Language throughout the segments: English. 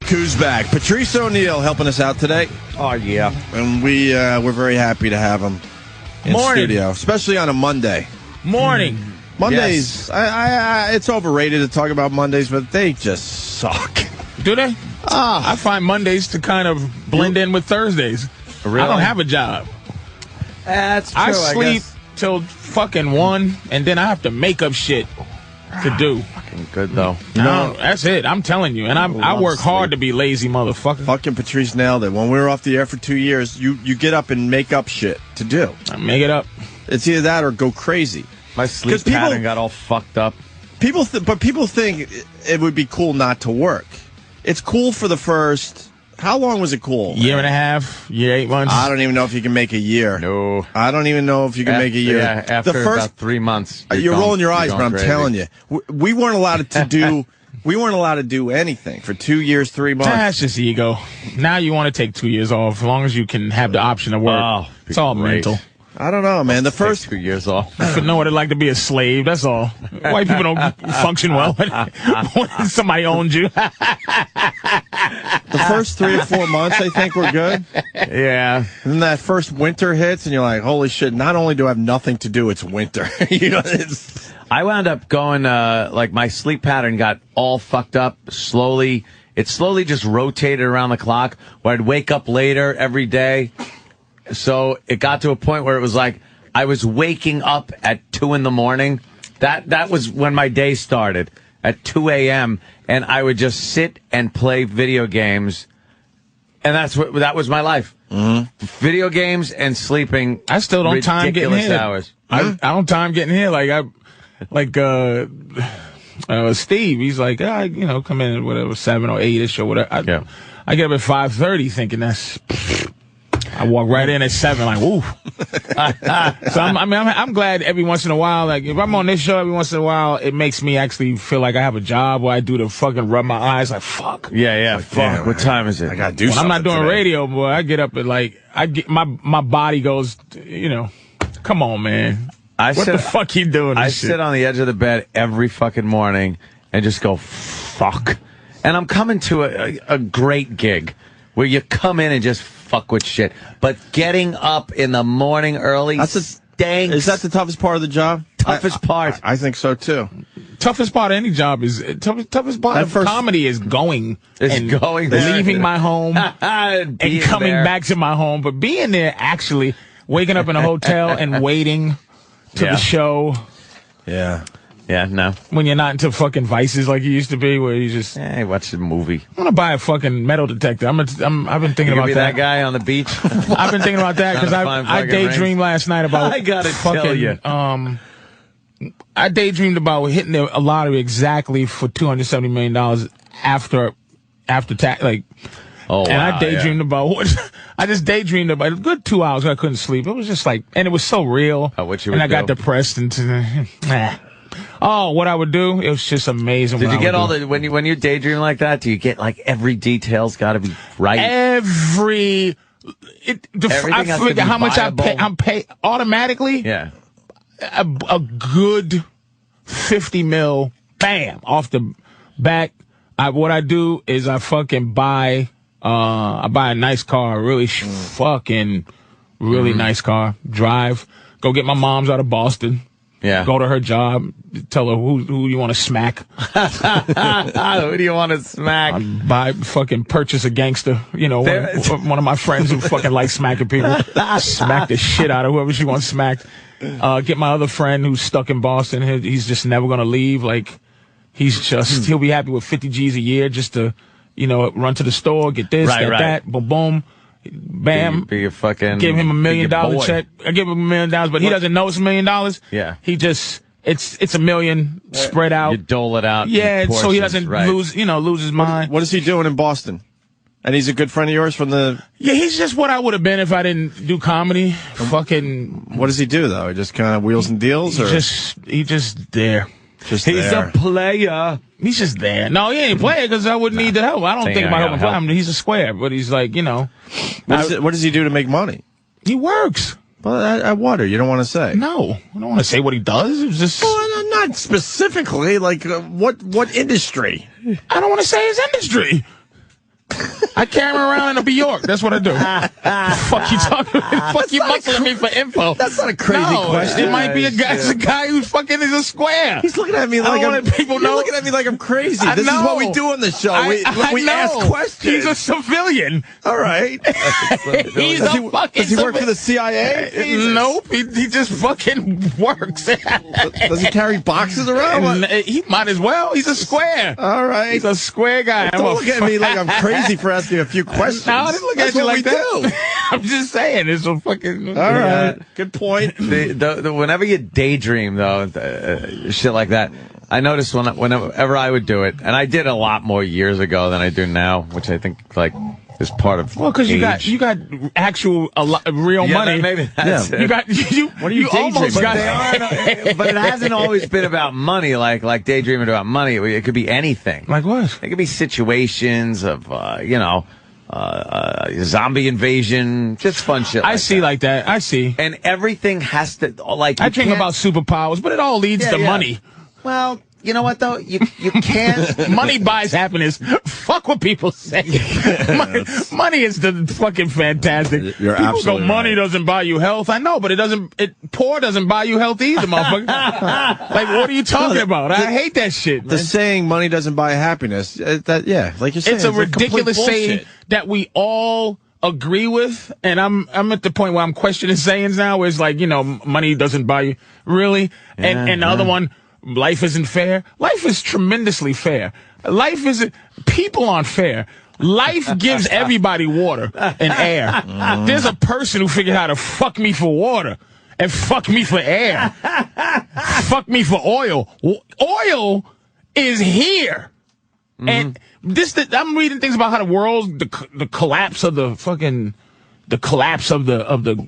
Coos back. Patrice O'Neill helping us out today. Oh, yeah. And we're very happy to have him in studio, especially on a Monday. Morning. Mondays, yes. It's overrated to talk about Mondays, but they just suck. Do they? I find Mondays to kind of blend in with Thursdays. Really? I don't have a job. That's true, I sleep guess. till fucking 1, and then I have to make up shit to do. Fucking good, though. No, that's it. I'm telling you. And I work hard to be lazy, motherfucker. Fucking Patrice nailed it. When we were off the air for 2 years, you get up and make up shit to do. I make it up. It's either that or go crazy. My sleep pattern got all fucked up. But people think it would be cool not to work. It's cool for the first... How long was it cool? Year and a half, year, 8 months. I don't even know if you can make a year. No. I don't even know if you can make a year. Yeah, after about 3 months. You're rolling your eyes, but I'm telling you. We weren't allowed to do... We weren't allowed to do anything for 2 years, 3 months. That's just ego. Now you want to take 2 years off, as long as you can have the option to work. Oh, it's all mental. I don't know, man. The first 2 years off. I know what it's like to be a slave. That's all. White people don't function well when somebody owns you. The first 3 or 4 months, I think, were good. Yeah. And then that first winter hits, and you're like, holy shit, not only do I have nothing to do, it's winter. You know, I wound up going, like, my sleep pattern got all fucked up slowly. It slowly just rotated around the clock, where I'd wake up later every day. So it got to a point where it was like I was waking up at 2 in the morning. That was when my day started, at 2 a.m., and I would just sit and play video games, and that was my life. Mm-hmm. Video games and sleeping. I still don't time getting here. Hours. I don't time getting here. Steve, he's like, come in at whatever 7 or 8ish or whatever. I get up at 5:30 thinking that's. I walk right in at 7, like, woo. So I'm glad every once in a while, like, if I'm on this show every once in a while, it makes me actually feel like I have a job where I do the fucking rub my eyes, like, fuck. Yeah, like, fuck. Damn, what time is it? I gotta do something. I'm not doing today. Radio, boy. I get up at, like, my body goes, come on, man. What the fuck you doing? I sit on the edge of the bed every fucking morning and just go, fuck. And I'm coming to a great gig where you come in and just fuck with shit. But getting up in the morning early stinks. Is that the toughest part of the job? Toughest part. I think so, too. Toughest part of any job is toughest part of comedy is going leaving my home and coming back to my home. But being there, actually waking up in a hotel and waiting to the show. Yeah. Yeah, no. When you're not into fucking vices like you used to be, where you just watch the movie. I want to buy a fucking metal detector. I've been thinking about that guy on the beach. I've been thinking about that because I daydreamed last night about. I gotta tell you, I daydreamed about hitting a lottery exactly for $270 million after tax. Like, I daydreamed about I just daydreamed about a good 2 hours. I couldn't sleep. It was just like, and it was so real. I got depressed and. Oh, what I would do? It was just amazing. Did you get all the when you daydream like that? Do you get like every detail's got to be right? Everything has to be how much I'm pay automatically. Yeah, a good 50 mil, bam, off the back. What I do is I fucking buy a nice car, really nice car. Drive, go get my mom's out of Boston. Yeah. Go to her job, tell her who you want to smack. Who do you want to smack? Purchase a gangster. One of my friends who fucking likes smacking people. Smack the shit out of whoever she wants smacked. Get my other friend who's stuck in Boston. He's just never going to leave. Like, he'll be happy with 50 G's a year just to, run to the store, get this, that, boom, boom. Bam. Be a fucking. Give him $1 million check. I give him $1 million, but he doesn't know it's $1 million. Yeah. He just, it's $1 million spread out. You dole it out. Yeah, so he doesn't lose his mind. What is he doing in Boston? And he's a good friend of yours from the. Yeah, he's just what I would have been if I didn't do comedy. Fucking. What does he do though? He just kind of wheels and deals, He just there. He's a player. He's just there. No, he ain't a player because I wouldn't need the help. I don't think about helping. He's a square, but he's like, What does he do to make money? He works. Well, I wonder. You don't want to say. No, I don't want to say what he does. It's just. Well, not specifically. Like what industry? I don't want to say his industry. I carry him around in a Bjork. That's what I do. Fuck you talking about? Fuck you muscling me for info. That's not a crazy question. It might be a guy. It's a guy who's fucking is a square. He's looking at me like You're looking at me like I'm crazy. This is what we do on the show. We ask questions. He's a civilian. All right. Does he work for the CIA? Nope. He just fucking works. Does he carry boxes around? He might as well. He's a square. All right. He's a square guy. Don't look at me like I'm crazy for asking a few questions. No, I didn't look at you like that. I'm just saying. It's a fucking... All right. Good point. Whenever you daydream, though, shit like that, I noticed whenever I would do it, and I did a lot more years ago than I do now, which I think, like... is part of because you got actual real money. Maybe that's it. You almost got but it hasn't always been about money. Like daydreaming about money. It could be anything. Like what? It could be situations of zombie invasion, just fun shit. I see like that. I see. And everything has to like. I dream about superpowers, but it all leads to money. Well. You know what, though? You can't... Money buys happiness. Fuck what people say. Money is the fucking fantastic. You're people absolutely go, money right. doesn't buy you health. I know, but poor doesn't buy you health either, motherfucker. Like, what are you talking about? I hate that shit, man. The saying, money doesn't buy happiness, like you're saying. It's a ridiculous saying that we all agree with, and I'm at the point where I'm questioning sayings now, where it's like, money doesn't buy you. Really? And the other one... Life isn't fair. Life is tremendously fair. People aren't fair. Life gives everybody water and air. There's a person who figured out how to fuck me for water and fuck me for air. Fuck me for oil. Oil is here. And I'm reading things about how the world, the collapse of the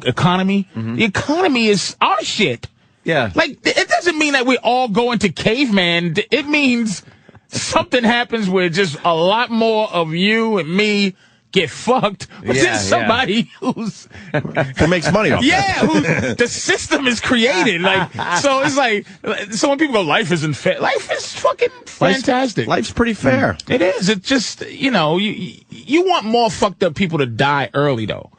economy. The economy is our shit. Yeah. Like, it doesn't mean that we all go into caveman. It means something happens where just a lot more of you and me get fucked. But there's somebody who makes money off that. The system is created. So it's like, so when people go, life isn't fair, life is fucking fantastic. Life's pretty fair. It is. It's just, you want more fucked up people to die early, though.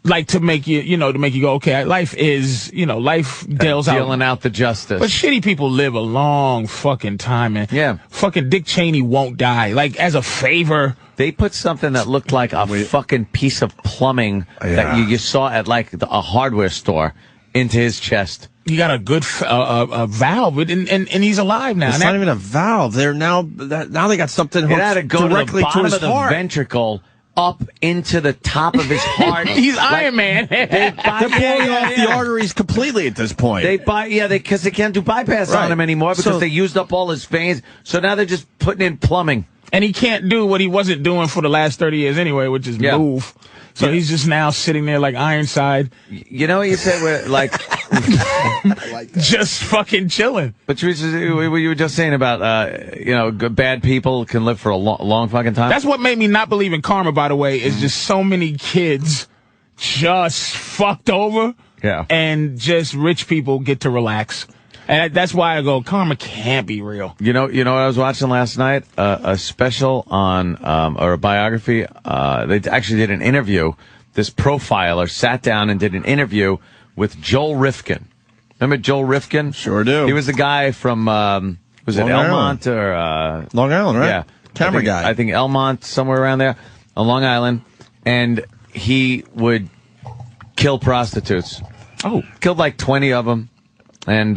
Like to make you go, okay, life is, life deals out. Dealing out the justice. But shitty people live a long fucking time, man. Yeah. Fucking Dick Cheney won't die. Like, as a favor. They put something that looked like a fucking piece of plumbing that you saw at, like, a hardware store into his chest. He got a good valve, and he's alive now. It's not even a valve. They're now they got something hooked had to go directly to the bottom his of the heart. ventricle. Up into the top of his heart. He's Iron Man. They're blowing off the arteries completely at this point. Because they can't do bypass on him anymore because they used up all his veins. So now they're just putting in plumbing. And he can't do what he wasn't doing for the last 30 years anyway, which is move. So he's just now sitting there like Ironside. You know what you said? Where, like, just fucking chilling. But what you were just saying about, bad people can live for a long fucking time. That's what made me not believe in karma, by the way, is just so many kids just fucked over. Yeah. And just rich people get to relax. And that's why I go, karma can't be real. You know what I was watching last night? A special on, or a biography. They actually did an interview. This profiler sat down and did an interview with Joel Rifkin. Remember Joel Rifkin? Sure do. He was the guy from, was it Elmont or, Long Island, right? Yeah. Camera guy. I think Elmont, somewhere around there, on Long Island. And he would kill prostitutes. Oh. Killed like 20 of them. And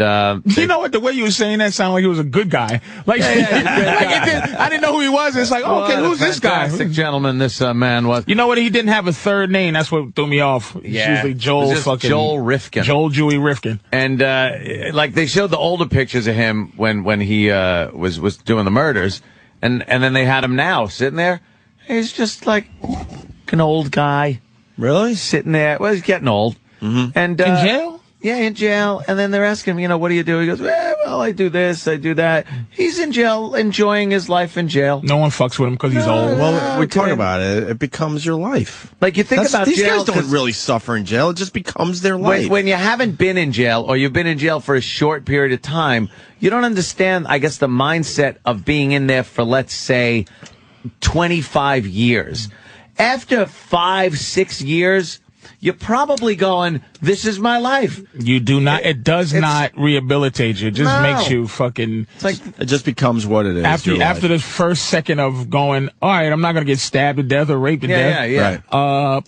you know what? The way you were saying that sounded like he was a good guy. Like, I didn't know who he was. It's like, okay, who's this guy? Fantastic gentleman, this man was. You know what? He didn't have a third name. That's what threw me off. It's usually Joel Rifkin. Joel Dewey Rifkin. And like they showed the older pictures of him when he was doing the murders, and then they had him now sitting there. He's just like an old guy. Really? Sitting there. Well, he's getting old. Mm-hmm. And in jail? Yeah, in jail. And then they're asking him, what do you do? He goes, well, I do this, I do that. He's in jail, enjoying his life in jail. No one fucks with him because he's old. Well, we talk about it. It becomes your life. Like, you think about these jail. These guys don't really suffer in jail. It just becomes their life. When you haven't been in jail, or you've been in jail for a short period of time, you don't understand, I guess, the mindset of being in there for, let's say, 25 years. After 5-6 years, you're probably going, this is my life. You do not. It does not rehabilitate you. It just makes you fucking. It's like it just becomes what it is. After the first second of going, all right, I'm not going to get stabbed to death or raped to death. Yeah. Right.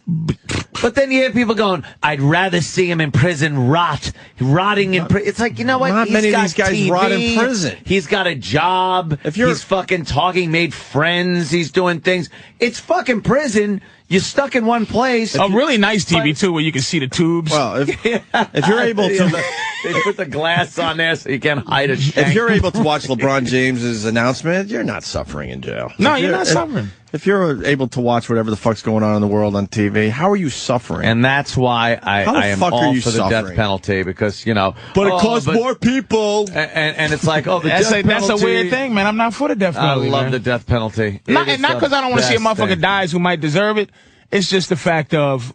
But then you hear people going, I'd rather see him in prison rotting in prison. It's like, you know what? Not many of these guys TV. rot in prison. He's got a job. He's fucking talking, made friends. He's doing things. It's fucking prison. You're stuck in one place. A really nice TV, too, where you can see the tubes. Well, if you're able to... They put the glass on there so you can't hide a shank. If you're able to watch LeBron James's announcement, you're not suffering in jail. No, you're not suffering. If you're able to watch whatever the fuck's going on in the world on TV, how are you suffering? And that's why I am all for the death penalty, because, you know... But it costs more people. And it's like, the death penalty... That's a weird thing, man. I'm not for the death penalty, I love the death penalty. Not because I don't want to see a motherfucker dies who might deserve it. It's just the fact of,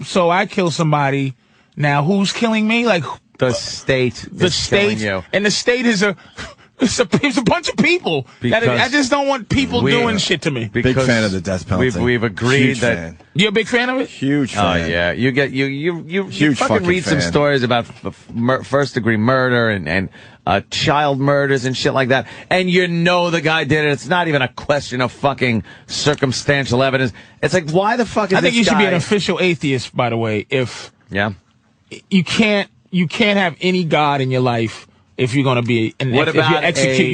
so I kill somebody, now who's killing me? Like... The state is killing you. And the state is it's a bunch of people. I just don't want people doing shit to me. Big fan of the death penalty. We've agreed that you're a big fan of it. Huge fan. Oh yeah, you fucking read some stories about first degree murder and child murders and shit like that, and you know the guy did it. It's not even a question of fucking circumstantial evidence. It's like, why the fuck is this guy? I think you should be an official atheist, by the way. If you can't have any God in your life if you're going to be. And if you execute,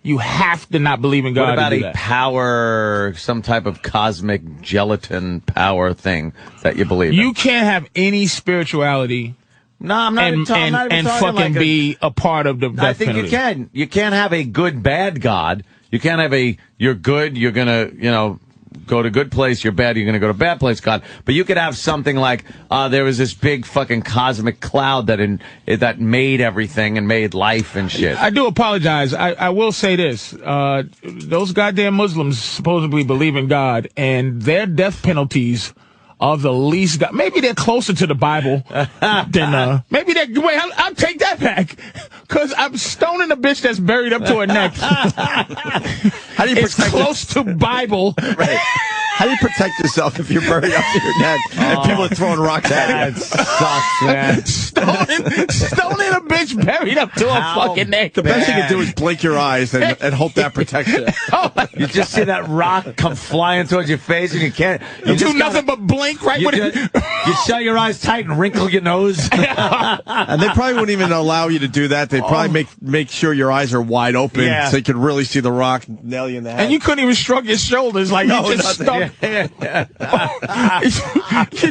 you have to not believe in God. What about a power, some type of cosmic gelatin power thing that you believe in? You can't have any spirituality. No, I'm not even talking. And fucking be a part of the death penalty. I think you can. You can't have a good bad God. You can't have you're good. You're gonna go to good place, you're bad, you're going to go to bad place, God. But you could have something like, there was this big fucking cosmic cloud that made everything and made life and shit. I do apologize. I will say this. Those goddamn Muslims supposedly believe in God, and their death penalties are the least God. Maybe they're closer to the Bible than, maybe they're, wait, I'll take that back. Cause I'm stoning a bitch that's buried up to her neck. How do you it's close to Bible. Right. How do you protect yourself if you're buried up to your neck and people are throwing rocks at you? That sucks, man. Stoning a bitch buried up to her fucking neck. The best you can do is blink your eyes and hope that protects you. You just see that rock come flying towards your face and you can't. You do nothing but blink right when you shut your eyes tight and wrinkle your nose. And they probably wouldn't even allow you to do that. They'd probably make sure your eyes are wide open so you could really see the rock nail you in the head. And you couldn't even shrug your shoulders like you just stuck. You're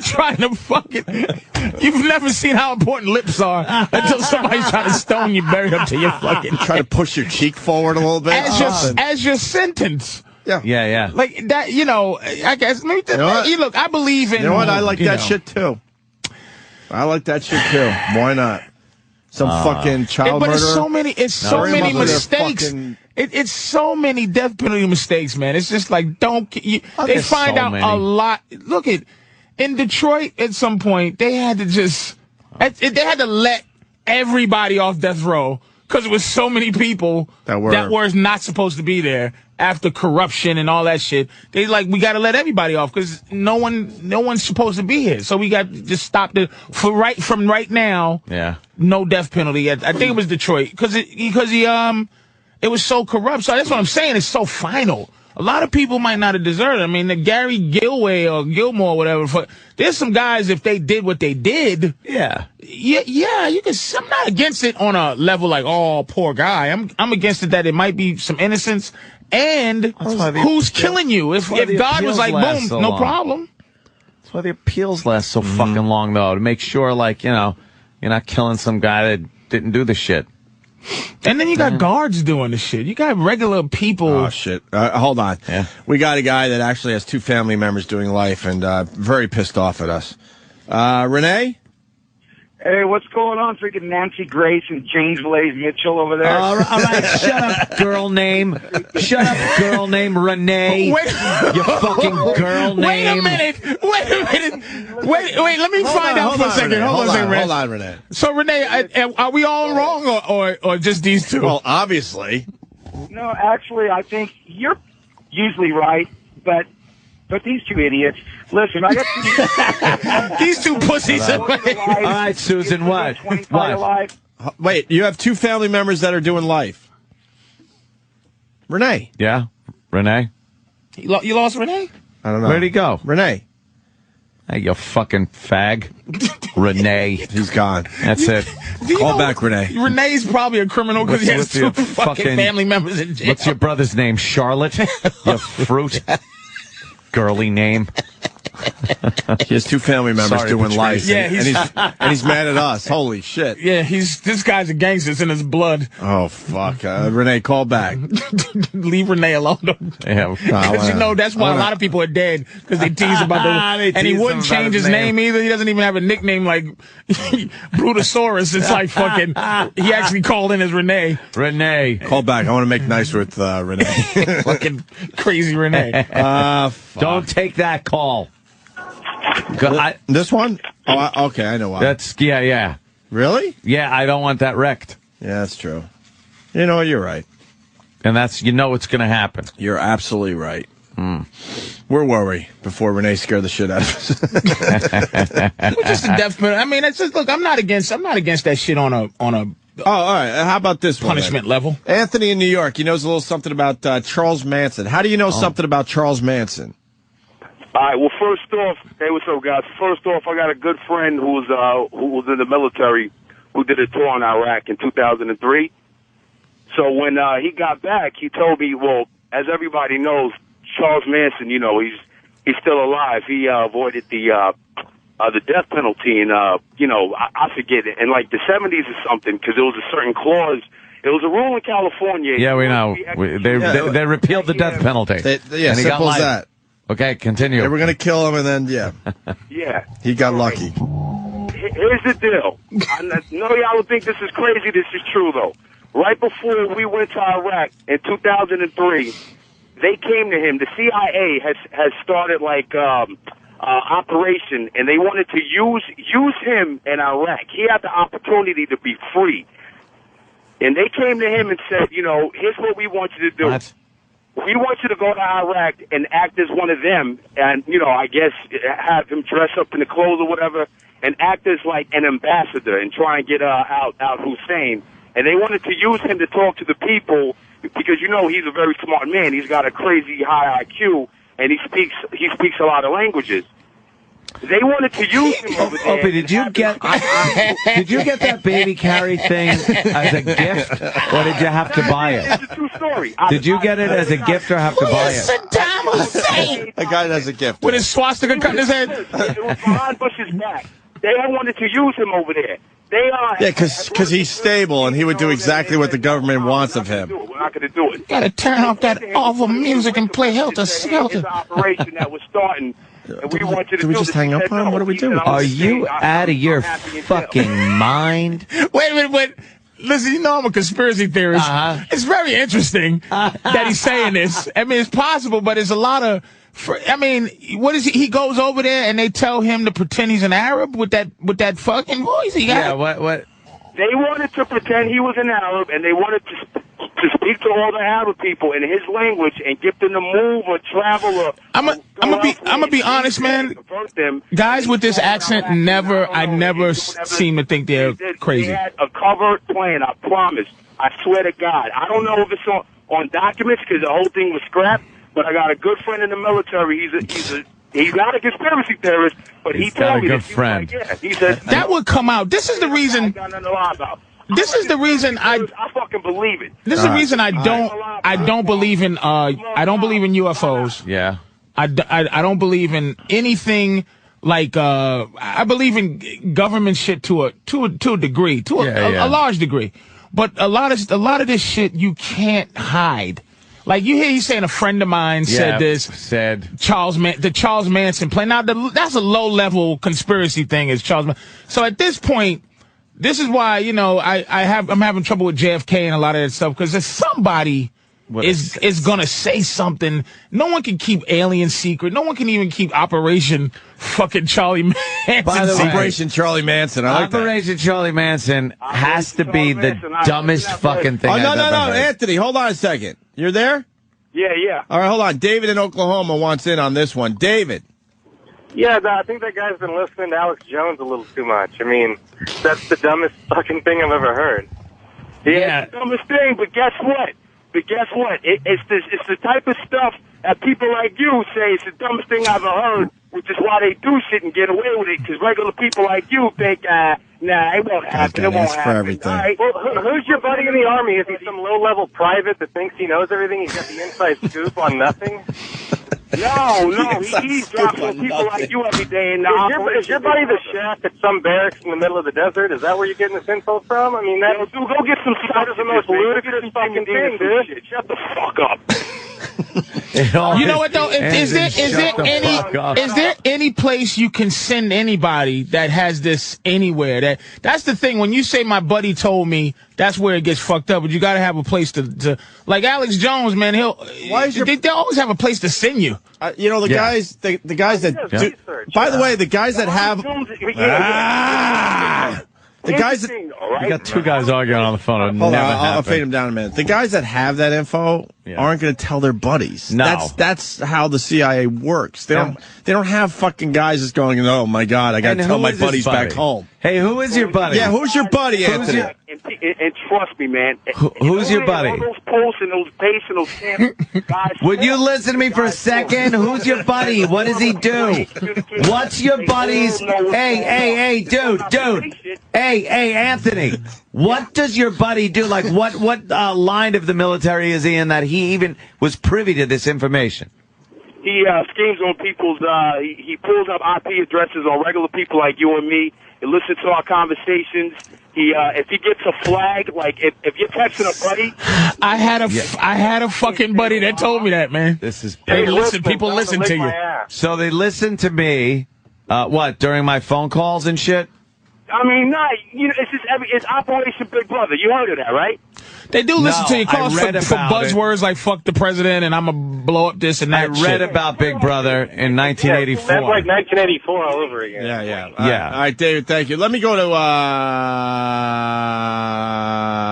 trying to fucking... You've never seen how important lips are until somebody's trying to stone you buried up to your fucking... Try to push your cheek forward a little bit. As your sentence. Yeah. Like that, I guess... Look, I believe in... You know what? I like that shit, too. I like that shit, too. Why not? Some fucking child murderer. But it's so many mistakes. It's so many death penalty mistakes, man. It's just like, they find out a lot. Look in Detroit at some point, they had to let everybody off death row because it was so many people that were not supposed to be there after corruption and all that shit. They we got to let everybody off because no one's supposed to be here. So we got to just stop from right now. Yeah. No death penalty. I think it was Detroit because it was so corrupt. So that's what I'm saying. It's so final. A lot of people might not have deserved it. I mean, the Gary Gilway or Gilmore or whatever. There's some guys, if they did what they did. Yeah. Yeah, you can. I'm not against it on a level like, oh, poor guy. I'm against it that it might be some innocence. And who's killing you? If God was like, boom, no problem. That's why the appeals last so fucking long, though, to make sure, you're not killing some guy that didn't do the shit. And then you got guards doing the shit. You got regular people. Oh, shit. Hold on. Yeah. We got a guy that actually has 2 family members doing life and very pissed off at us. Renee? Hey, what's going on? Freaking Nancy Grace and James Blaze Mitchell over there. All right, shut up, girl name. Shut up, girl name Renee. You fucking girl name. Wait a minute. Wait, let me find out for a second. Hold on, Renee. So, Renee, are we all wrong or just these two? Well, obviously. No, actually, I think you're usually right, but these two idiots. Listen, I got these two pussies. All right, Susan, what? Wait, you have two family members that are doing life. Renee. Yeah, Renee. You lost Renee? I don't know. Where'd he go? Renee. Hey, you fucking fag. Renee. He's gone. That's it. Call back, Renee. Renee's probably a criminal because he has two fucking family members in jail. What's your brother's name? Charlotte? You fruit. Girly name. He has two family members doing life. Yeah, and he's mad at us. Holy shit. Yeah, this guy's a gangster. It's in his blood. Oh, fuck. Renee, call back. Leave Renee alone. Yeah. Because that's why a lot of people are dead, because they tease about those. And he wouldn't change his name either. He doesn't even have a nickname like Brutosaurus. It's like fucking, he actually called in as Renee. Renee. Call back. I want to make nice with Renee. Fucking crazy Renee. Don't take that call. This one? Oh, okay, I know why. Yeah. Really? Yeah, I don't want that wrecked. Yeah, that's true. You know, you're right. And it's going to happen. You're absolutely right. Where were we before Renee scared the shit out of us? We're just a death penalty. I mean, it's just, look, I'm not against that shit on a Oh, all right. How about this punishment level? Anthony in New York, he knows a little something about Charles Manson. How do you know something about Charles Manson? All right. Well, first off, hey, what's up, guys? First off, I got a good friend who was in the military, who did a tour in Iraq in 2003. So when he got back, he told me, well, as everybody knows, Charles Manson, you know, he's still alive. He avoided the death penalty, and I forget it, in like the 70s or something, because there was a certain clause. It was a rule in California. Yeah, we know. They repealed the death penalty. Simple as that. Okay, continue. They were going to kill him, and then, yeah. He got lucky. Here's the deal. I know y'all would think this is crazy. This is true, though. Right before we went to Iraq in 2003, they came to him. The CIA has started, like, operation, and they wanted to use him in Iraq. He had the opportunity to be free. And they came to him and said, you know, here's what we want you to do. What? We want you to go to Iraq and act as one of them, and, you know, I guess have him dress up in the clothes or whatever, and act as like an ambassador and try and get out Hussein. And they wanted to use him to talk to the people because, you know, he's a very smart man. He's got a crazy high IQ, and he speaks a lot of languages. They wanted to use him over there. Opie, did you get that baby carry thing as a gift, or did you have to buy it? It's a true story. Did you get it as a gift or have to buy it? Saddam Hussein? A guy has a gift. With his swastika cut in his head? It was behind Bush's back. They wanted to use him over there. Because he's stable, and he would do exactly what the government wants of him. We're not going to do it. Gotta turn off that awful music and play Helter Skelter. It's an operation that was starting. And we want you to do we just hang up on him? What do we do? Are you out of your fucking mind? Wait a minute, wait. Listen, you know I'm a conspiracy theorist. It's very interesting that he's saying this. I mean, it's possible, but it's a lot of... I mean, what is he goes over there and they tell him to pretend he's an Arab with that fucking voice he got? Yeah, what? They wanted to pretend he was an Arab, and they wanted to speak to all the Arab people in his language and get them to move or travel or... I'm gonna be honest, man. Guys with this accent I never seem to think they're crazy. They had a covered plan, I promise. I swear to God. I don't know if it's on documents because the whole thing was scrapped, but I got a good friend in the military. He's not a conspiracy theorist, but he told me that. He's got a good friend. Like, yeah, he said that would come out. This is the reason. I got nothing to lie about. This is the reason I fucking believe it. This is the reason I don't believe in UFOs. Yeah. I don't believe in anything like I believe in government shit to a degree, a large degree. But a lot of this shit you can't hide. Like you hear he's saying a friend of mine said the Charles Manson play. Now that's a low level conspiracy thing is Charles Manson. So at this point, this is why, you know, I'm having trouble with JFK and a lot of that stuff because if somebody is gonna say something, no one can keep Alien secret. No one can even keep Operation fucking Charlie Manson. By the way, Operation Charlie Manson. I like Operation Charlie Manson has to be the dumbest fucking thing. Oh no, Anthony, hold on a second. You're there? Yeah. All right, hold on. David in Oklahoma wants in on this one. David. Yeah, I think that guy's been listening to Alex Jones a little too much. I mean, that's the dumbest fucking thing I've ever heard. Yeah, it's the dumbest thing, but guess what? It's the type of stuff that people like you say it's the dumbest thing I've ever heard, which is why they do shit and get away with it, because regular people like you think, nah, it won't happen. It won't happen. For everything. Right. Well, who's your buddy in the Army? Is he some low-level private that thinks he knows everything? He's got the inside scoop on nothing? No, he's dropping people like you every day in the Is your buddy the chef at some barracks in the middle of the desert? Is that where you're getting this info from? I mean, dude, go get some that is the most ludicrous fucking thing, dude. Shut the fuck up. You know what though? Is there any place you can send anybody that has this anywhere? That's the thing. When you say my buddy told me, that's where it gets fucked up. But you got to have a place to like Alex Jones, man. They always have a place to send you. The guys that do, by the way, the guys that have the guys that you got two guys arguing on the phone. Hold on, I'll fade them down in a minute. The guys that have that info aren't going to tell their buddies. No, that's how the CIA works. They don't have fucking guys just going, oh my God, I got to tell my buddies back home. Hey, who is your buddy? Yeah, who's your buddy, Anthony? And trust me, man. Who's your buddy? All those posts and those dates and those stamps, guys. Would you listen to me for a second? Who's your buddy? What does he do? What's your buddy's? Hey, dude. Hey, Anthony. What does your buddy do? Like, what line of the military is he in that he even was privy to this information? He schemes on people's. He pulls up IP addresses on regular people like you and me. He listens to our conversations. If he gets a flag, like if you're texting a buddy, I had a fucking buddy that told me that, man. This is people listen to you. So they listen to me. During my phone calls and shit? I mean, it's Operation Big Brother. You heard of that, right? They do listen to you. Calls for buzzwords like "fuck the president" and "I'm gonna blow up this and that." I read about Big Brother in 1984. That's like 1984 all over again. Yeah. All right, David, thank you. Let me go to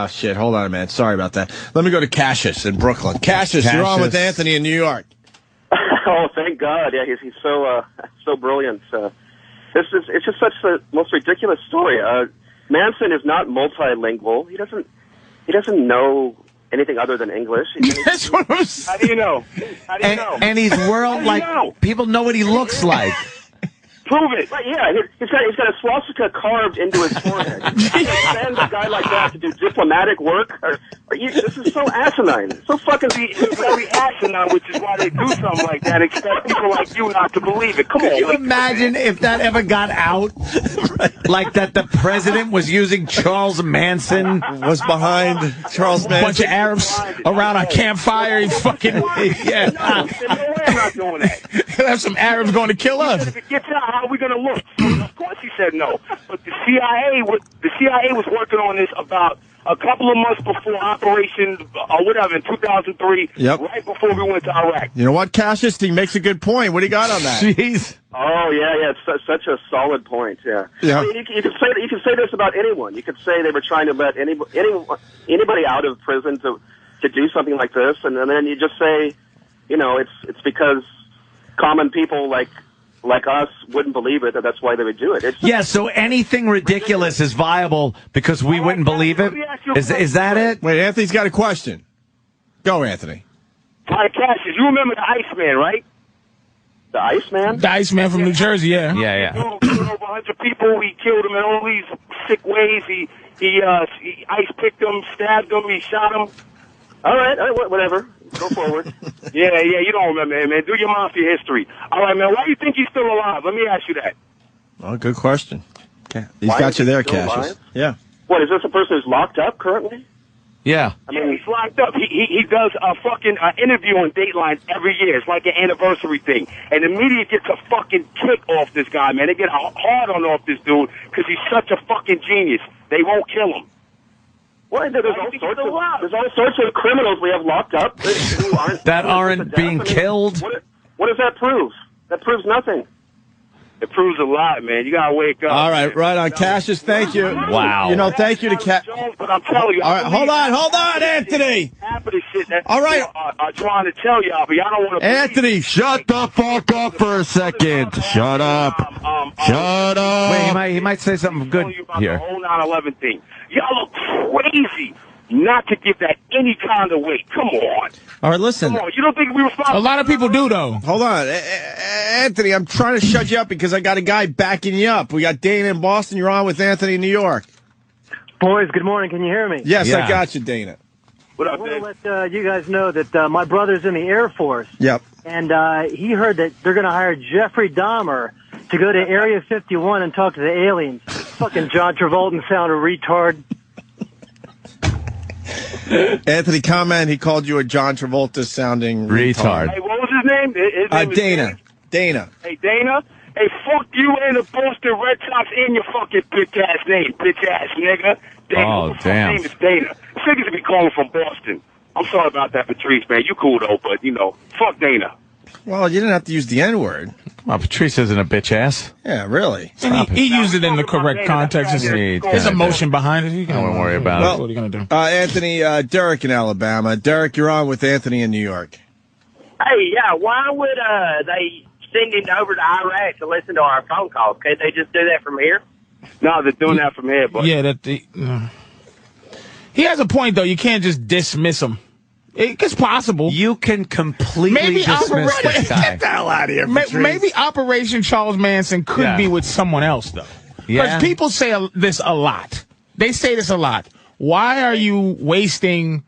shit. Hold on a minute. Sorry about that. Let me go to Cassius in Brooklyn. Cassius, you're on with Anthony in New York. Oh, thank God! Yeah, he's so brilliant. It's just such the most ridiculous story. Manson is not multilingual. He doesn't know anything other than English. That's what I'm saying. How do you know? And he's people know what he looks like. Prove it. Right, yeah, he's got a swastika carved into his forehead. You send a guy like that to do diplomatic work? This is so asinine. So fucking it's very asinine, which is why they do something like that. Expect people like you not to believe it. Come on. Can you imagine if that ever got out? Like that the president was using Charles Manson? Was behind Charles Manson? A bunch of Arabs around a campfire. He fucking No way I'm not doing that. He'll have some Arabs going to kill us. If it gets out, how are we going to look? Of course he said no. But the CIA was working on this about a couple of months before Operation in 2003, right before we went to Iraq. You know what, Cassius? He makes a good point. What do you got on that? Jeez. Oh, yeah, it's such a solid point, yeah. I mean, you could say this about anyone. You could say they were trying to let anybody out of prison to do something like this, and then you just say, it's because common people like us wouldn't believe it, that's why they would do it. So anything ridiculous is viable because we wouldn't believe it? Is that it? Wait, Anthony's got a question. Go, Anthony. All right, Cassius, you remember the Iceman, right? The Iceman? The Iceman from New Jersey, yeah. Yeah. He killed over 100 people. He killed them in all these sick ways. He ice-picked them, stabbed them, he shot them. All right, whatever. Go forward. Yeah, you don't remember him, man. Do your mafia history. All right, man, why do you think he's still alive? Let me ask you that. Oh, good question. Okay. He's got you there, Cassius. Alive? Yeah. What, is this a person who's locked up currently? Yeah. I mean, he's locked up. He does a fucking interview on Dateline every year. It's like an anniversary thing. And the media gets a fucking kick off this guy, man. They get a hard on off this dude because he's such a fucking genius. They won't kill him. Well, there's all sorts of criminals we have locked up who aren't being killed. What does that prove? That proves nothing. It proves a lot, man. You gotta wake up. All right, right on. Cassius, thank you. Wow. You know, thank you to But I'm telling you. All right, hold on, Anthony. Half of the shit that all right. I'm trying to tell y'all, but y'all don't want to. Anthony, shut the fuck up for a second. Shut up. Shut up. Wait, he might say something good here. The whole 9/11 thing. Y'all look crazy not to give that any kind of weight. Come on. All right, listen. Come on. You don't think we responsible? A lot of people do, though. Hold on. Anthony, I'm trying to shut you up because I got a guy backing you up. We got Dana in Boston. You're on with Anthony in New York. Boys, good morning. Can you hear me? Yes, yeah. I got you, Dana. What up, I want to let you guys know that my brother's in the Air Force. Yep. And he heard that they're going to hire Jeffrey Dahmer to go to Area 51 and talk to the aliens. Fucking John Travolta sound a retard. Anthony, comment. He called you a John Travolta sounding retard. Hey, what was his name? His name Dana. Dana. Hey, Dana. Hey, fuck you and the Boston Red Sox in your fucking bitch-ass name, bitch-ass nigga. Dana. Oh, damn. His name is Dana. Niggas to be calling from Boston. I'm sorry about that, Patrice, man. You cool, though, but, you know, fuck Dana. Well, you didn't have to use the N-word. Well, Patrice isn't a bitch ass. Yeah, really. And he used it in the correct context. There's emotion behind it. Don't worry about it. What are you going to do? Anthony, Derek in Alabama. Derek, you're on with Anthony in New York. Hey, yeah, why would they send him over to Iraq to listen to our phone calls? Can't they just do that from here? No, they're doing that from here, but yeah, he has a point though. You can't just dismiss him. It's possible. You can completely dismiss this guy. Get the hell out of here, Patrice. Maybe Operation Charles Manson could be with someone else though. Because people say this a lot. They say this a lot. Why are you wasting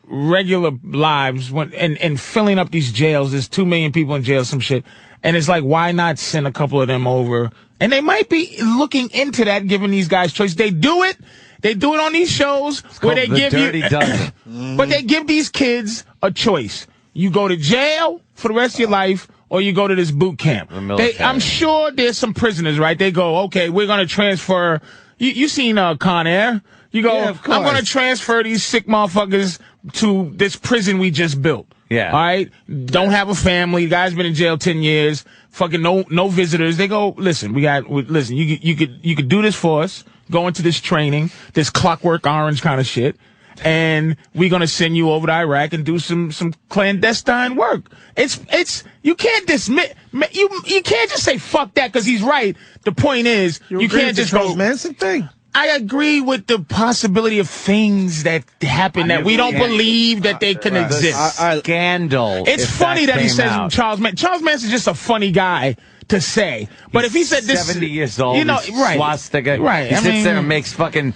regular lives and filling up these jails? There's 2 million people in jail, some shit. And it's like, why not send a couple of them over? And they might be looking into that, giving these guys choice. They do it. They do it on these shows where they give Dirty you, Dozen. but they give these kids a choice. You go to jail for the rest of your life, or you go to this boot camp. I'm sure there's some prisoners, right? They go, okay, we're going to transfer. You seen Con Air? You go, yeah, I'm going to transfer these sick motherfuckers to this prison we just built. Yeah. All right. Don't have a family. The guy's been in jail 10 years. Fucking no visitors. They go, listen, you could do this for us. Go into this training, this Clockwork Orange kind of shit. And we're going to send you over to Iraq and do some clandestine work. You can't dismiss, you can't just say fuck that because he's right. The point is, you can't just go. Charles Manson thing? I agree with the possibility of things that happen that we don't believe that they can exist. Scandal. It's funny that he says Charles Manson. Charles Manson's just a funny guy to say. But if he said this, 70 years old, you know, right, swastika, right. He sits there and makes scorpions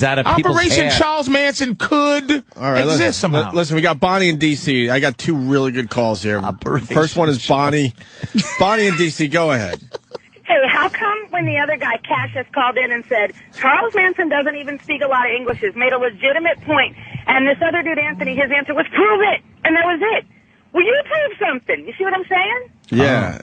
out of people's Operation hair. Charles Manson could exist somehow. Listen, we got Bonnie in D.C. I got 2 really good calls here. First one is Bonnie. Bonnie in D.C., go ahead. Hey, how come when the other guy, Cassius, called in and said, Charles Manson doesn't even speak a lot of English, has made a legitimate point, and this other dude, Anthony, his answer was, prove it, and that was it. Well, you prove something. You see what I'm saying? Yeah.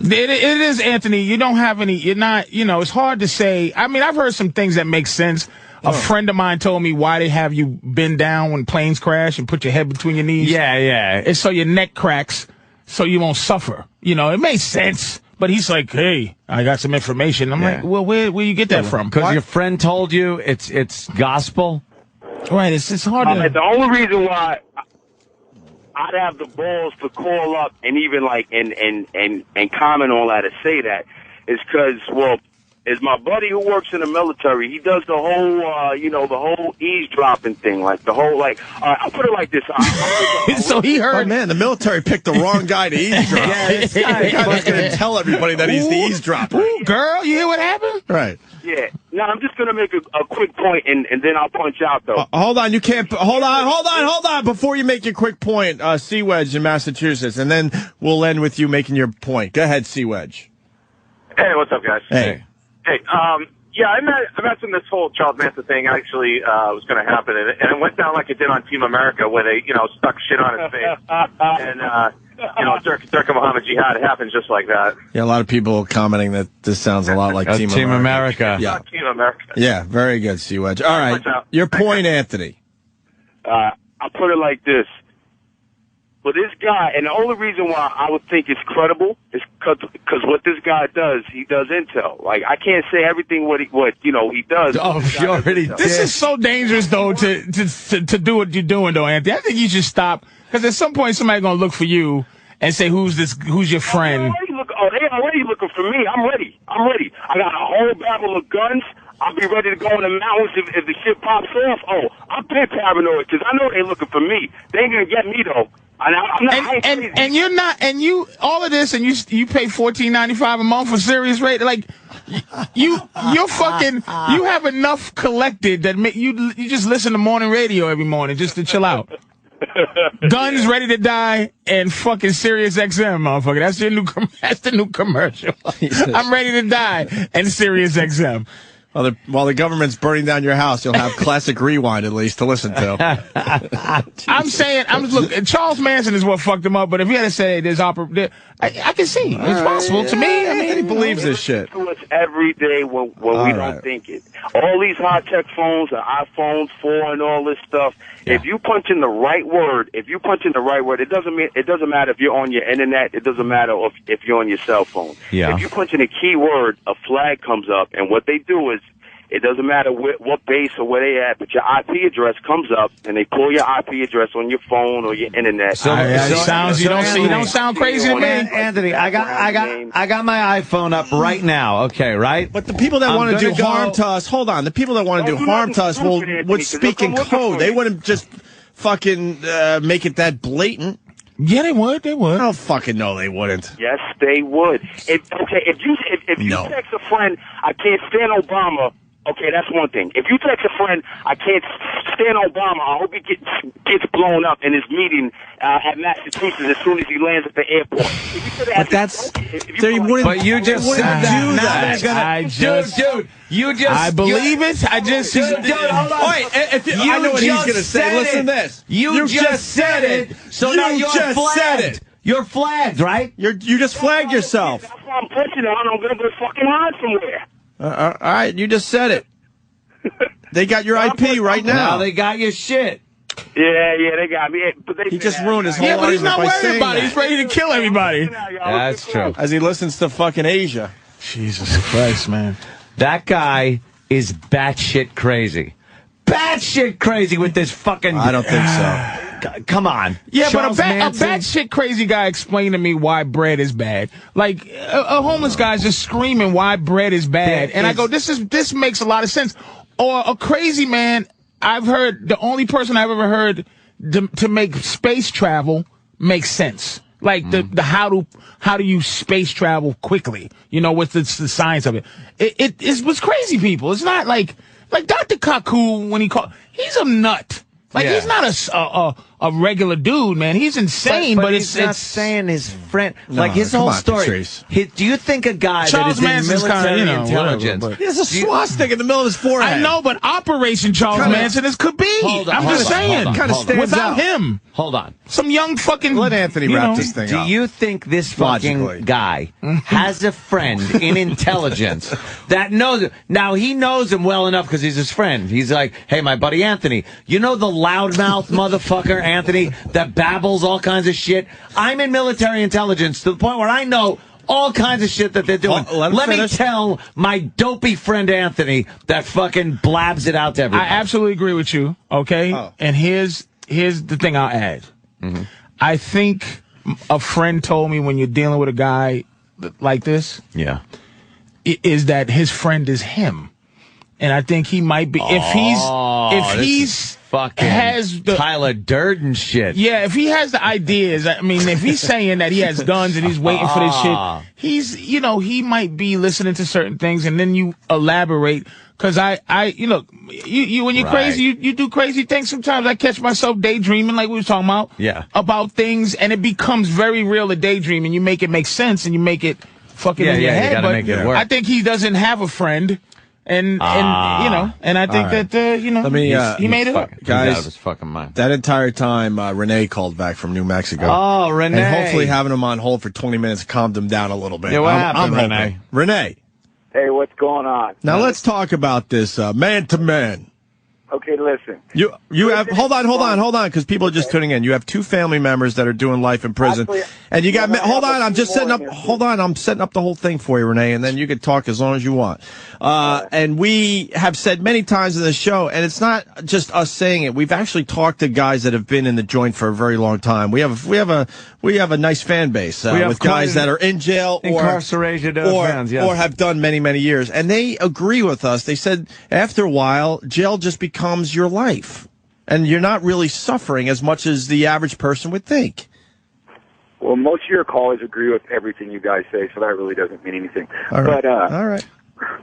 It is, Anthony. You don't have any, you're not, it's hard to say. I mean, I've heard some things that make sense. A friend of mine told me why they have you bend down when planes crash and put your head between your knees. Yeah. It's so your neck cracks so you won't suffer. It makes sense. But he's like, hey, I got some information. I'm like, well, where you get that from? Because your friend told you it's gospel? Right, it's hard to... The only reason why I'd have the balls to call up and even and comment on that and say that is because, well, is my buddy who works in the military. He does the whole, the whole eavesdropping thing, like the whole, I'll put it like this. So he heard. Oh, man, the military picked the wrong guy to eavesdrop. This guy was going to tell everybody that he's the eavesdropper. Ooh, girl, you hear what happened? Right. Yeah. Now, I'm just going to make a quick point, and then I'll punch out, though. Hold on. You can't. Hold on. Before you make your quick point, Sea Wedge in Massachusetts, and then we'll end with you making your point. Go ahead, Sea Wedge. Hey, what's up, guys? Hey. Hey, yeah, I imagine this whole Charles Manson thing actually was going to happen, and it went down like it did on Team America, where they, stuck shit on his face, and Dirk Muhammad Jihad happened just like that. Yeah, a lot of people commenting that this sounds a lot like Team America. Yeah, Team America. Yeah, very good, Sea Wedge. All right, your point, Anthony. I'll put it like this: But this guy, and the only reason why I would think it's credible is because what this guy does, he does intel. Like, I can't say everything what he does. Oh, sure, he did. This is so dangerous, though, to do what you're doing, though, Anthony. I think you should stop, because at some point somebody's going to look for you and say, who's your friend? They already looking for me. I'm ready. I got a whole barrel of guns. I'll be ready to go in the mountains if the shit pops off. Oh, I'm been paranoid because I know they're looking for me. They ain't gonna get me though. And you're not, and you all of this, and you pay $14.95 a month for Sirius Radio. Like you're fucking, you have enough collected that you just listen to morning radio every morning just to chill out. Guns Ready to Die and fucking Sirius XM, motherfucker. That's the new commercial. I'm ready to die and Sirius XM. While the government's burning down your house, you'll have classic rewind at least to listen to. Look, Charles Manson is what fucked him up, but if you had to say I can see. It's possible to me. I mean, he believes this shit. To us every day when we don't think it. All these high-tech phones, the iPhones 4 and all this stuff, if you punch in the right word, it doesn't matter if you're on your internet, it doesn't matter if you're on your cell phone. Yeah. If you punch in a keyword, a flag comes up, and what they do is, it doesn't matter what base or where they at, but your IP address comes up, and they pull your IP address on your phone or your internet. You don't sound crazy to me, Anthony. I got my iPhone up right now. Okay, right. But the people that want to do harm to us, hold on. The people that want to do harm to us would speak in code. They wouldn't just fucking make it that blatant. Yeah, they would. I don't fucking know they wouldn't. Yes, they would. If you text a friend, I can't stand Obama. Okay, that's one thing. If you text a friend, I can't stand Obama, I hope he gets blown up in his meeting at Massachusetts as soon as he lands at the airport. But you just said that. Dude, you just. I believe it. I just. Dude, hold on. Wait, I know what he's going to say. Listen to this. You just said it. So now you're flagged. You're flagged, right? You just flagged yourself. That's why I'm pushing it on. I'm going to go fucking hide somewhere. All right, you just said it. They got your IP right now. Now they got your shit. Yeah, they got me. But he just ruined his whole argument. Yeah, but he's not worried about it. That. He's ready to kill everybody. That's true. As he listens to fucking Asia. Jesus Christ, man. That guy is batshit crazy. Batshit crazy with this fucking... I don't think so. Come on. Yeah, Charles but a batshit crazy guy explained to me why bread is bad. Like, a homeless guy's just screaming why bread is bad. And I go, this makes a lot of sense. Or a crazy man, I've heard, the only person I've ever heard to make space travel make sense. Like, the how do you space travel quickly? You know, what's the science of it? It was crazy people. It's not like Dr. Kaku, when he's a nut. Like, he's not a regular dude, man. He's insane, but he's not saying his friend. Like, his whole story. Do you think a guy Charles that is in military intelligence... He has a swastika in the middle of his forehead. I know, but Operation Charles Manson, this could be. I'm just saying. Kind of stands without out. him. Hold on. Some young fucking... Let Anthony wrap this thing up. Do you think this fucking guy has a friend in intelligence that knows him? Now, he knows him well enough because he's his friend. He's like, hey, my buddy Anthony, you know the loudmouth motherfucker, Anthony, that babbles all kinds of shit? I'm in military intelligence to the point where I know all kinds of shit that they're doing. Let me tell my dopey friend Anthony that fucking blabs it out to everybody. I absolutely agree with you, okay? And here's the thing I'll add. I think a friend told me when you're dealing with a guy like this, is that his friend is him. And I think he might be, if he's fucking has the Tyler Durden shit. Yeah, if he has the ideas, I mean, if he's saying that he has guns and he's waiting for this shit, he might be listening to certain things, and then you elaborate. Cause you when you're crazy, you do crazy things. Sometimes I catch myself daydreaming, like we were talking about. About things, and it becomes very real to daydream, and you make it make sense, and you make it fucking in your head. You gotta make it work. I think he doesn't have a friend. And I think that he made it up. Guys, out of his fucking mind. That entire time, Renee called back from New Mexico. Oh, Renee! And hopefully having him on hold for 20 minutes calmed him down a little bit. Yeah, what happened, I'm Renee? Renee. Hey, what's going on? Now let's talk about this man to man. Okay, listen. You have hold on, because people are just tuning in. You have 2 family members that are doing life in prison, and you got. Hold on, I'm just setting up. Hold on, I'm setting up the whole thing for you, Renee, and then you can talk as long as you want. And we have said many times in the show, and it's not just us saying it. We've actually talked to guys that have been in the joint for a very long time. We have a nice fan base with guys that are in jail or incarcerated fans, yes. or have done many years, and they agree with us. They said after a while, jail just becomes your life, and you're not really suffering as much as the average person would think. Well, most of your callers agree with everything you guys say, so that really doesn't mean anything. All right. All right.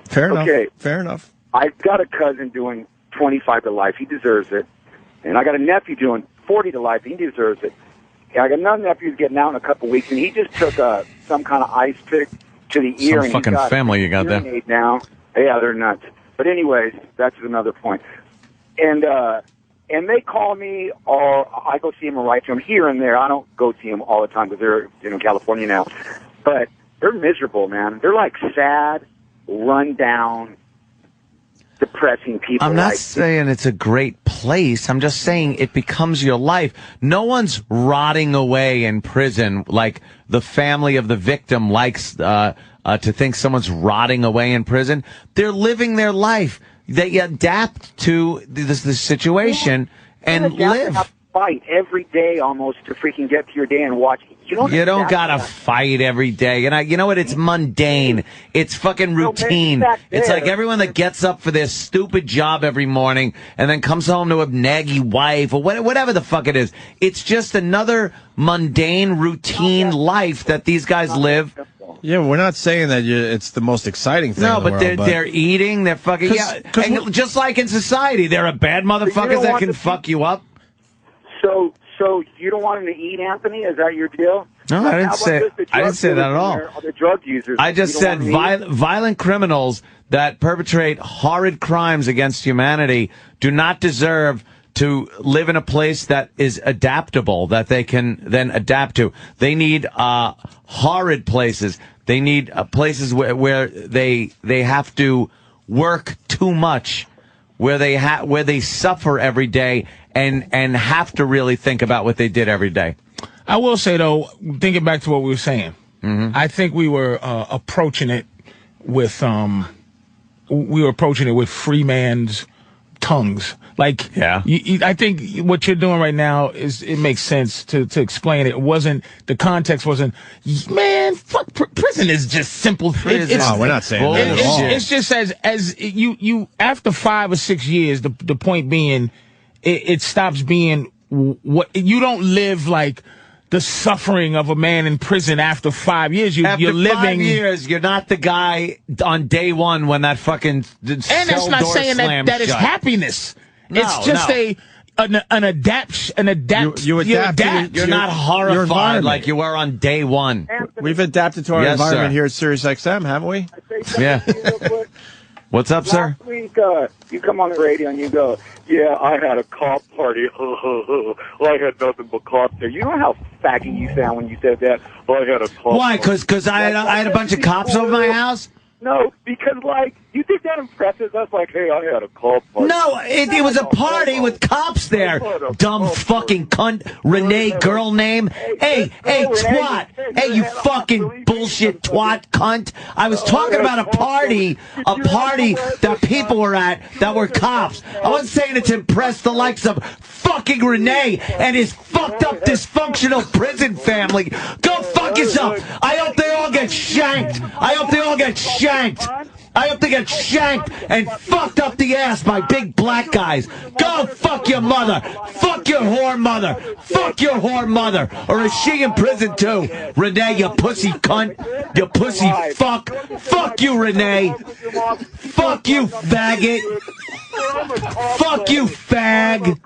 Fair enough. Okay. Fair enough. I've got a cousin doing 25 to life. He deserves it. And I got a nephew doing 40 to life. He deserves it. And I got another nephew who's getting out in a couple of weeks, and he just took some kind of ice pick to the ear. Some fucking family you got there. Now. Yeah, they're nuts. But anyways, that's another point. And they call me, or I go see them and write to them here and there. I don't go see them all the time because they're in California now. But they're miserable, man. They're like sad, run down, depressing people. I'm not saying it's a great place. I'm just saying it becomes your life. No one's rotting away in prison like the family of the victim likes to think someone's rotting away in prison. They're living their life. They adapt to this situation and live. Have to fight every day almost to freaking get to your day and watch. You don't gotta fight every day. And you know what? It's mundane. It's fucking routine. It's like everyone that gets up for their stupid job every morning and then comes home to a naggy wife or whatever the fuck it is. It's just another mundane, routine life that these guys live. Yeah, we're not saying that it's the most exciting thing. No, in the but world, they're eating. They're fucking. And just like in society, there are bad motherfuckers that can fuck you up. So you don't want him to eat, Anthony? Is that your deal? No, I didn't say that at all. The drug users. I just said violent criminals that perpetrate horrid crimes against humanity do not deserve to live in a place that is adaptable, that they can then adapt to. They need horrid places. They need places where they have to work too much, where they suffer every day and have to really think about what they did every day. I will say, though, thinking back to what we were saying, I think we were approaching it with free man's tongues. Like, yeah. I think what you're doing right now it makes sense to explain it. It wasn't, the context wasn't, man, fuck, prison is just simple. We're not saying that at all. It's just as you after 5 or 6 years, the point being, it stops being what, you don't live like the suffering of a man in prison after 5 years. You're living. 5 years, you're not the guy on day one when that fucking and that's not saying that is happiness. It's just an adaptation. You adapt. You're not horrified like you were on day one. We've adapted to our environment here at Sirius XM, haven't we? Yeah. What's up, sir? Last week, you come on the radio and you go, yeah, I had a cop party. Well, I had nothing but cops there. You know how faggy you sound when you said that? Well, I had a cop Why? party. Because I had a bunch of cops over my house? No, because, like, you think that impresses us? Like, hey, I had a cop party. No, it was a party with cops there. Dumb fucking cunt. Renee girl name. Hey, twat. Hey, you fucking bullshit twat cunt. I was talking about a party that people were at that were cops. I wasn't saying it to impress the likes of fucking Renee and his fucked up dysfunctional prison family. Go fuck yourself. I hope they all get shanked. I hope they get shanked and fucked up the ass by big black guys. Go fuck your mother. Fuck your whore mother. Fuck your whore mother. Or is she in prison too? Renee, you pussy cunt. You pussy fuck. Fuck you, Renee. Fuck you, faggot. Fuck you, fag.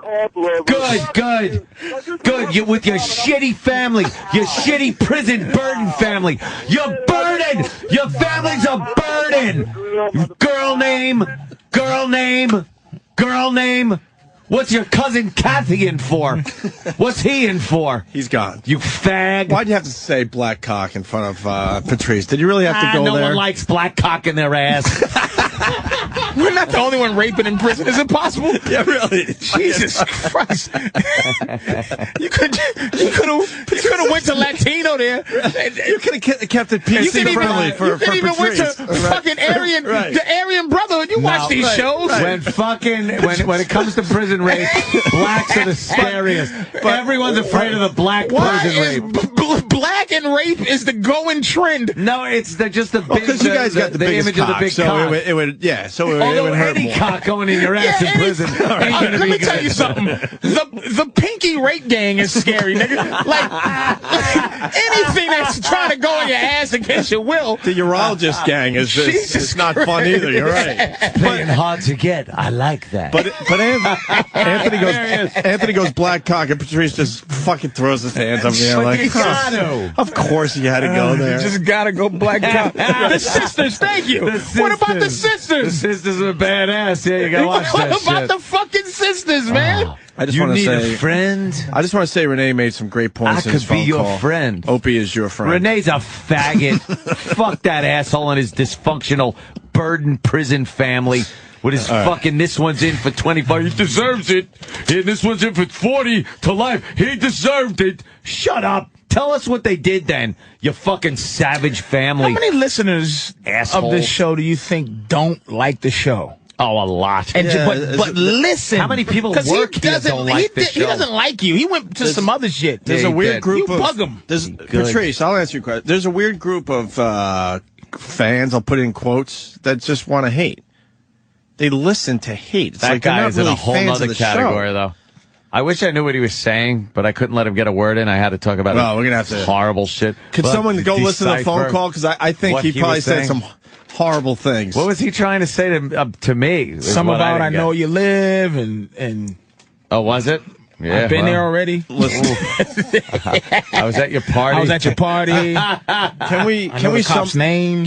Good. You with your shitty family. Your shitty prison burden family. You're burdened. Your family's a burden. Girl name. What's your cousin Kathy in for? What's he in for? He's gone. You fag. Why'd you have to say black cock in front of Patrice? Did you really have to go there? No one likes black cock in their ass. We're not the only one raping in prison. Is it possible? Yeah, really. Jesus Christ. You could have went to Latino there. You could have kept it PC friendly for Patrice. You could even went to fucking Aryan, the Aryan Brotherhood. You watch these shows. When it comes to prison rape, blacks are the scariest. But everyone's afraid of the black prison rape. Black and rape is the going trend. No, it's just the big. Because you guys got the biggest image cock, of the big so cock. it would hurt any more. cock going in your ass in prison. Let me tell you something. The pinky rape gang is scary, nigga. Like anything that's trying to go in your ass against your will. The urologist gang is it's not fun either. You're right. Playing hard to get. I like that. But Anthony goes black cock, and Patrice just fucking throws his hands up in the air like, of course you had to go there. You just gotta go black cock. The sisters, thank you. What about the sisters? The sisters are badass. Yeah, you gotta watch that shit. What about the fucking sisters, man? I just want to say, a friend. I just want to say, Renee made some great points. I in his could be phone your call. friend. Opie is your friend. Renee's a faggot. Fuck that asshole and his dysfunctional burden prison family. With his fucking, this one's in for 25. He deserves it. And this one's in for 40 to life. He deserved it. Shut up. Tell us what they did then, you fucking savage family. How many listeners Asshole. of this show do you think don't like the show? Oh, a lot. And but listen. How many people work here don't like this show? He doesn't like you. He went to some other shit. There's a weird group you of... bug him. Patrice, I'll answer your question. There's a weird group of fans, I'll put in quotes, that just want to hate. They listen to hate. It's that like guy is really in a whole other category, though. I wish I knew what he was saying, but I couldn't let him get a word in. I had to talk about we're gonna have to horrible shit. Could someone go listen to the phone call? Because I think he probably said some horrible things. What was he trying to say to me? Some about I know you live and. Oh, was it? Yeah, I've been there already. Listen, I was at your party. I was at your party. Can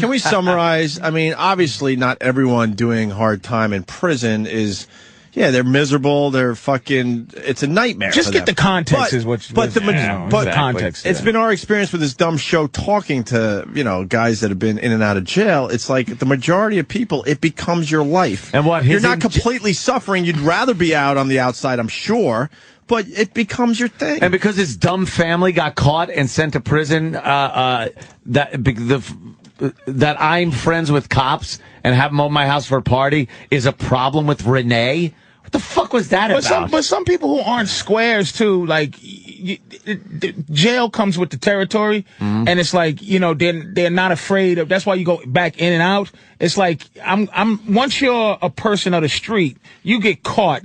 we summarize? I mean, obviously, not everyone doing hard time in prison is. Yeah, they're miserable. They're fucking. It's a nightmare. Just get the context, context. It's been our experience with this dumb show talking to guys that have been in and out of jail. It's like the majority of people, it becomes your life, and what you're not completely suffering. You'd rather be out on the outside, I'm sure, but it becomes your thing. And because his dumb family got caught and sent to prison, that I'm friends with cops and have them over my house for a party is a problem with Renee. What the fuck was that about? But some people who aren't squares too, like jail comes with the territory, and it's like they're not afraid of. That's why you go back in and out. It's like once you're a person of the street, you get caught.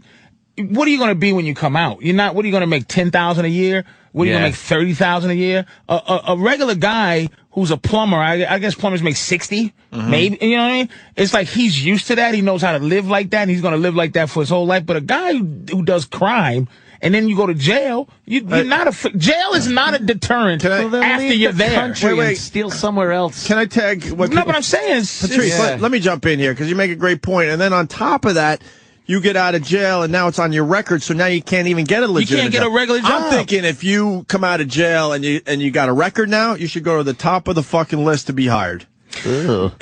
What are you going to be when you come out? You're not. What are you going to make? $10,000 a year? What are you going to make? $30,000 a year? A regular guy who's a plumber, I guess plumbers make 60, maybe. You know what I mean? It's like he's used to that. He knows how to live like that, and he's going to live like that for his whole life. But a guy who does crime, and then you go to jail, you're not jail is not a deterrent after you're there. And steal somewhere else. Can I tag? What I'm saying is, Patrice, let me jump in here because you make a great point. And then on top of that, you get out of jail, and now it's on your record, so now you can't even get a legitimate job. You can't get a regular job. I'm thinking if you come out of jail and you got a record now, you should go to the top of the fucking list to be hired. Wow.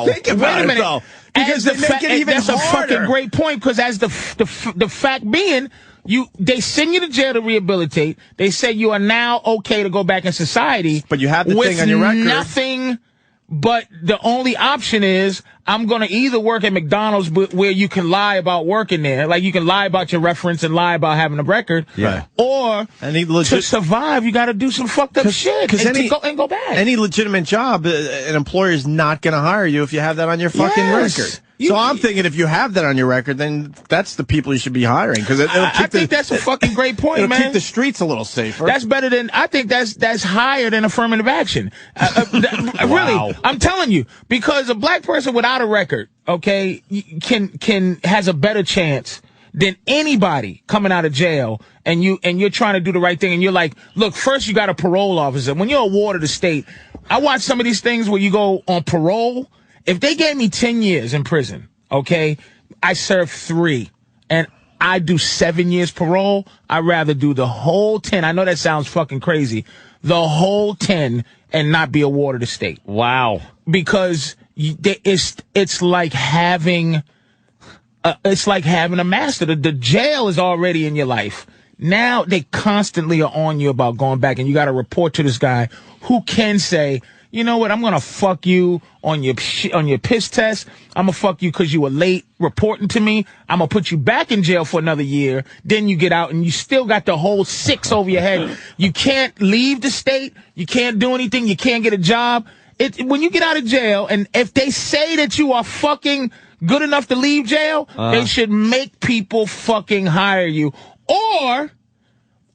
Think about it, though. Because they make it even that's harder. A fucking great point, because as the fact being, they send you to jail to rehabilitate. They say you are now okay to go back in society. But you have the thing on your record. Nothing. But the only option is I'm going to either work at McDonald's where you can lie about working there. Like you can lie about your reference and lie about having a record. Yeah. Or to survive, you got to do some fucked up shit and go back. Any legitimate job, an employer is not going to hire you if you have that on your fucking record. So I'm thinking if you have that on your record, then that's the people you should be hiring. Because I think that's a fucking great point, it'll man. keep the streets a little safer. That's better than, I think that's higher than affirmative action. Really, I'm telling you, because a black person without a record, okay, has a better chance than anybody coming out of jail, and you're trying to do the right thing, and you're like, look, first you got a parole officer. When you're a ward of the state, I watch some of these things where you go on parole. If they gave me 10 years in prison, okay, I serve 3, and I do 7 years parole, I'd rather do the whole 10. I know that sounds fucking crazy. The whole 10 and not be a ward of the state. Wow. Because it's like having a master. The jail is already in your life. Now they constantly are on you about going back, and you got to report to this guy who can say, you know what, I'm going to fuck you on your piss test. I'm going to fuck you because you were late reporting to me. I'm going to put you back in jail for another year. Then you get out and you still got the whole 6 over your head. You can't leave the state. You can't do anything. You can't get a job. When you get out of jail, and if they say that you are fucking good enough to leave jail, they should make people fucking hire you. Or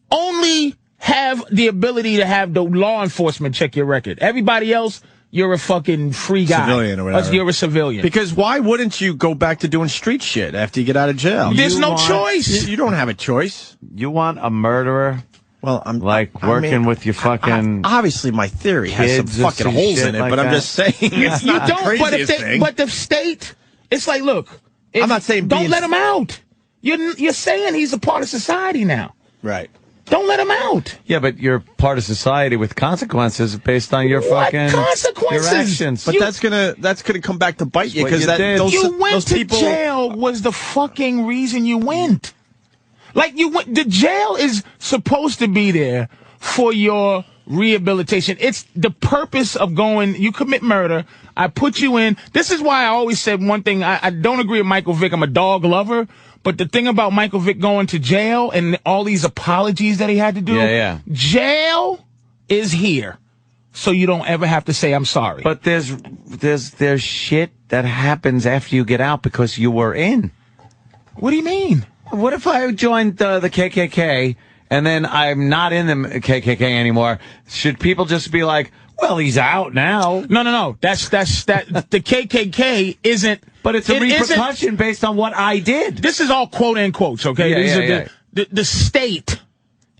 only have the ability to have the law enforcement check your record. Everybody else, you're a fucking free guy. Civilian or whatever. You're a civilian. Because why wouldn't you go back to doing street shit after you get out of jail? There's no choice. You don't have a choice. You want a murderer? Well, I'm working with your fucking. Obviously, my theory has some fucking holes in it, but I'm just saying it's not the craziest thing. But the state, it's like, look, I'm not saying don't let him out. You're saying he's a part of society now. Right. Don't let him out. Yeah, but you're part of society with consequences based on your fucking consequences? Your actions. But that's gonna come back to bite you because you went to jail was the fucking reason you went. Like the jail is supposed to be there for your rehabilitation. It's the purpose of going. You commit murder. I put you in. This is why I always said one thing. I don't agree with Michael Vick. I'm a dog lover. But the thing about Michael Vick going to jail and all these apologies that he had to do, jail is here, so you don't ever have to say I'm sorry. But there's shit that happens after you get out because you were in. What do you mean? What if I joined the KKK and then I'm not in the KKK anymore? Should people just be like, well, he's out now? No. That's the KKK isn't. But it's a repercussion based on what I did. This is all quote end quotes, okay? The state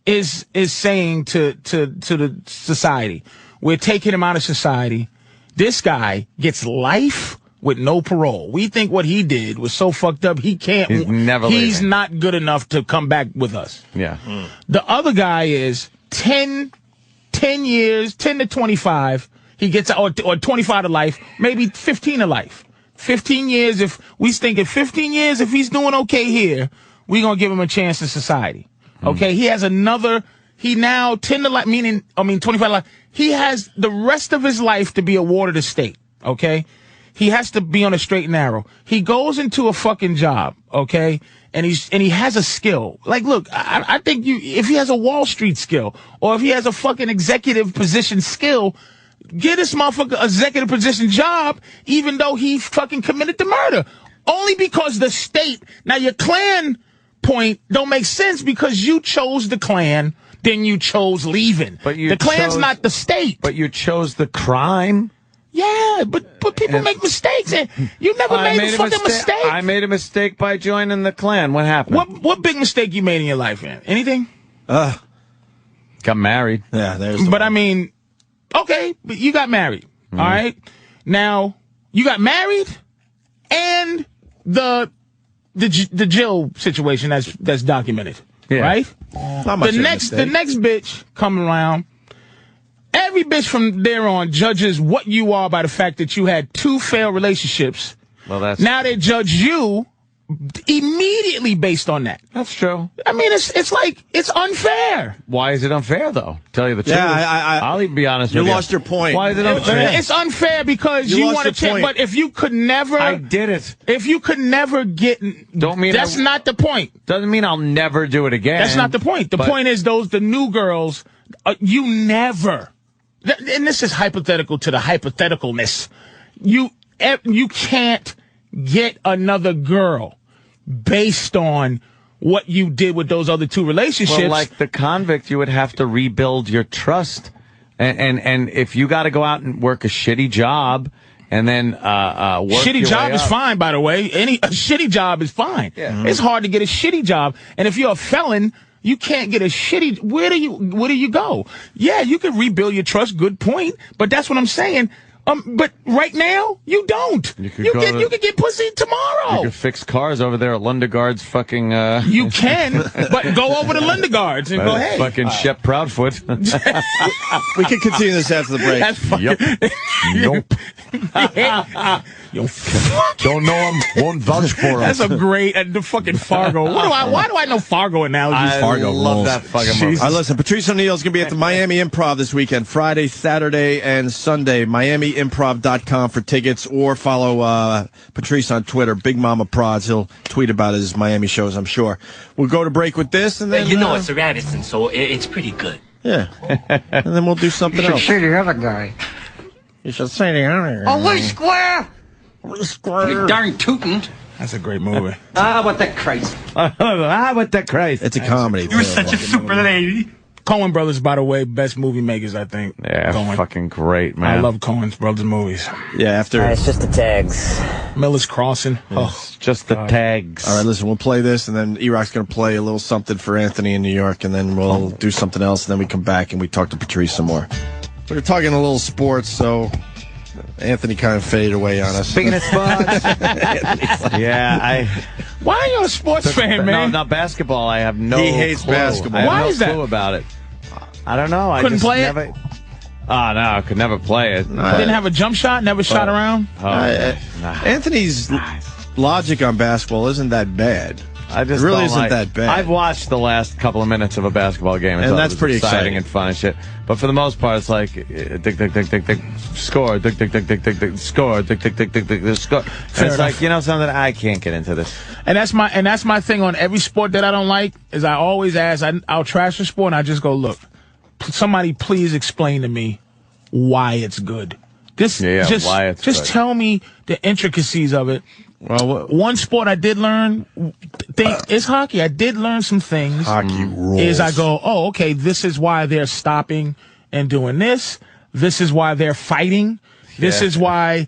is saying to the society, we're taking him out of society. This guy gets life with no parole. We think what he did was so fucked up he can't. He's not good enough to come back with us. Yeah. The other guy is 10 years, 10 to 25. He gets or 25 to life, maybe 15 to life. 15 years, if we think in 15 years, if he's doing okay here, we're going to give him a chance in society. Okay? He has he now 10 to life, 25 to life. He has the rest of his life to be a ward of the state. Okay? He has to be on a straight and narrow. He goes into a fucking job. Okay? And he has a skill. Like, look, I think if he has a Wall Street skill, or if he has a fucking executive position skill, get this motherfucker an executive position job, even though he fucking committed the murder. Only because the state. Now, your Klan point don't make sense because you chose the Klan, then you chose leaving. But the Klan's not the state. But you chose the crime. Yeah, but people make mistakes. And you never made a fucking mistake. I made a mistake by joining the Klan. What happened? What big mistake you made in your life, man? Anything? Got married. Yeah, there's. But I mean. Okay, but you got married, all right? Now, you got married and the Jill situation that's documented, right? Not much the next bitch coming around, every bitch from there on judges what you are by the fact that you had 2 failed relationships. Well, now they judge you immediately based on that. That's true. I mean, it's like, it's unfair. Why is it unfair, though? Tell you the truth. Yeah, I'll even be honest with you. You lost your point. Why is it unfair? It's unfair because you want to check, but if you could never... I did it. If you could never get... That's not the point. Doesn't mean I'll never do it again. That's not the point. The point is the new girls, you never... And this is hypothetical to the hypotheticalness. You can't get another girl based on what you did with those other 2 relationships. Well, like the convict, you would have to rebuild your trust. And if you got to go out and work a shitty job and then work shitty job is fine, by the way. A shitty job is fine. Yeah. It's hard to get a shitty job. And if you're a felon, you can't get a shitty... Where do you go? Yeah, you can rebuild your trust. Good point. But that's what I'm saying. But right now, you don't. You could get pussy tomorrow. You could fix cars over there at Lundegaard's fucking... You can, but go over to Lundegaard's and go, hey. Fucking Shep Proudfoot. We can continue this after the break. That's fucking... Nope. Yo, don't know him, won't vouch for him. That's a great the fucking Fargo. Why do I know Fargo analogies? Fargo love rules. that fucking movie. Listen, Patrice O'Neill's going to be at the Miami Improv this weekend, Friday, Saturday, and Sunday. MiamiImprov.com for tickets, or follow Patrice on Twitter, Big Mama Prods. He'll tweet about his Miami shows, I'm sure. We'll go to break with this, and then... it's a Radisson, so it's pretty good. Yeah. And then we'll do something else. You should say the other guy. You should say the other guy. Oh, Lee Square! You darn tootin'. That's a great movie. How about that Christ? How about that Christ? It's a comedy. You're such a super lady. Coen Brothers, by the way, best movie makers, I think. Yeah, Coen. fucking great, man. I love Coen Brothers movies. Yeah, after... It's just the tags. Miller's Crossing. Oh, just the tags. All right, listen, we'll play this, and then E-Rock's going to play a little something for Anthony in New York, and then we'll do something else, and then we come back and we talk to Patrice some more. We were talking a little sports, so... Anthony kind of faded away on us. Speaking of sports, Why are you a sports fan, man? No, basketball. I have no. He hates clue. basketball. Why is that? Clue about it? I don't know. Couldn't play it? Oh no, I could never play it. Didn't have a jump shot. Never shot around. Anthony's logic on basketball isn't that bad. It really isn't that bad. I've watched the last couple of minutes of a basketball game, and that's pretty exciting and fun and shit. But for the most part, it's like score, score, score. And it's like, something, I can't get into this. And that's my thing on every sport that I don't like is I always ask. I'll trash the sport and I just go, look, somebody please explain to me why it's good. Why it's just good. Tell me the intricacies of it. Well, one sport I did learn is hockey. I did learn some things. Hockey rules. Is I go, oh, okay, this is why they're stopping and doing this. This is why they're fighting. This is why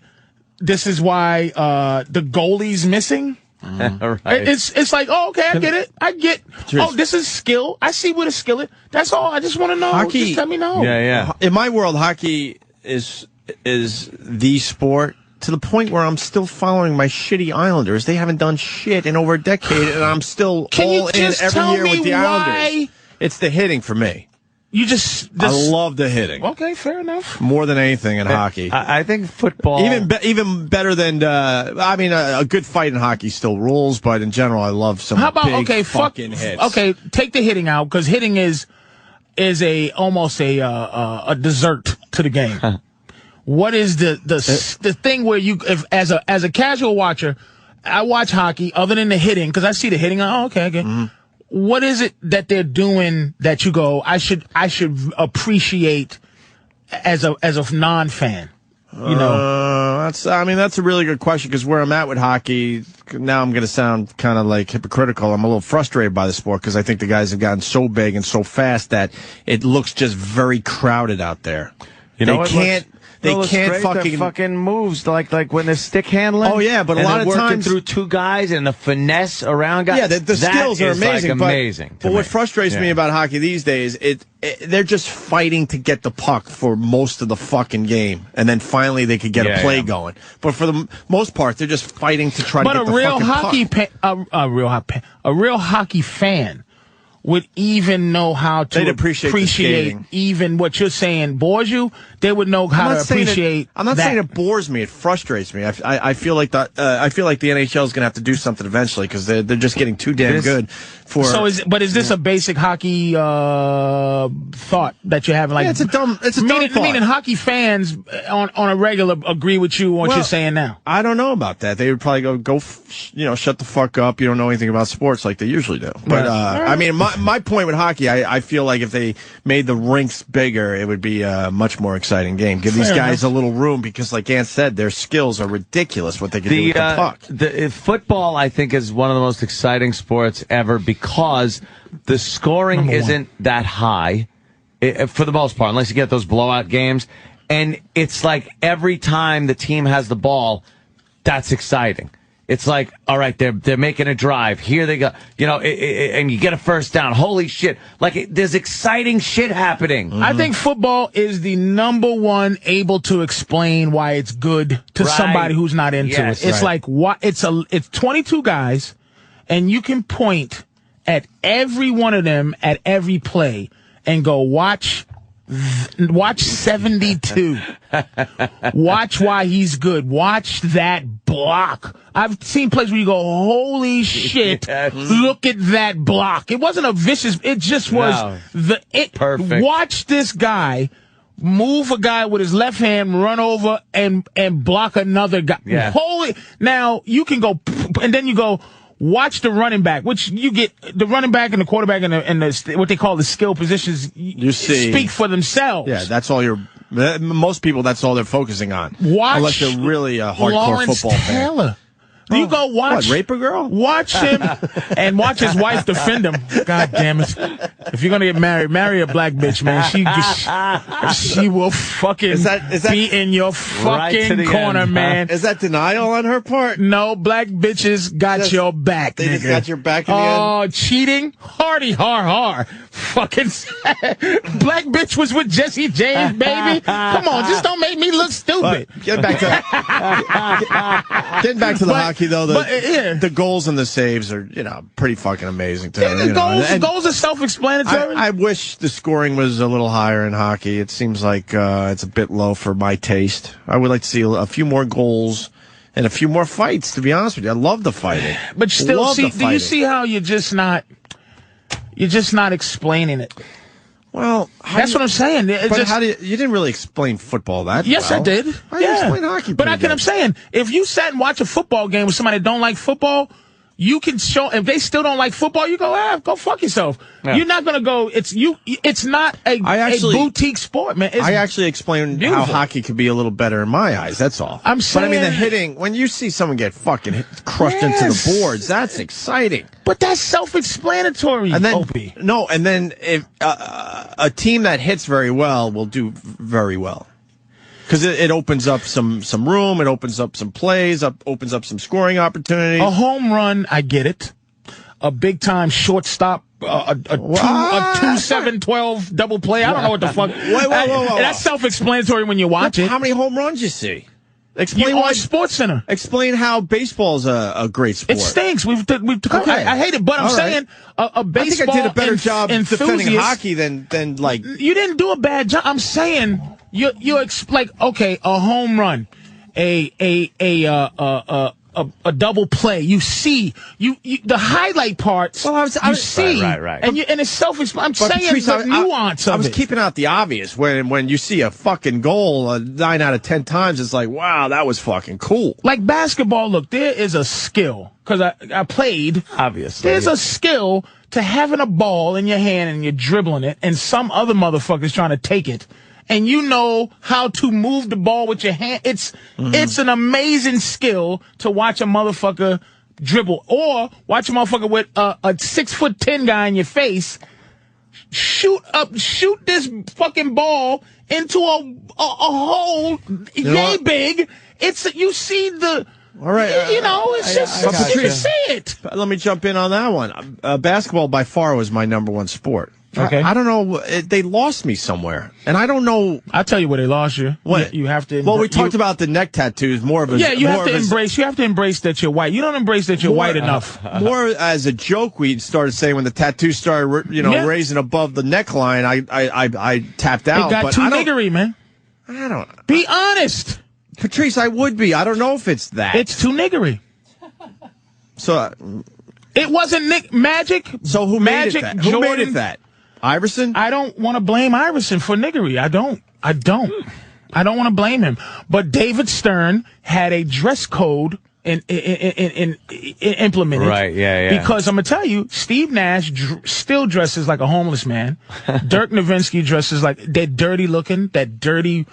the goalie's missing. Right. It's like, oh, okay, I get. Oh, this is skill. I see where the skill is. That's all. I just want to know. Hockey, just let me know. Yeah. In my world, hockey is the sport. To the point where I'm still following my shitty Islanders. They haven't done shit in over a decade, and I'm still all in every year with the Islanders. It's the hitting for me. I love the hitting. Okay, fair enough. More than anything in hockey. I think football... Even better than... a good fight in hockey still rules, but in general, I love some big fucking hits. Okay, take the hitting out, because hitting is almost a dessert to the game. What is the thing where you, as a casual watcher, I watch hockey other than the hitting, because I see the hitting. Oh, okay. Mm-hmm. What is it that they're doing that you go, I should appreciate as a non-fan? That's a really good question, because where I'm at with hockey, now I'm going to sound kind of like hypocritical. I'm a little frustrated by the sport because I think the guys have gotten so big and so fast that it looks just very crowded out there. They can't fucking moves like when they're stick handling. Oh yeah, but a lot of times through two guys and the finesse around guys. Yeah, the skills are amazing. But what frustrates me about hockey these days, they're just fighting to get the puck for most of the fucking game, and then finally they could get a play going. But for the most part, they're just fighting to try to get the fucking puck. A real hockey fan would even know how to appreciate even what you're saying bores you. They would know how to appreciate. I'm not saying it bores me. It frustrates me. I feel like the NHL is going to have to do something eventually, because they're just getting too damn good for. So is this a basic hockey thought that you're having? Like, it's a dumb thought. Meaning hockey fans on a regular agree with you on what you're saying now. I don't know about that. They would probably go shut the fuck up. You don't know anything about sports like they usually do. But I mean, my point with hockey, I feel like if they made the rinks bigger, it would be a much more exciting game. Give these guys a little room, because like Ant said, their skills are ridiculous what they can do with the puck. Football, I think, is one of the most exciting sports ever, because the scoring isn't that high for the most part, unless you get those blowout games. And it's like every time the team has the ball, that's exciting. It's like, all right, they're making a drive. Here they go. You know, and you get a first down. Holy shit. Like, there's exciting shit happening. Mm-hmm. I think football is the number one able to explain why it's good to somebody who's not into it. It's like, it's 22 guys, and you can point at every one of them at every play and go, watch 72. Watch why he's good. Watch that block. I've seen plays where you go, holy shit, look at that block. It wasn't a vicious, it just was perfect. Watch this guy move a guy with his left hand, run over and block another guy. Yeah. Now you can go, and then you go, watch the running back, which you get the running back and the quarterback and the what they call the skill positions. You see, speak for themselves. Yeah, that's all most people. That's all they're focusing on. Unless they're really a hardcore Lawrence football Taylor. fan. You go watch. What, rape a girl? Watch him and watch his wife defend him. God damn it. If you're going to get married, marry a black bitch, man. She will fucking be in your fucking corner, end, man. Is that denial on her part? No, black bitches got your back, They nigga. just got your back in the end? Oh, cheating? Hardy har. Fucking black bitch was with Jesse James, baby. Come on, just don't make me look stupid. Getting back to the hockey, though, the goals and the saves are, pretty fucking amazing, too. Yeah, the goals are self-explanatory. I wish the scoring was a little higher in hockey. It seems like it's a bit low for my taste. I would like to see a few more goals and a few more fights, to be honest with you. I love the fighting. But still, do you see how you're just not explaining it? Well, that's what I'm saying. You didn't really explain football that Yes, well. I did. I explained hockey. But I'm saying, if you sat and watch a football game with somebody that don't like football, you can show. If they still don't like football, you go, go fuck yourself. Yeah. You're not gonna go. It's not a boutique sport, man. I actually explained how hockey could be a little better in my eyes. That's all. I'm saying, but I mean, the hitting, when you see someone get fucking crushed into the boards, that's exciting. But that's self-explanatory. And then Opie. and then if a team that hits very well will do very well. Because it opens up some room, it opens up some plays, opens up some scoring opportunities. A home run, I get it. A big-time shortstop, a 2-7-12 double play. I don't know what the fuck. Whoa. That's self-explanatory when you watch it. How many home runs you see? Explain why SportsCenter. Explain how baseball's a great sport. It stinks. We've I hate it, but I'm saying a baseball. I think I did a better job defending hockey than like. You didn't do a bad job. I'm saying you like a home run, a double play. You see the highlight parts. Well, you see, right. and it's self-explanatory. I'm saying Patrice, the nuance of it. I was keeping out the obvious. When you see a fucking goal 9 out of 10 times, it's like, wow, that was fucking cool. Like basketball, look, there is a skill because I played. Obviously, there's a skill to having a ball in your hand and you're dribbling it, and some other motherfucker's trying to take it. And you know how to move the ball with your hand. It's an amazing skill to watch a motherfucker dribble, or watch a motherfucker with a 6'10" guy in your face shoot this fucking ball into a hole yay big. You see the. All right, it's just you can see it. Let me jump in on that one. Basketball by far was my number one sport. Okay. I don't know. They lost me somewhere, and I don't know. I'll tell you where they lost you. What you have to. Well, we talked about the neck tattoos more of a. Yeah, you have to embrace. You have to embrace that you're white. You don't embrace that you're white enough. More as a joke, we started saying when the tattoos started, raising above the neckline. I tapped out. It got too niggery, man. I don't. Be honest, Patrice. I would be. I don't know if it's that. It's too niggery. So it wasn't Magic. So who made it that? Who made it that? Iverson? I don't want to blame Iverson for niggery. I don't want to blame him. But David Stern had a dress code implemented. Right, yeah. Because I'm going to tell you, Steve Nash still dresses like a homeless man. Dirk Nowitzki dresses like that dirty looking, that dirty,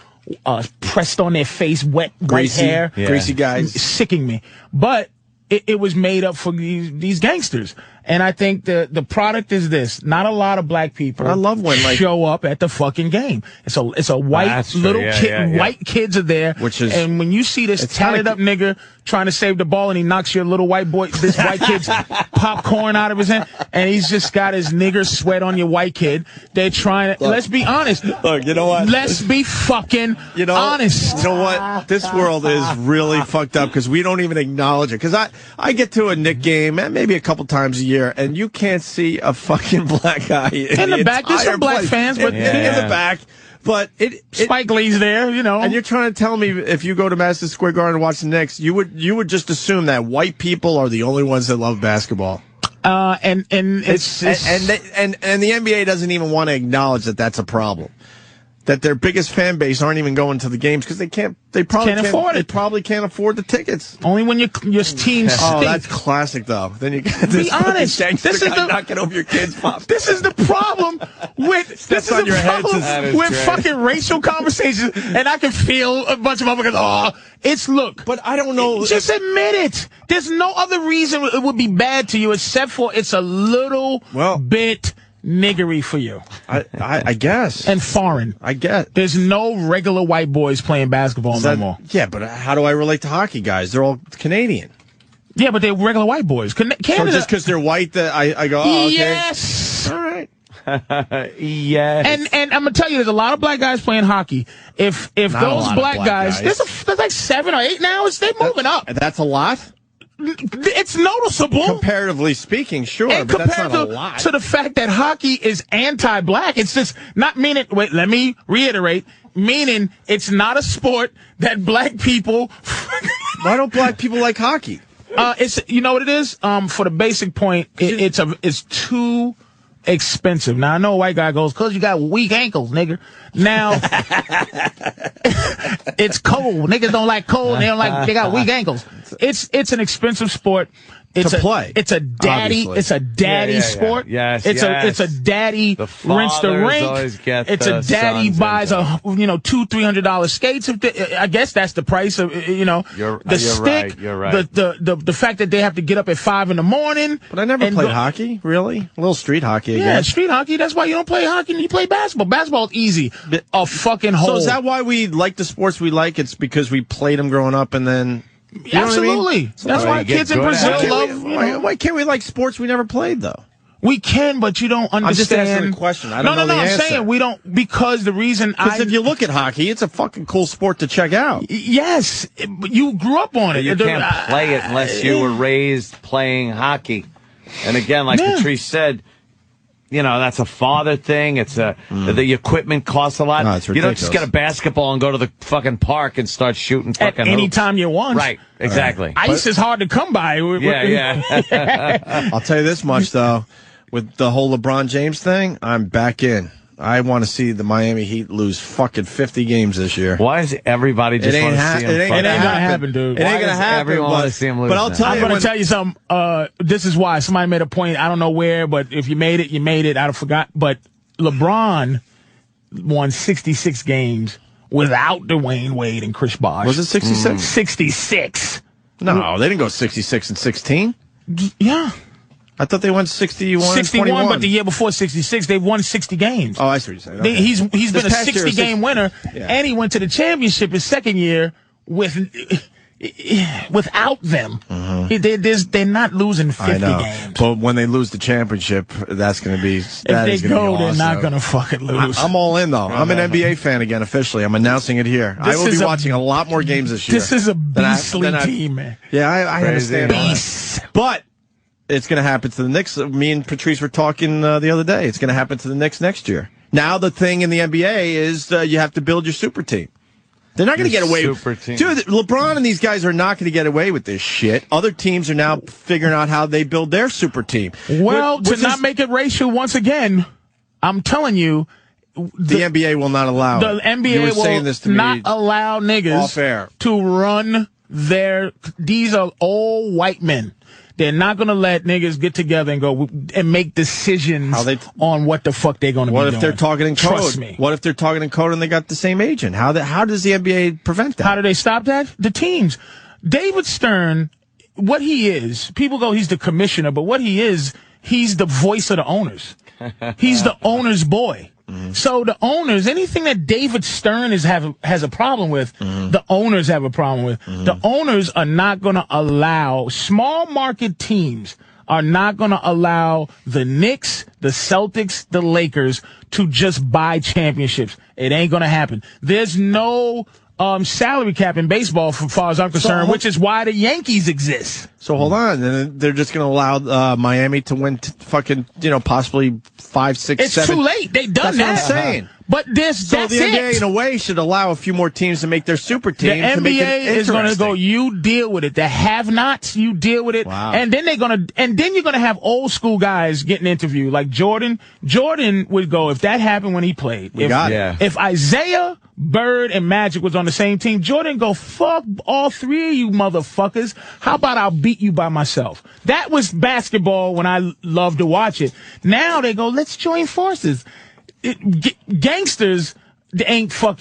pressed on their face, white hair. Greasy guys. Sicking me. But it was made up for these gangsters. And I think the product is this. Not a lot of black people I love when, show up at the fucking game. It's a white little kid. White kids are there. And when you see this tatted up nigga trying to save the ball and he knocks your little white kid's popcorn out of his hand and he's just got his nigger sweat on your white kid. They're trying to, let's be honest. Look, you know what? Let's be fucking honest. You know what? This world is really fucked up because we don't even acknowledge it. Because I get to a Knick game maybe a couple times a year and you can't see a fucking black guy in the back. There's some black fans, but in the back. But Spike Lee's there, And you're trying to tell me if you go to Madison Square Garden and watch the Knicks, you would just assume that white people are the only ones that love basketball. And the NBA doesn't even want to acknowledge that that's a problem. That their biggest fan base aren't even going to the games because they probably can't afford it. They probably can't afford the tickets. Only when your team stinks. Oh, that's classic though. Then you get this honest. This is knocking over your kids' pop. This is the problem with fucking racial conversations, and I can feel a bunch of motherfuckers. Look. But I don't know. Just admit it. There's no other reason it would be bad to you except for it's a little bit niggery for you. I guess. And foreign. I get. There's no regular white boys playing basketball no more. Yeah, but how do I relate to hockey guys? They're all Canadian. Yeah, but they're regular white boys. Canada, so just because they're white, that I go, oh, okay. Yes. All right. Yes. And I'm gonna tell you, there's a lot of black guys playing hockey. If those black guys, there's like 7 or 8 now. They're moving up. That's a lot. It's noticeable. Comparatively speaking, sure, and but that's not a lot. To the fact that hockey is anti-black. It's just not meaning, wait, let me reiterate, meaning it's not a sport that black people... Why don't black people like hockey? It's, you know what it is? For the basic point, it's too expensive. Now, I know a white guy goes, cause you got weak ankles, nigga. Now, it's cold. Niggas don't like cold. They got weak ankles. It's an expensive sport. It's to play. It's a daddy. Obviously. It's a daddy sport. Yes, it's a daddy rinse the rink. It's a daddy buys $200-$300 skates. I guess that's the price of the stick. You're right. The fact that they have to get up at 5 a.m. But I never played hockey. Really, a little street hockey. Again. Street hockey. That's why you don't play hockey. You play basketball. Basketball is easy. A fucking hole. So is that why we like the sports we like? It's because we played them growing up and then. Absolutely. I mean? That's why kids in Brazil love. Why can't we like sports we never played though? We can, but you don't understand. I'm just asking a question. I don't know the answer. I'm saying we don't because the reason. Because if you look at hockey, it's a fucking cool sport to check out. Yes, you grew up on it. You can't play it unless you were raised playing hockey. And again, like Patrice said. That's a father thing. It's the equipment costs a lot. No, it's ridiculous. You don't just get a basketball and go to the fucking park and start shooting fucking at any time you want. Right, exactly. Ice is hard to come by. Yeah. I'll tell you this much, though. With the whole LeBron James thing, I'm back in. I want to see the Miami Heat lose fucking 50 games this year. Why is everybody just want to see him? It ain't gonna happen, dude. It ain't gonna happen. Everyone want to see him lose. But I'll tell you, I'm gonna tell you something. This is why somebody made a point. I don't know where, but if you made it, you made it. I forgot. But LeBron won 66 games without Dwayne Wade and Chris Bosh. Was it 66? 66. No, they didn't go 66 and 16. Yeah. I thought they won 61 61, 21. but the year before 66, they won 60 games. Oh, I see what you're saying. Okay. He's been a 60-game winner, and he went to the championship his second year without them. Mm-hmm. They're not losing 50 games. But when they lose the championship, that's going to be if they go, they're not going to fucking lose. I'm all in, though. I'm an NBA fan again, officially. I'm announcing it here. I will be watching a lot more games this year. This is a beastly team, man. Yeah, I understand. Beast. But it's going to happen to the Knicks. Me and Patrice were talking the other day. It's going to happen to the Knicks next year. Now the thing in the NBA is you have to build your super team. They're not going to get away with it. Dude, LeBron and these guys are not going to get away with this shit. Other teams are now figuring out how they build their super team. Well, to not make it racial once again, I'm telling you. The NBA will not allow it. The NBA will not allow niggas to run these are all white men. They're not going to let niggas get together and go and make decisions on what the fuck they're going to be doing. What if they're talking in code? Trust me. What if they're talking in code and they got the same agent? How does the NBA prevent that? How do they stop that? The teams. David Stern, what he is, people go, he's the commissioner, but what he is, he's the voice of the owners. He's the owner's boy. So the owners, anything that David Stern has a problem with, the owners have a problem with. The owners are not going to allow, small market teams are not going to allow the Knicks, the Celtics, the Lakers to just buy championships. It ain't going to happen. There's no salary cap in baseball, as far as I'm concerned, which is why the Yankees exist. So hold on, and they're just going to allow Miami to win fucking, possibly 5, 6, 7. It's too late. They done that. That's what I'm saying. But that's the NBA, in a way, should allow a few more teams to make their super teams. The to make it NBA is going to go, you deal with it. The have-nots, you deal with it. Wow. And then you're going to have old school guys getting interviewed. Like Jordan. Jordan would go, if that happened when he played. If Isaiah, Bird, and Magic was on the same team, Jordan go, fuck all three of you motherfuckers. How about I'll beat you by myself? That was basketball when I loved to watch it. Now they go, let's join forces. Gangsters, there ain't three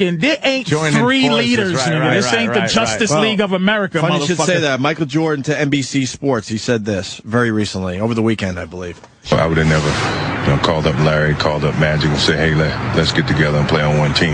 leaders. This ain't the Justice League of America, funny motherfucker. You should say that. Michael Jordan to NBC Sports, he said this very recently, over the weekend, I believe. I would have never, called up Larry, called up Magic, and said, "Hey, let's get together and play on one team."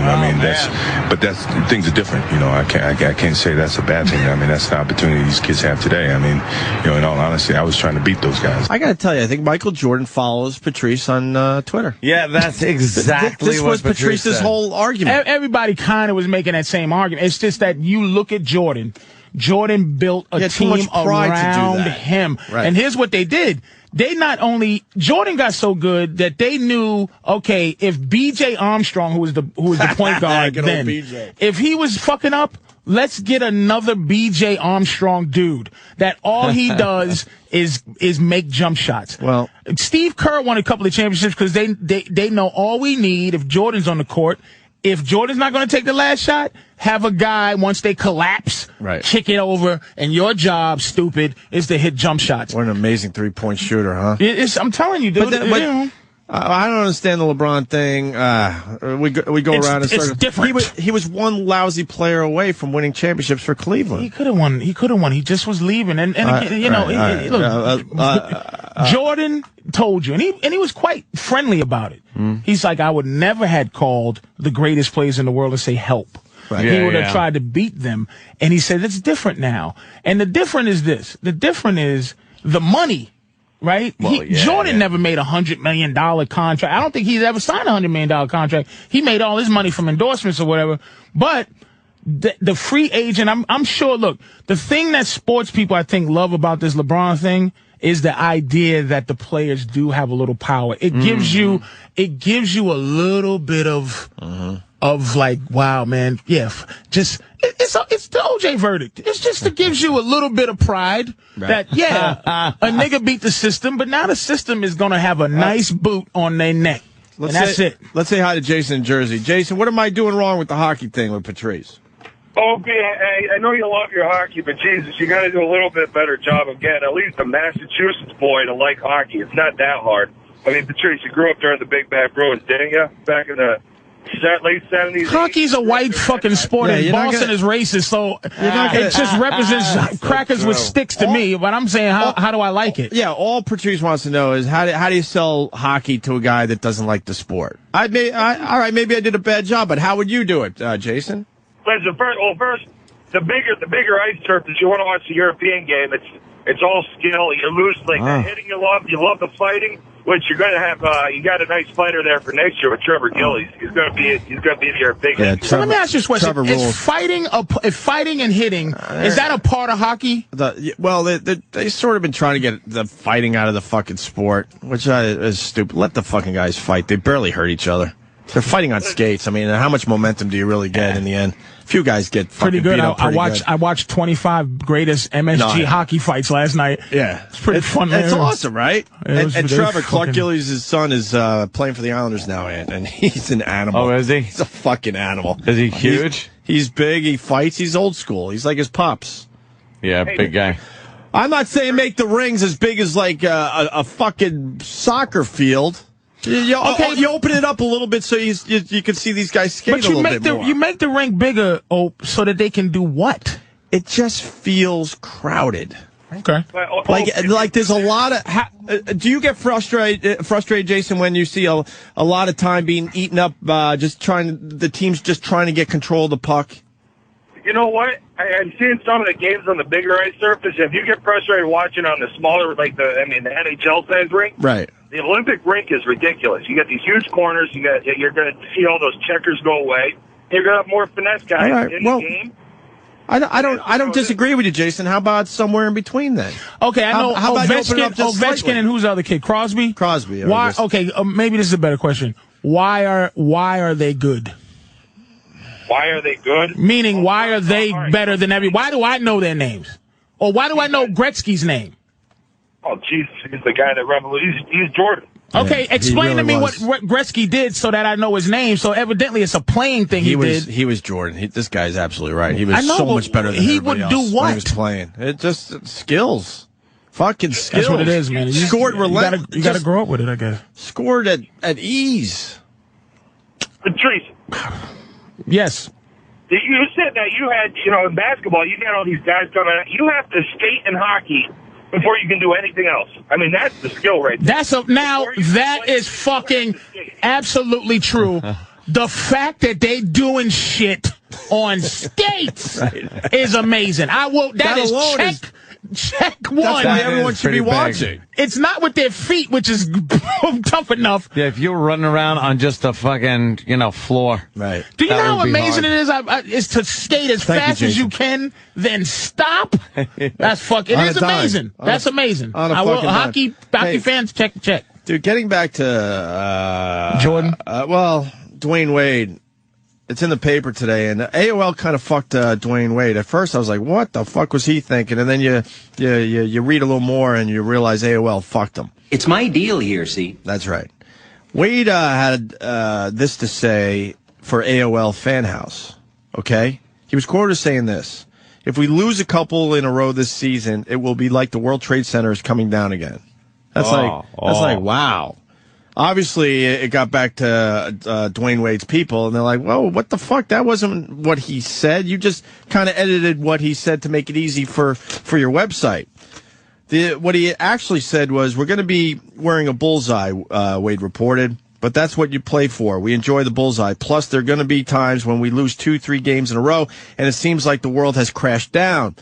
Things are different. I can't say that's a bad thing. That's the opportunity these kids have today. In all honesty, I was trying to beat those guys. I got to tell you, I think Michael Jordan follows Patrice on Twitter. Yeah, that's exactly this was what Patrice's whole argument. Everybody kind of was making that same argument. It's just that you look at Jordan. Jordan built a team around him. Right. And here's what they did. Jordan got so good that they knew, okay, if B.J. Armstrong, who was the point guard then, if he was fucking up, let's get another B.J. Armstrong dude that all he does is make jump shots. Well, Steve Kerr won a couple of championships because they know all we need if Jordan's on the court. If Jordan's not going to take the last shot, have a guy, once they collapse, kick it over, and your job, stupid, is to hit jump shots. What an amazing three-point shooter, huh? I'm telling you, dude. I don't understand the LeBron thing. We go around in circles. It's different. He was one lousy player away from winning championships for Cleveland. He could have won. He just was leaving. And Jordan told you, and he was quite friendly about it. He's like, I would never had called the greatest players in the world to say help. Right. He would have tried to beat them. And he said, it's different now. And the different is this. The different is the money. Right? Jordan never made $100 million contract. I don't think he's ever signed a $100 million contract. He made all his money from endorsements or whatever. But the free agent, I'm sure, look, the thing that sports people, I think, love about this LeBron thing is the idea that the players do have a little power. It gives you a little bit of like, wow, man, it's the OJ verdict. It's just, it gives you a little bit of pride that, a nigga beat the system, but now the system is going to have a nice boot on their neck. That's it. Let's say hi to Jason in Jersey. Jason, what am I doing wrong with the hockey thing with Patrice? Opie, I know you love your hockey, but Jesus, you got to do a little bit better job of getting at least a Massachusetts boy to like hockey. It's not that hard. Patrice, you grew up during the Big Bad Bruins, didn't you? Back in the late 70s. Hockey's a white fucking sport, and Boston is racist, so it just represents crackers with sticks to me. But I'm saying, how do I like it? Yeah, all Patrice wants to know is how do you sell hockey to a guy that doesn't like the sport? All right, maybe I did a bad job, but how would you do it, Jason? Listen, first, the bigger ice turf that you want to watch the European game. It's all skill. You lose the hitting. You love the fighting. Which you're going to have, you got a nice fighter there for next year with Trevor Gillies. He's going to be your big. Yeah, so let me ask you this question: is fighting and hitting is that a part of hockey? They sort of been trying to get the fighting out of the fucking sport, which is stupid. Let the fucking guys fight. They barely hurt each other. They're fighting on skates. How much momentum do you really get in the end? A few guys get fucking pretty good. Beat up I watched 25 greatest MSG hockey fights last night. Yeah, it's pretty fun. It's awesome, right? And Trevor, Clark fucking... Gillies' son, is playing for the Islanders now, and he's an animal. Oh, is he? He's a fucking animal. Is he huge? He's big. He fights. He's old school. He's like his pops. Yeah, big guy. I'm not saying make the rings as big as like a fucking soccer field. You open it up a little bit so you can see these guys skate a little bit more. You make the ring bigger, so that they can do what? It just feels crowded. Okay. Like there's a lot of. Do you get frustrated, Jason, when you see a lot of time being eaten up, the team's just trying to get control of the puck? You know what? I'm seeing some of the games on the bigger ice surface. If you get frustrated watching on the smaller, the NHL size rink, right? The Olympic rink is ridiculous. You got these huge corners. You're going to see all those checkers go away. You're going to have more finesse guys in the game. I don't disagree with you, Jason. How about somewhere in between then? Okay, I know. How about Ovechkin and who's the other kid? Crosby. Crosby. Why? Okay, maybe this is a better question. Why are they good? Why are they good? Meaning, why are they better than Why do I know their names? Or why do I know Gretzky's name? Oh, Jesus, he's the guy that revolutionized. He's Jordan. Okay, Yeah, explain really to me was. what Gretzky did so that I know his name. So evidently it's a playing thing he did. He was Jordan. This guy's absolutely right. He was so much better than everybody else. He would do what? When he was playing. It just skills. Fucking skills. That's what it is, man. You scored relentless. You gotta grow up with it, I guess. Scored at ease. Patrice. Yes. You said that you had, in basketball, you got all these guys coming out. You have to skate in hockey before you can do anything else. I mean, that's the skill right there. That is fucking absolutely true. The fact that they doing shit on skates is amazing. That is check one. That's why everyone should be watching. It's not with their feet, which is tough enough. Yeah, if you're running around on just a fucking, floor. Right. Do you know how amazing it is to skate as fast as you can, then stop? That's fucking. It is amazing. That's amazing. Hockey fans, check. Dude, getting back to Jordan. Dwayne Wade. It's in the paper today, and AOL kind of fucked Dwayne Wade. At first, I was like, "What the fuck was he thinking?" And then you read a little more, and you realize AOL fucked him. It's my deal here, see? That's right. Wade had this to say for AOL Fan House. Okay, he was quoted as saying this: "If we lose a couple in a row this season, it will be like the World Trade Center is coming down again." That's like wow. Obviously, it got back to Dwayne Wade's people, and they're like, whoa, what the fuck? That wasn't what he said. You just kind of edited what he said to make it easy for your website. What he actually said was, we're going to be wearing a bullseye, Wade reported, but that's what you play for. We enjoy the bullseye. Plus, there are going to be times when we lose 2-3 games in a row, and it seems like the world has crashed down.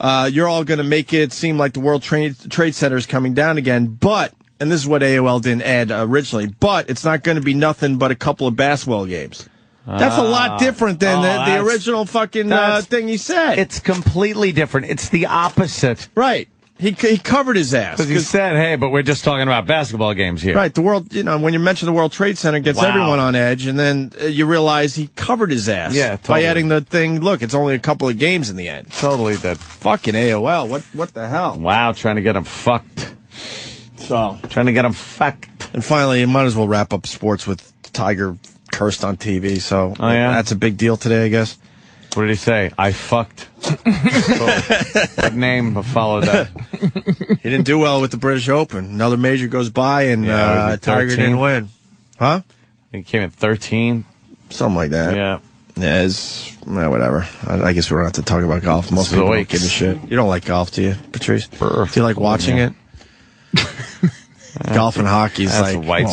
You're all going to make it seem like the World Trade Center is coming down again, but... And this is what AOL didn't add originally, but it's not going to be nothing but a couple of basketball games. That's a lot different than the original fucking thing he said. It's completely different. It's the opposite. Right. He covered his ass. Because he said, hey, but we're just talking about basketball games here. Right. The world, when you mention the World Trade Center, it gets everyone on edge, and then you realize he covered his ass. Yeah, totally. By adding the thing, look, it's only a couple of games in the end. Totally. That fucking AOL. What the hell? Wow, trying to get him fucked. So, trying to get him fucked. And finally, you might as well wrap up sports with Tiger cursed on TV. So, that's a big deal today, I guess. What did he say? I fucked. What name followed that? He didn't do well with the British Open. Another major goes by, and Tiger didn't win. Huh? He came in 13. Something like that. Yeah. Yeah, whatever. I guess we don't have to talk about golf. Most people don't give a shit. You don't like golf, do you, Patrice? Do you like watching it? Golf and hockey is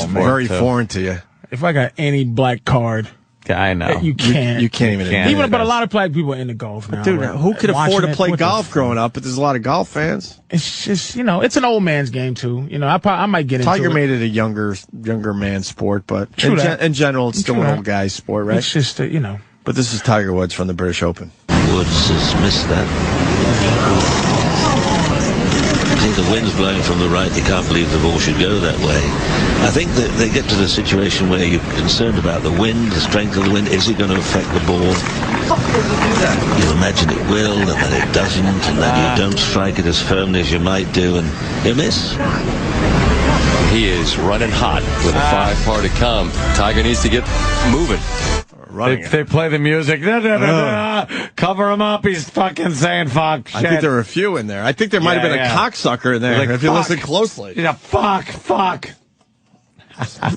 very foreign to you. If I got any black card, I know you can't. You can't even. But a lot of black people are into golf now. Dude, who could afford to play golf growing up? But there's a lot of golf fans. It's just it's an old man's game too. I might get into it. Tiger made it a younger man's sport, but in general, it's still an old guy's sport, right? It's just But this is Tiger Woods from the British Open. Woods has missed that. I think the wind's blowing from the right. You can't believe the ball should go that way. I think that they get to the situation where you're concerned about the wind, the strength of the wind. Is it going to affect the ball? You imagine it will, and then it doesn't, and then you don't strike it as firmly as you might do, and you miss. He is running hot with a 5-par to come. Tiger needs to get moving. They play the music. Cover him up. He's fucking saying fuck shit. I think there were a few in there. I think there might have been a cocksucker in there if you listen closely. Yeah, fuck. Who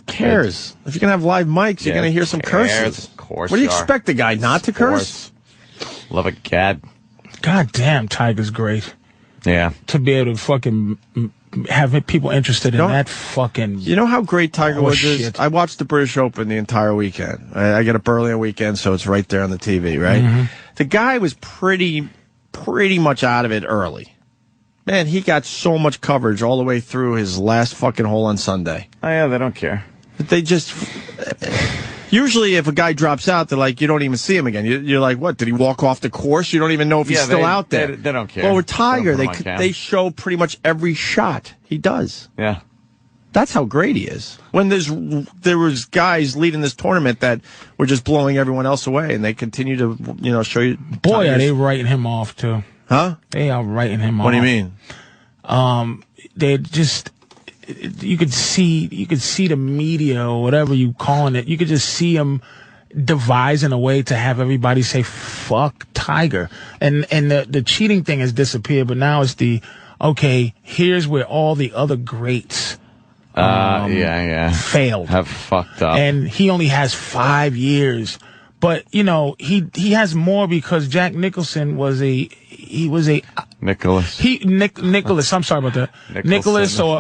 cares? If you're going to have live mics, you're going to hear some curses. Of course. What do you expect the guy not to curse? Love a cat. God damn, Tiger's great. Yeah. To be able to fucking have people interested in that fucking. You know how great Tiger Woods is? shit. I watched the British Open the entire weekend. I get up early on weekend, so it's right there on the TV, right? The guy was pretty much out of it early. Man, he got so much coverage all the way through his last fucking hole on Sunday. Oh, yeah, they don't care. But they just... Usually, if a guy drops out, they're like, you don't even see him again. You're like, what? Did he walk off the course? You don't even know if he's still out there. They don't care. Well, with Tiger, They don't put him on they show pretty much every shot he does. Yeah. That's how great he is. When there was guys leading this tournament that were just blowing everyone else away, and they continue to, show you. Boy, are they writing him off too? Huh? They are writing him off. What do you mean? They just. You could see the media or whatever you calling it. You could just see them devising a way to have everybody say "fuck Tiger," and the cheating thing has disappeared. But now it's here's where all the other greats failed, have fucked up, and he only has 5 years. But he has more because Jack Nicholson was a Nicholas. Nicholas. I'm sorry about that. Nicholas or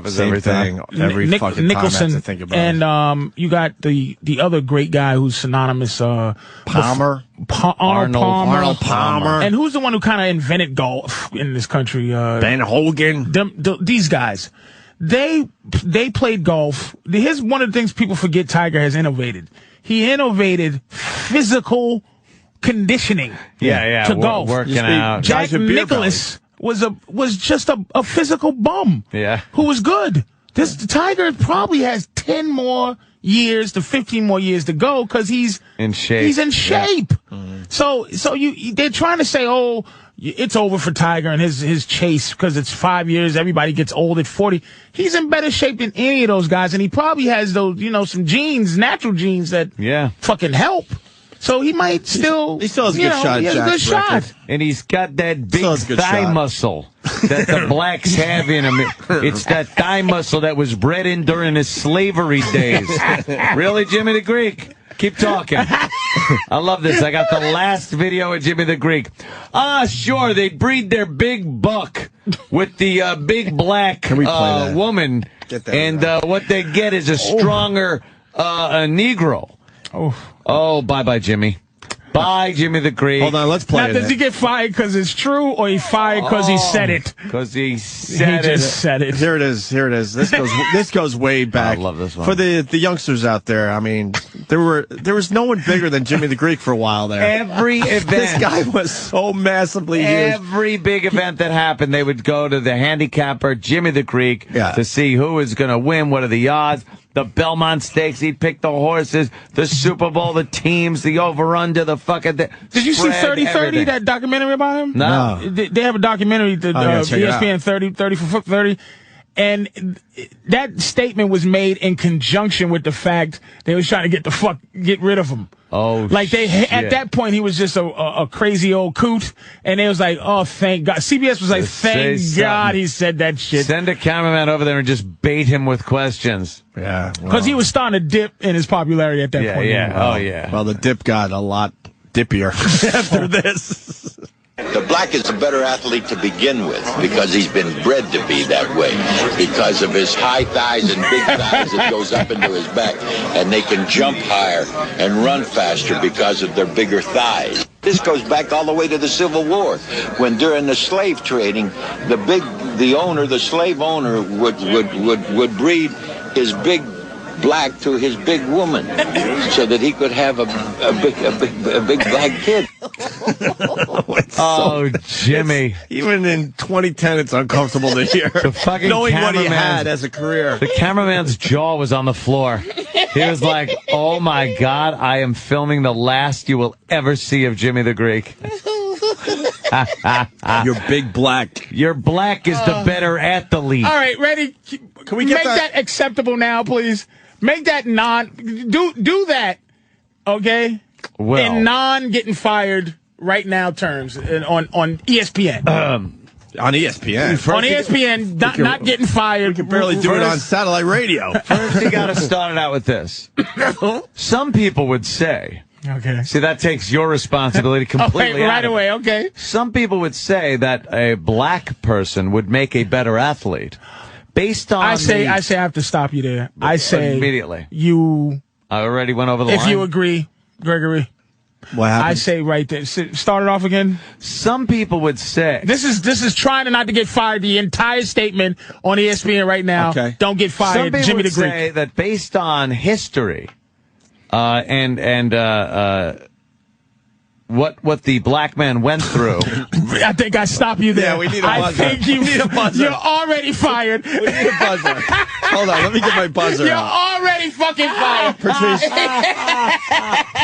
same thing. Every fucking Nicholson. time I have to think about and you got the other great guy who's synonymous. Palmer. Arnold Palmer. And who's the one who kind of invented golf in this country? Ben Hogan. These guys. They played golf. Here's one of the things people forget Tiger has innovated. He innovated physical conditioning to golf. Working out. Jack Nicklaus was just a physical bum who was good. This Tiger probably has 10 more years to 15 more years to go because he's in shape. He's in shape. Yeah. So they're trying to say, it's over for Tiger and his chase because it's 5 years. Everybody gets old at 40. He's in better shape than any of those guys, and he probably has those, some genes, natural genes that fucking help. So he might still. He still has a good shot. He has a good shot. And he's got that big thigh muscle that the blacks have in him. It's that thigh muscle that was bred in during his slavery days. Really, Jimmy the Greek? Keep talking. I love this. I got the last video of Jimmy the Greek. Sure, they breed their big buck with the big black woman. And what they get is a stronger Negro. Oh, bye-bye, Jimmy. Bye, Jimmy the Greek. Hold on, let's play it. Now, does he get fired because it's true, or he fired because he said it? Because he said it. He just said it. Here it is. This goes way back. I love this one. For the youngsters out there, I mean, there was no one bigger than Jimmy the Greek for a while there. Every event. This guy was so massively huge. Every big event that happened, they would go to the handicapper, Jimmy the Greek, to see who is going to win, what are the odds. The Belmont Stakes, he'd pick the horses, the Super Bowl, the teams, the over-under, the fucking... Did you see 30-30, that documentary about him? No. They have a documentary, ESPN 30 for 30, and that statement was made in conjunction with the fact they was trying to get rid of him. Oh, like at that point, he was just a crazy old coot, and they was like, oh, thank God. CBS was like, thank God he said that shit. Send a cameraman over there and just bait him with questions. Yeah. Because he was starting to dip in his popularity at that point. Yeah. Oh, yeah. Well, the dip got a lot dippier after this. The black is a better athlete to begin with because he's been bred to be that way because of his high thighs and big thighs that goes up into his back, and they can jump higher and run faster because of their bigger thighs. This goes back all the way to the Civil War, when during the slave trading, the slave owner would breed his big black to his big woman so that he could have a big black kid. Jimmy. Even in 2010, it's uncomfortable to hear. Knowing what he had as a career. The cameraman's jaw was on the floor. He was like, oh my God, I am filming the last you will ever see of Jimmy the Greek. You're big black. Your black is the better athlete. All right, ready? Can we make that acceptable now, please? Make that do that, okay? Well, in getting fired right now terms on ESPN. On ESPN. On ESPN, not getting fired. We can barely do it on satellite radio. First, you got to start it out with this. Some people would say Okay. See, that takes your responsibility completely right away, okay. Some people would say that a black person would make a better athlete. Based on I say I have to stop you there. I say immediately. I already went over the line. If you agree, Gregory. What happened? I say right there. Start it off again. Some people would say this is trying not to get fired. The entire statement on ESPN right now. Okay. Don't get fired. Some people Jimmy would the Greek. say that based on history, what the black man went through. I think I stop you there. Yeah, we need a buzzer. I think you need a buzzer. You're already fired. We need a buzzer. Hold on, let me get my buzzer You're out. already fucking fired. Patrice,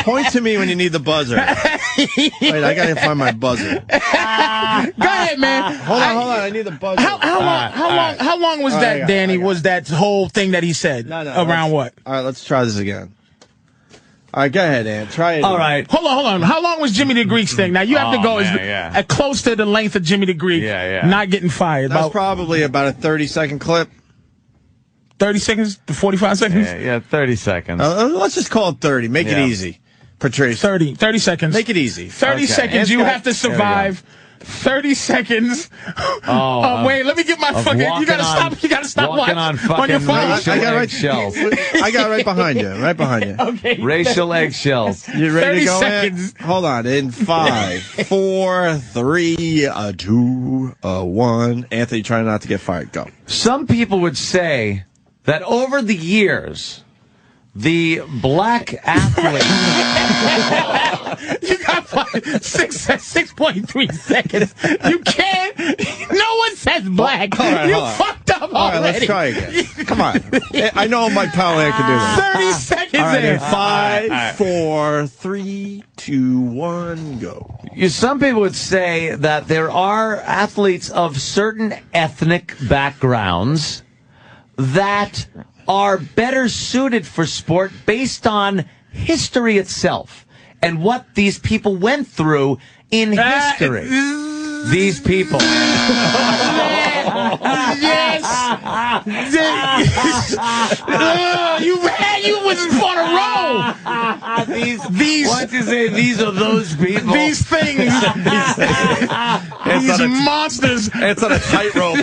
point to me when you need the buzzer. Wait, I gotta find my buzzer. Go ahead, man. Hold on. I need the buzzer. How long was that, Danny? Was that whole thing that he said? Around what? All right, let's try this again. All right, go ahead, Ant. Try it. All right. Hold on. How long was Jimmy the Greek's thing? Now, you have to go close to the length of Jimmy the Greek. Not getting fired. That's probably about a 30-second clip. 30 seconds to 45 seconds? Yeah, 30 seconds. Let's just call it 30. Make it easy. Patrice. 30 seconds. Make it easy. 30 seconds. You have to survive. 30 seconds. Wait, let me get my fucking. You gotta stop walking on your phone. racial eggshells. I got right behind you. Right behind you. Okay. Racial eggshells. You ready to go? 30 seconds. Hold on. In 5, 4, 3, 2, 1. Anthony, try not to get fired. Go. Some people would say that over the years, the black athlete. You got 6.3 seconds. You can't. No one says black. Right, you fucked up already. All right, let's try again. Come on. I know my pal Ant can do this. 30 seconds. All right, in. in 5, 4, 3, 2, 1, go. Some people would say that there are athletes of certain ethnic backgrounds that are better suited for sport based on history itself and what these people went through in history. These people. Yes. You was on a roll. These. What you say? These are those people. These things. These monsters. It's on a tightrope.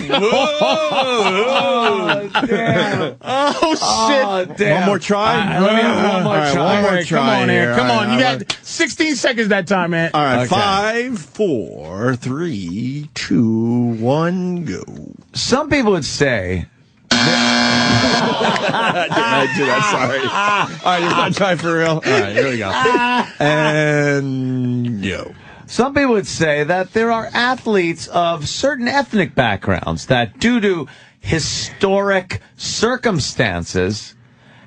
Oh, damn. Oh, shit. Oh, damn. One more try? Let me have one more try. One more try. Come on, here. Ant. Come on. You got 16 seconds that time, man. All right. Okay. 5, 4, 3, 2, 1, go. Some people would say. I did that, sorry. All right, you're going to try for real? All right, here we go. And go. Some people would say that there are athletes of certain ethnic backgrounds that, due to historic circumstances,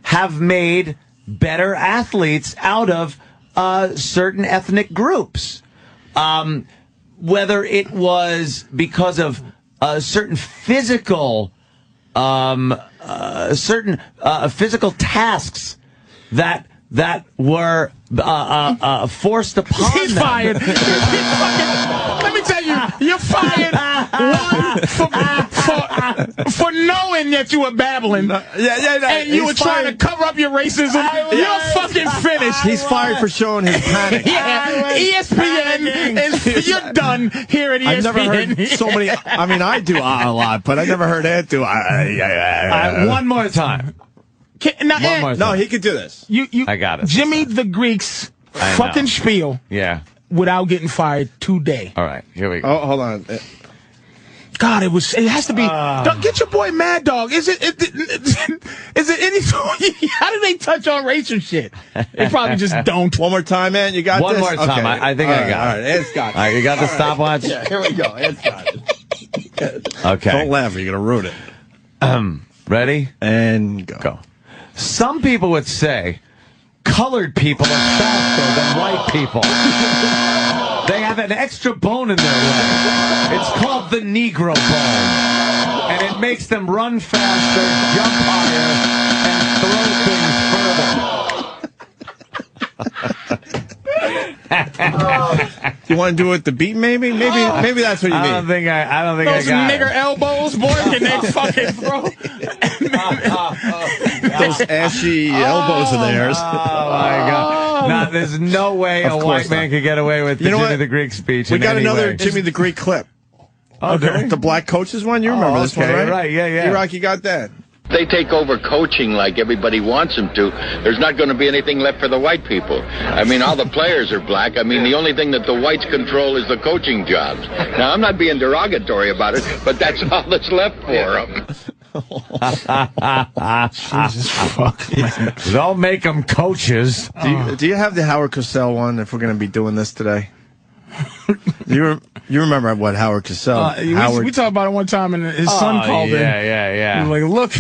have made better athletes out of certain ethnic groups. Whether it was because of certain physical physical tasks that were forced upon He's them. fired. Let me tell you, you're fired. One, for knowing that you were babbling. And you were trying to cover up your racism. You're fucking finished. He's fired for showing his panic. Yeah, ESPN, you're done here at ESPN. I've never heard so many. I mean, I do a lot, but I never heard Ant do. One more time. No, he could do this. I got it. Jimmy the Greek's fucking spiel. Yeah. Without getting fired today. All right, here we go. Oh, hold on. God, it has to be. Don't get your boy Mad Dog. Is it any? How do they touch on racial shit? They probably just don't. One more time, man. You got One this? more time. Okay. I think I got it. All right, Ant's got it. All right, you got the stopwatch? Yeah, here we go. Ant's got it. Okay. Don't laugh or you're going to ruin it. Ready? And go. Some people would say colored people are faster than white people. They have an extra bone in their leg. It's called the Negro bone. And it makes them run faster, jump higher, and throw things You want to do it with the beat, maybe? Maybe that's what you I mean. don't think I got those nigger elbows, boy, can they fucking throw? Those ashy elbows of theirs. Oh, my God. No, there's no way a white man could get away with the Jimmy the Greek speech. We got another Jimmy the Greek clip. Okay. The black coaches one? You remember this one, right? Right, yeah. E-Rock, you got that. They take over coaching like everybody wants them to. There's not going to be anything left for the white people. I mean, all the players are black. I mean, the only thing that the whites control is the coaching jobs. Now, I'm not being derogatory about it, but that's all that's left for them. Jesus fuck, man. Don't make them coaches. Do you have the Howard Cosell one if we're going to be doing this today? You remember what Howard Cosell? We talked about it one time, and his son called in. Yeah. He was like, look.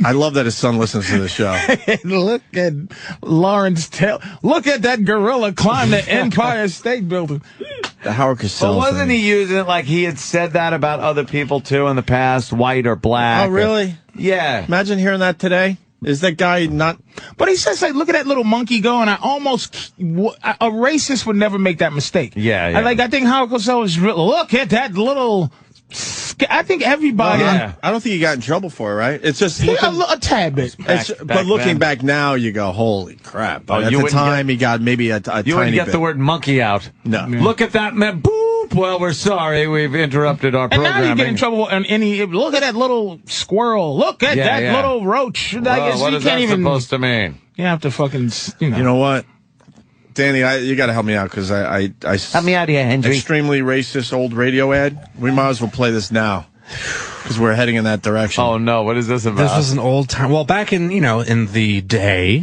I love that his son listens to the show. Look at Lawrence Taylor. Look at that gorilla climb the Empire State Building. The Howard Cosell But wasn't he using it like he had said that about other people, too, in the past, white or black? Oh, really? Yeah. Imagine hearing that today. Is that guy not... But he says, like, look at that little monkey go, and a racist would never make that mistake. Yeah. I think Howard Cosell is look at that little... I think everybody... I don't think he got in trouble for it, right? It's just... a tad bit. But looking back now, you go, holy crap. But at the time, he got maybe a tiny bit. You wouldn't get the word monkey out. No. Yeah. Look at that, man. Boop. Well, we're sorry. We've interrupted our programming. And now you get in trouble on any... Look at that little squirrel. Look at that little roach. Well, what is that supposed to mean? You have to fucking... You know what? Danny, you got to help me out because I help me out here, Hendry. Extremely racist old radio ad. We might as well play this now because we're heading in that direction. Oh no, what is this about? This was an old time. Well, back in in the day,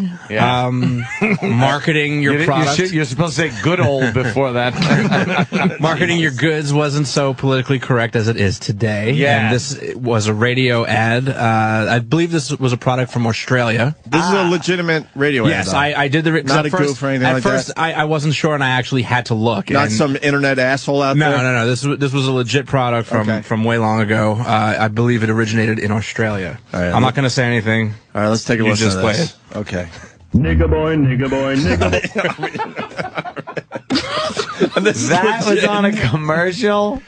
marketing your product. You're supposed to say good old before that. Marketing your goods wasn't so politically correct as it is today. Yeah, and this was a radio ad. I believe this was a product from Australia. This is a legitimate radio ad. Yes, I did the not a goof or anything like that. At first, I wasn't sure, and I actually had to look. Not some internet asshole out there. No. This was a legit product from way long ago. I believe it originated in Australia. Right, I'm not going to say anything. All right, let's take a listen to this. Play it. Okay. Nigga boy, nigga boy, nigga boy. That was on a commercial?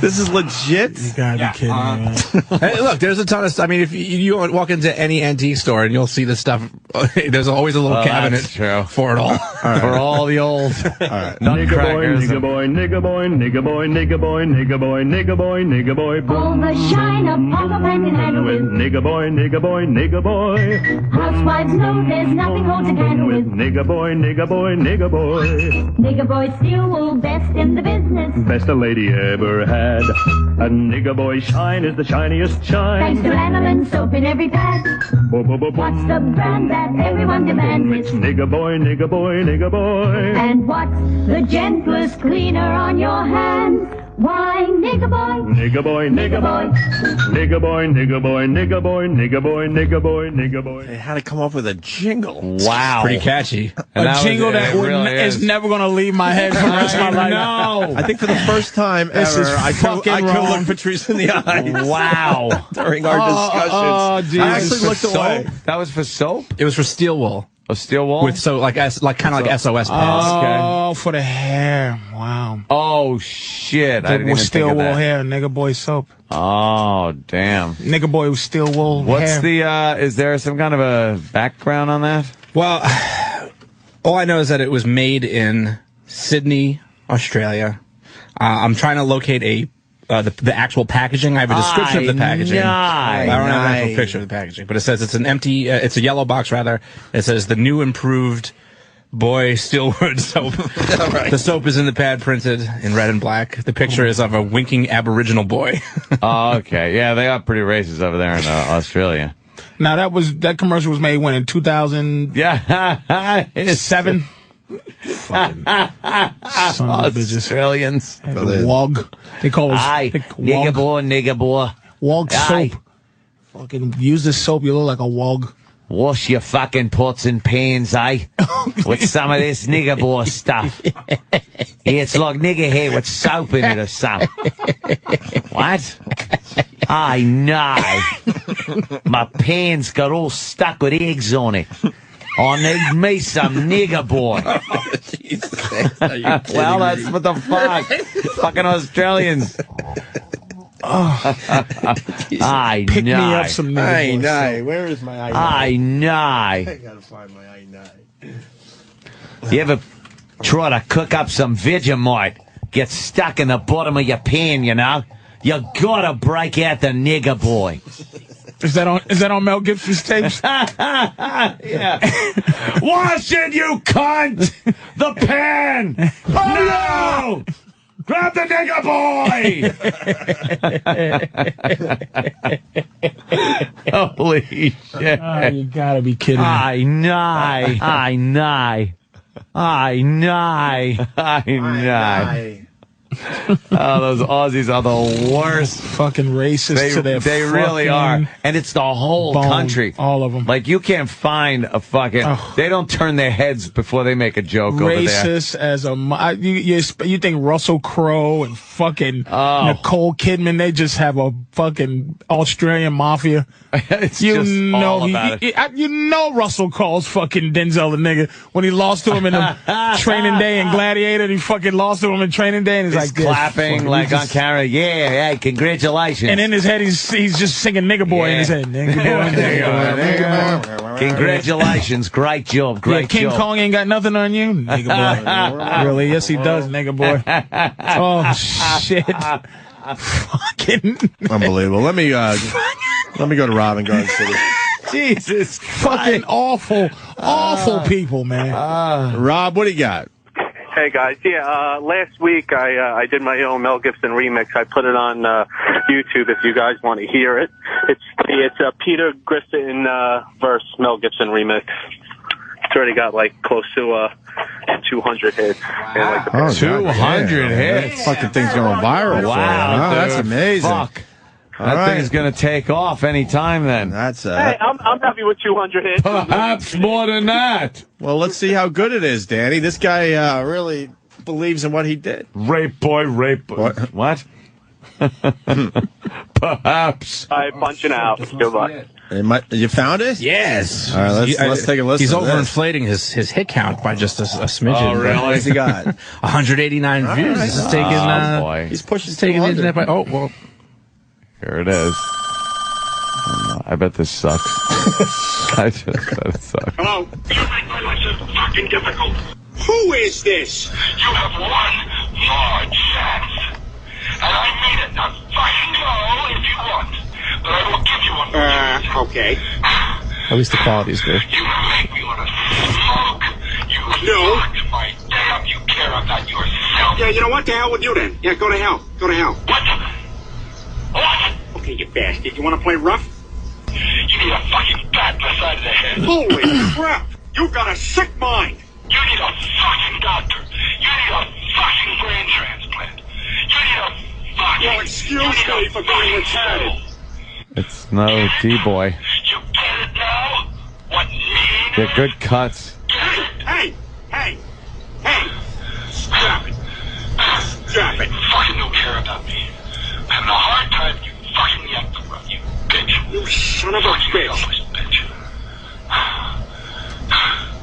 This is legit? You gotta be kidding me. Hey, look, there's a ton of stuff. I mean, if you walk into any antique store and you'll see this stuff, there's always a little cabinet for it all. For all the old nutcrackers. Nigga boy, nigga boy, nigga boy, nigga boy, nigga boy, nigga boy, nigga boy, all the shine of Papa Pan can handle with. Nigga boy, nigga boy, nigga boy. Housewives know there's nothing holds a candle with. Nigga boy, nigga boy, nigga boy. Nigga boy steel wool, best in the business. Best a lady ever had. A nigga boy shine is the shiniest shine. Thanks to lanolin soap in every pad. What's the brand that everyone demands? It's nigga boy, nigga boy, nigga boy. And what's the gentlest cleaner on your hands? Why, nigga boy. Nigga boy, nigga boy. Nigga boy, nigga boy, nigga boy, nigga boy, nigga boy, nigga boy. They had to come up with a jingle. Wow. Pretty catchy. A jingle that is never going to leave my head for the rest of my life. No. I think for the first time ever, I could look Patrice in the eye. Wow. During our discussions. I actually looked away. That was for soap? It was for steel wool. A steel wool? With kind of like SOS pads. Oh, for the hair. Wow. Oh, shit. I didn't even steel think of wool that. hair, nigga boy soap. Oh, damn. Nigga boy with steel wool What's hair. is there some kind of a background on that? Well, all I know is that it was made in Sydney, Australia. I'm trying to locate the actual packaging. I have a description of the packaging. I don't have an actual picture of the packaging, but it says it's an empty, it's a yellow box rather. It says the new improved Boy Steelwood soap. Right. The soap is in the pad printed in red and black. The picture is of a winking Aboriginal boy. Oh, okay. Yeah, they are pretty racist over there in Australia. Now that commercial was made when in 2000? Yeah, 7. Fucking Australians. Wog. They call us nigger boy. Wog soap. Fucking use this soap, you look like a wog. Wash your fucking pots and pans, eh? With some of this nigger boy stuff. Yeah, it's like nigger hair with soap in it or something. What? I know. My pan's got all stuck with eggs on it. I need me some nigger boy. Oh, Jesus. Well, that's what the fuck. Fucking Australians. I Pick know. me up some nigger boy. Where is my I know. I gotta find my I know. You ever try to cook up some Vegemite? Get stuck in the bottom of your pan, you know? You gotta break out the nigger boy. Is that on Mel Gibson's tapes? Yeah. Wash it, you cunt! The pan! Oh, no! Grab the nigger boy! Holy shit. Oh, you gotta be kidding me. I know. Oh, those Aussies are the worst. Fucking racist to their They really are. And it's the whole country. All of them. Like, you can't find a fucking... They don't turn their heads before they make a joke over there. Racist as a... You think Russell Crowe and fucking Nicole Kidman, they just have a fucking Australian mafia. It's just all about it. You know Russell calls fucking Denzel the nigga when he lost to him in the Training Day and Gladiator. He fucking lost to him in Training Day and he's like clapping like on camera. Yeah, hey, congratulations. And in his head, he's just singing nigga boy in his head. Nigga boy, nigga boy. Congratulations. Great job. Great King job. Kong ain't got nothing on you, nigga boy. Really? Yes, he does, nigga boy. Oh, shit. Fucking unbelievable. Let me go to Robin Garden City. Jesus, fucking awful people, man. Rob, what do you got? Hey guys, last week I did my own Mel Gibson remix. I put it on YouTube if you guys want to hear it. It's a Peter Griffin verse Mel Gibson remix. It's already got like close to 200 hits. Wow. And, like, 200 hits. That fucking thing's going viral. Wow, that's amazing. Fuck. That thing's going to take off any time then. That's hey, I'm happy with 200 hits. Perhaps more than that. Well, let's see how good it is, Danny. This guy really believes in what he did. Rape boy. What? Perhaps. All right, punching out. Goodbye. You found it? Yes. All right, let's take a listen. He's to this. overinflating his hit count by just a smidgen. Oh, really? What has he got? 189 views. Right. This is taking. Boy. He's pushing taking the internet by. Oh well. Here it is. I bet this sucks. I just bet it sucks. Hello? You make my life so fucking difficult. Who is this? You have one more chance. And I mean it. Now fucking go if you want. But I will give you one more chance. Okay. At least the quality is good. You make me want to smoke. You fucked my day up. You care about yourself. Yeah, you know what? The hell with you then. Yeah, go to hell. Go to hell. What? What? Okay, you bastard. You want to play rough? You need a fucking bat in the side of the head. Holy crap! You got a sick mind! You need a fucking doctor. You need a fucking brain transplant. You need a fucking... Well, excuse me for being retarded. It's no D-boy. You get it now? What need? They're good cuts. Hey! Stop it. Stop it. You fucking don't care about me. I'm having a hard time. You fucking me up the run, you bitch. You son of a bitch.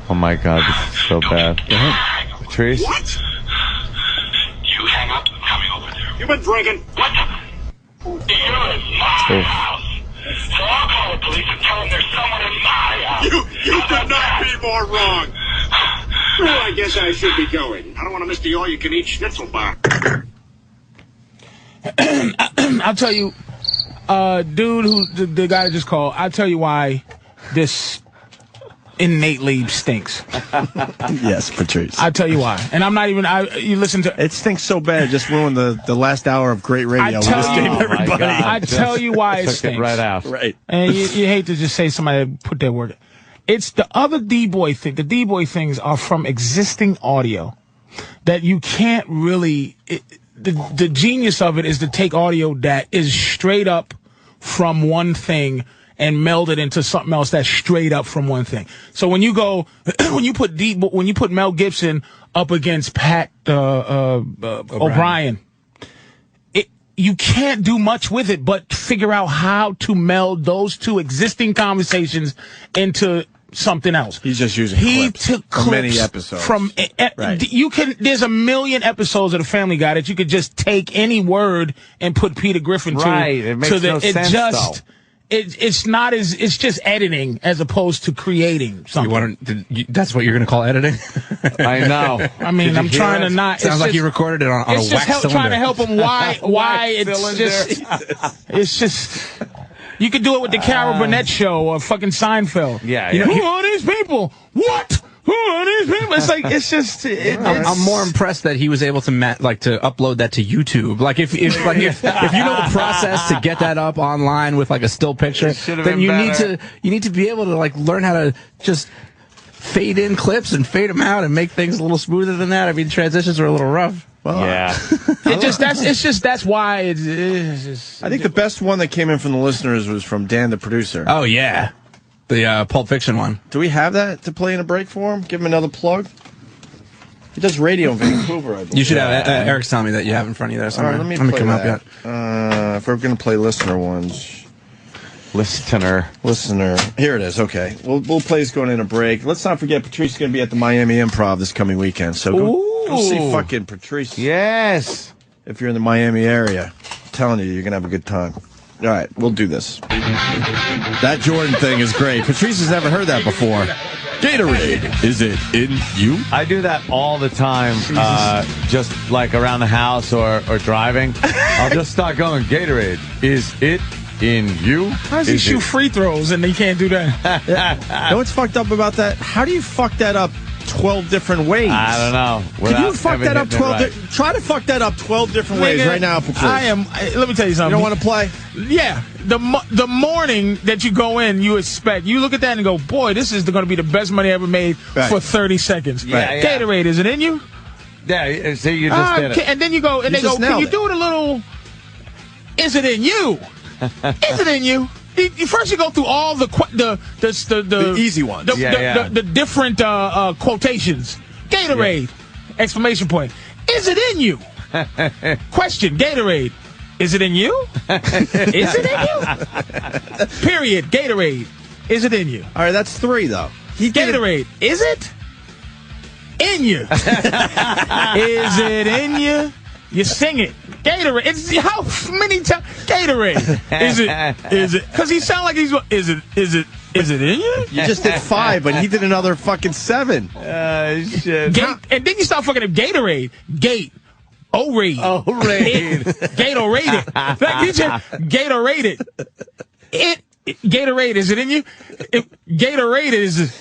Oh my god, this is so bad. Patrice? What? You hang up. I'm coming over there. You've been drinking. What? You're in my house. So I'll call the police and tell them there's someone in my house. You could not be more wrong. Well, I guess I should be going. I don't want to miss the all-you-can-eat schnitzel bar. I'll tell you, dude, who the guy that just called, I'll tell you why this innately stinks. Yes, Patrice. I'll tell you why. And I'm not even, you listen to... It stinks so bad, it just ruined the last hour of great radio. I tell you why it Took stinks. it right out. Right. And you hate to just say somebody put their word. It's the other D-boy thing. The D-boy things are from existing audio that you can't really... The genius of it is to take audio that is straight up from one thing and meld it into something else that's straight up from one thing. So when you go, when you put Mel Gibson up against Pat O'Brien, you can't do much with it but figure out how to meld those two existing conversations into something else. He's just using clips took from clips many episodes. From Right. you can. There's a million episodes of The Family Guy that you could just take any word and put Peter Griffin to. Right. It makes no sense, though. it's not as, it's just editing as opposed to creating something. That's what you're going to call editing? I know. I mean, I'm trying to not. Sounds like you recorded it on a wax cylinder. Trying to help him why it's just. You could do it with the Carol Burnett show or fucking Seinfeld. Yeah. Who are these people? What? Who are these people? It's like, it's just. I'm more impressed that he was able to to upload that to YouTube. Like if you know the process to get that up online with like a still picture, then you need to be able to like learn how to just fade in clips and fade them out and make things a little smoother than that. I mean, transitions are a little rough. Well, yeah. That's why it's just. I think the best one that came in from the listeners was from Dan, the producer. Oh, yeah. The Pulp Fiction one. Do we have that to play in a break for him? Give him another plug? He does radio in Vancouver, I believe. You should have. Eric's telling me that you have in front of you there somewhere. All right, let me come up yet. If we're going to play listener ones. Listener. Here it is. Okay. We'll play this going in a break. Let's not forget Patrice is going to be at the Miami Improv this coming weekend. So go see fucking Patrice. Yes. If you're in the Miami area. I'm telling you, you're going to have a good time. All right. We'll do this. That Jordan thing is great. Patrice has never heard that before. Gatorade, is it in you? I do that all the time, just like around the house or driving. I'll just start going, Gatorade, is it in you? How does he shoot free throws and they can't do that? You know what's fucked up about that? How do you fuck that up 12 different ways? I don't know. Can you fuck that up 12 Try to fuck that up 12 different ways right now, Patrice. Let me tell you something. You don't want to play? Yeah. The morning that you go in, you look at that and go, boy, this is going to be the best money I ever made for 30 seconds. Yeah. Gatorade, is it in you? Yeah, see, you just did it. And then you go, and they go, can you do it a little, is it in you? Is it in you? First, you go through all the easy ones, the different quotations. Gatorade! Exclamation point. Is it in you? Question. Gatorade. Is it in you? Is it in you? Period. Gatorade. Is it in you? All right, that's 3 though. Gatorade. Is it in you? Is it in you? You sing it. Gatorade. It's how many times? Gatorade. Is it? Because he sound like he's. Is it in you? You just did 5, but he did another fucking 7. Shit. And then you start fucking up Gatorade. Gate. O-Raid. Gatorade. Gatorade. Gatorade. Is it in you? Gatorade is.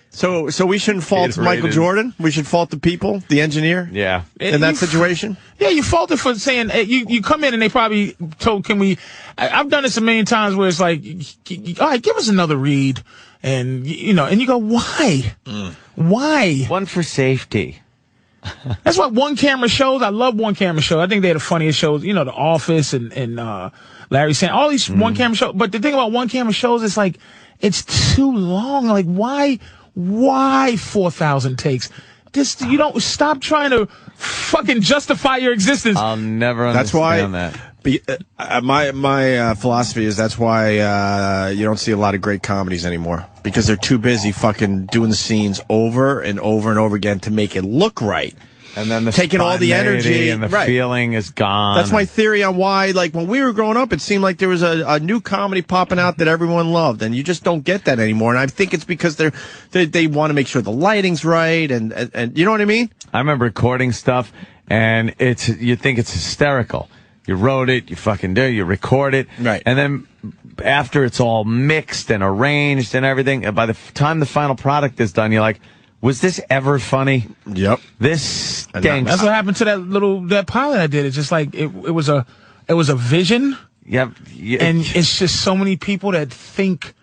So we shouldn't fault Michael Jordan? We should fault the people, the engineer? Yeah. In that situation? Yeah, you fault it for saying, you come in and they probably told, I've done this a million times where it's like, all right, give us another read. And, and you go, why? Why? One for safety. That's why one-camera shows, I love one-camera shows. I think they're the funniest shows, The Office and Larry Sand, all these one-camera shows. But the thing about one-camera shows is like, it's too long. Like, why 4,000 takes? You don't stop trying to fucking justify your existence. I'll never understand that. My philosophy is that's why you don't see a lot of great comedies anymore, because they're too busy fucking doing the scenes over and over and over again to make it look right. And then taking all the energy and the feeling is gone. That's my theory on why, like, when we were growing up, it seemed like there was a new comedy popping out that everyone loved, and you just don't get that anymore. And I think it's because they want to make sure the lighting's right, and you know what I mean? I remember recording stuff, and you think it's hysterical. You wrote it, you fucking do, you record it, right? And then after it's all mixed and arranged and everything, by the time the final product is done, you're like, was this ever funny? Yep. This stinks. That's what happened to that pilot I did. It's just like it was a vision. Yep. And it's just so many people that think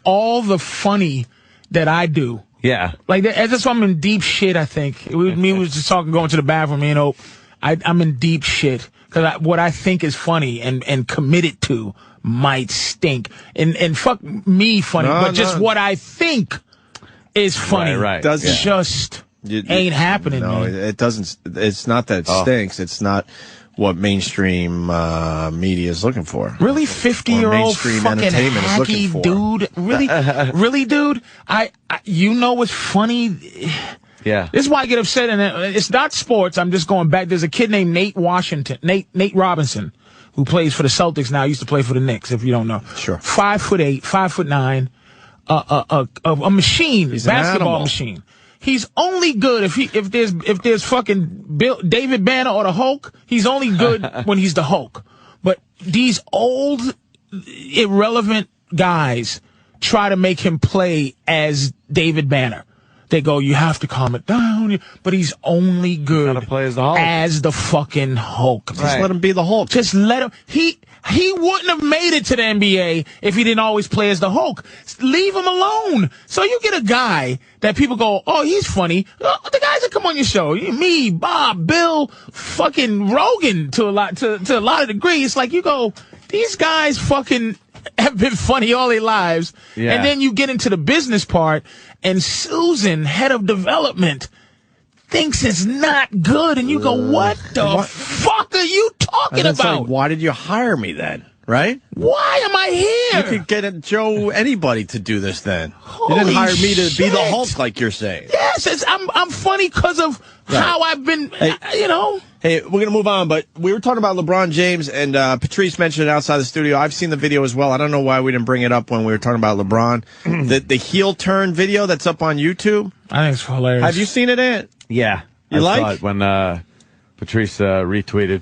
all the funny that I do. Yeah. Like that's why I'm in deep shit. I think we was just talking, going to the bathroom. Me and Hope. I'm in deep shit because what I think is funny and committed to might stink. And fuck me funny, just what I think is funny. Right. Ain't happening. No, man. It doesn't. It's not that it stinks. It's not what mainstream media is looking for. Really, 50-year-old fucking hacky dude. Really, dude. What's funny? Yeah. This is why I get upset, and it's not sports. I'm just going back. There's a kid named Nate Robinson, who plays for the Celtics now, used to play for the Knicks, if you don't know. Sure. 5'8", 5'9", a machine, He's an basketball animal. machine. He's only good if there's fucking David Banner or the Hulk. He's only good when he's the Hulk. But these old, irrelevant guys try to make him play as David Banner. They go, you have to calm it down. But he's only good play as the Hulk. as the fucking Hulk. Just let him be the Hulk. Just let him. He wouldn't have made it to the NBA if he didn't always play as the Hulk. Leave him alone. So you get a guy that people go, oh, he's funny. The guys that come on your show, me, Bob, Bill, fucking Rogan, to a lot of degree. It's like you go, these guys fucking have been funny all their lives. Yeah. And then you get into the business part, and Susan, head of development, thinks it's not good. And you go, what the fuck are you talking about? Like, why did you hire me then? Right? Why am I here? You could get anybody to do this then. Holy you didn't hire me to be the shit. Hulk like you're saying. Yes, I'm funny because of how I've been, you know. Hey, we're going to move on, but we were talking about LeBron James, and Patrice mentioned it outside the studio. I've seen the video as well. I don't know why we didn't bring it up when we were talking about LeBron. the heel turn video that's up on YouTube. I think it's hilarious. Have you seen it, Ant? Yeah. You I like? saw it when Patrice retweeted.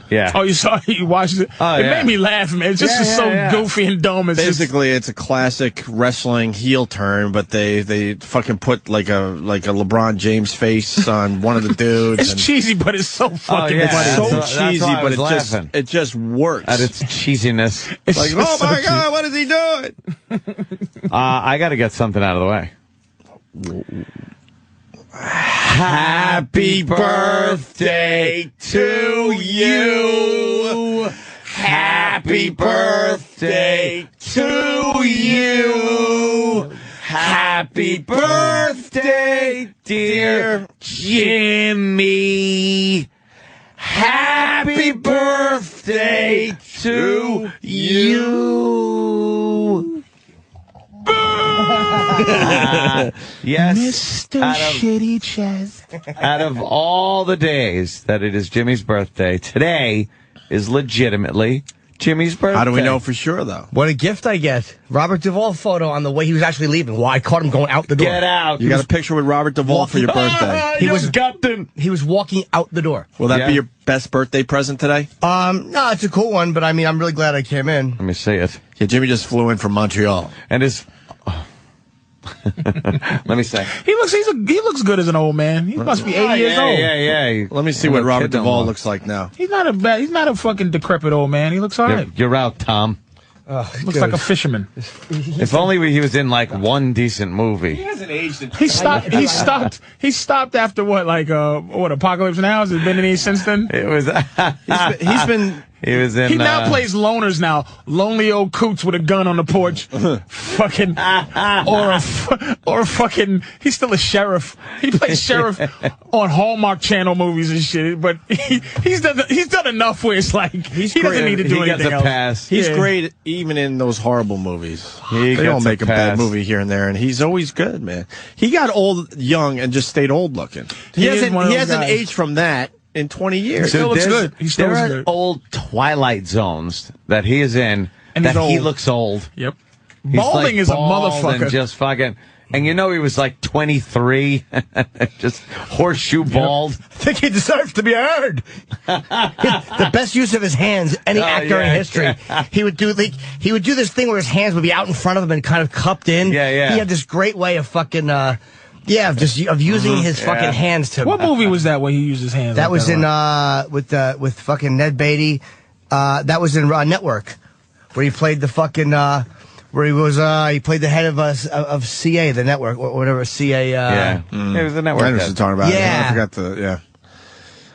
Yeah. Oh, you saw it? You watched it? Oh, it yeah. made me laugh, man. It's just so goofy and dumb. It's Basically, it's a classic wrestling heel turn, but they fucking put like a LeBron James face on one of the dudes. It's cheesy, but it's so fucking It's funny. so cheesy, but it just works. At its cheesiness. It's like, oh my God, what is he doing? I got to get something out of the way. Happy birthday to you. Happy birthday to you. Happy birthday, dear Jimmy. Happy birthday to you. Yes. Mr. Shitty Chest. Out of all the days that it is Jimmy's birthday, today is legitimately Jimmy's birthday. How do we know for sure, though? What a gift I get. Robert Duvall photo on the way he was actually leaving. Well, I caught him going out the door. Get out. You got a picture with Robert Duvall for your birthday. He was walking out the door. Will that be your best birthday present today? No, it's a cool one, but I mean, I'm really glad I came in. Let me see it. Yeah, Jimmy just flew in from Montreal. And his... Let me say. He looks good as an old man. He must be 80 years old. Yeah. Let me see what Robert Duvall looks like now. He's not a fucking decrepit old man. He looks all right. You're out, Tom. Looks like a fisherman. If only he was in like one decent movie. He hasn't aged in He stopped after what, like Apocalypse Now? Has it been any since then? It was. he's been. He was in. He now plays loners now. Lonely old coots with a gun on the porch. Fucking or fucking. He's still a sheriff. He plays sheriff on Hallmark Channel movies and shit. But he's done enough where it's like he doesn't need to do anything gets a else. pass. He's great even in those horrible movies. They don't make a bad movie here and there, and he's always good, man. He got old young and just stayed old looking. He hasn't aged from that in 20 years. He still looks good. He still there looks are good. old Twilight Zones that he is in And that he's he old. looks old. Yep. He's Balding is a bald motherfucker. And just fucking. And you know he was like 23, just horseshoe bald. I think he deserves to be heard. The best use of his hands, any actor in history. He would do this thing where his hands would be out in front of him and kind of cupped in. Yeah. He had this great way of fucking of using his fucking hands to. What movie was that where he used his hands? That like was that in with fucking Ned Beatty. That was in Network, where he played the fucking where he played the head of CA, the network, or whatever CA. It was the network. I know what you're talking about. Yeah. I forgot the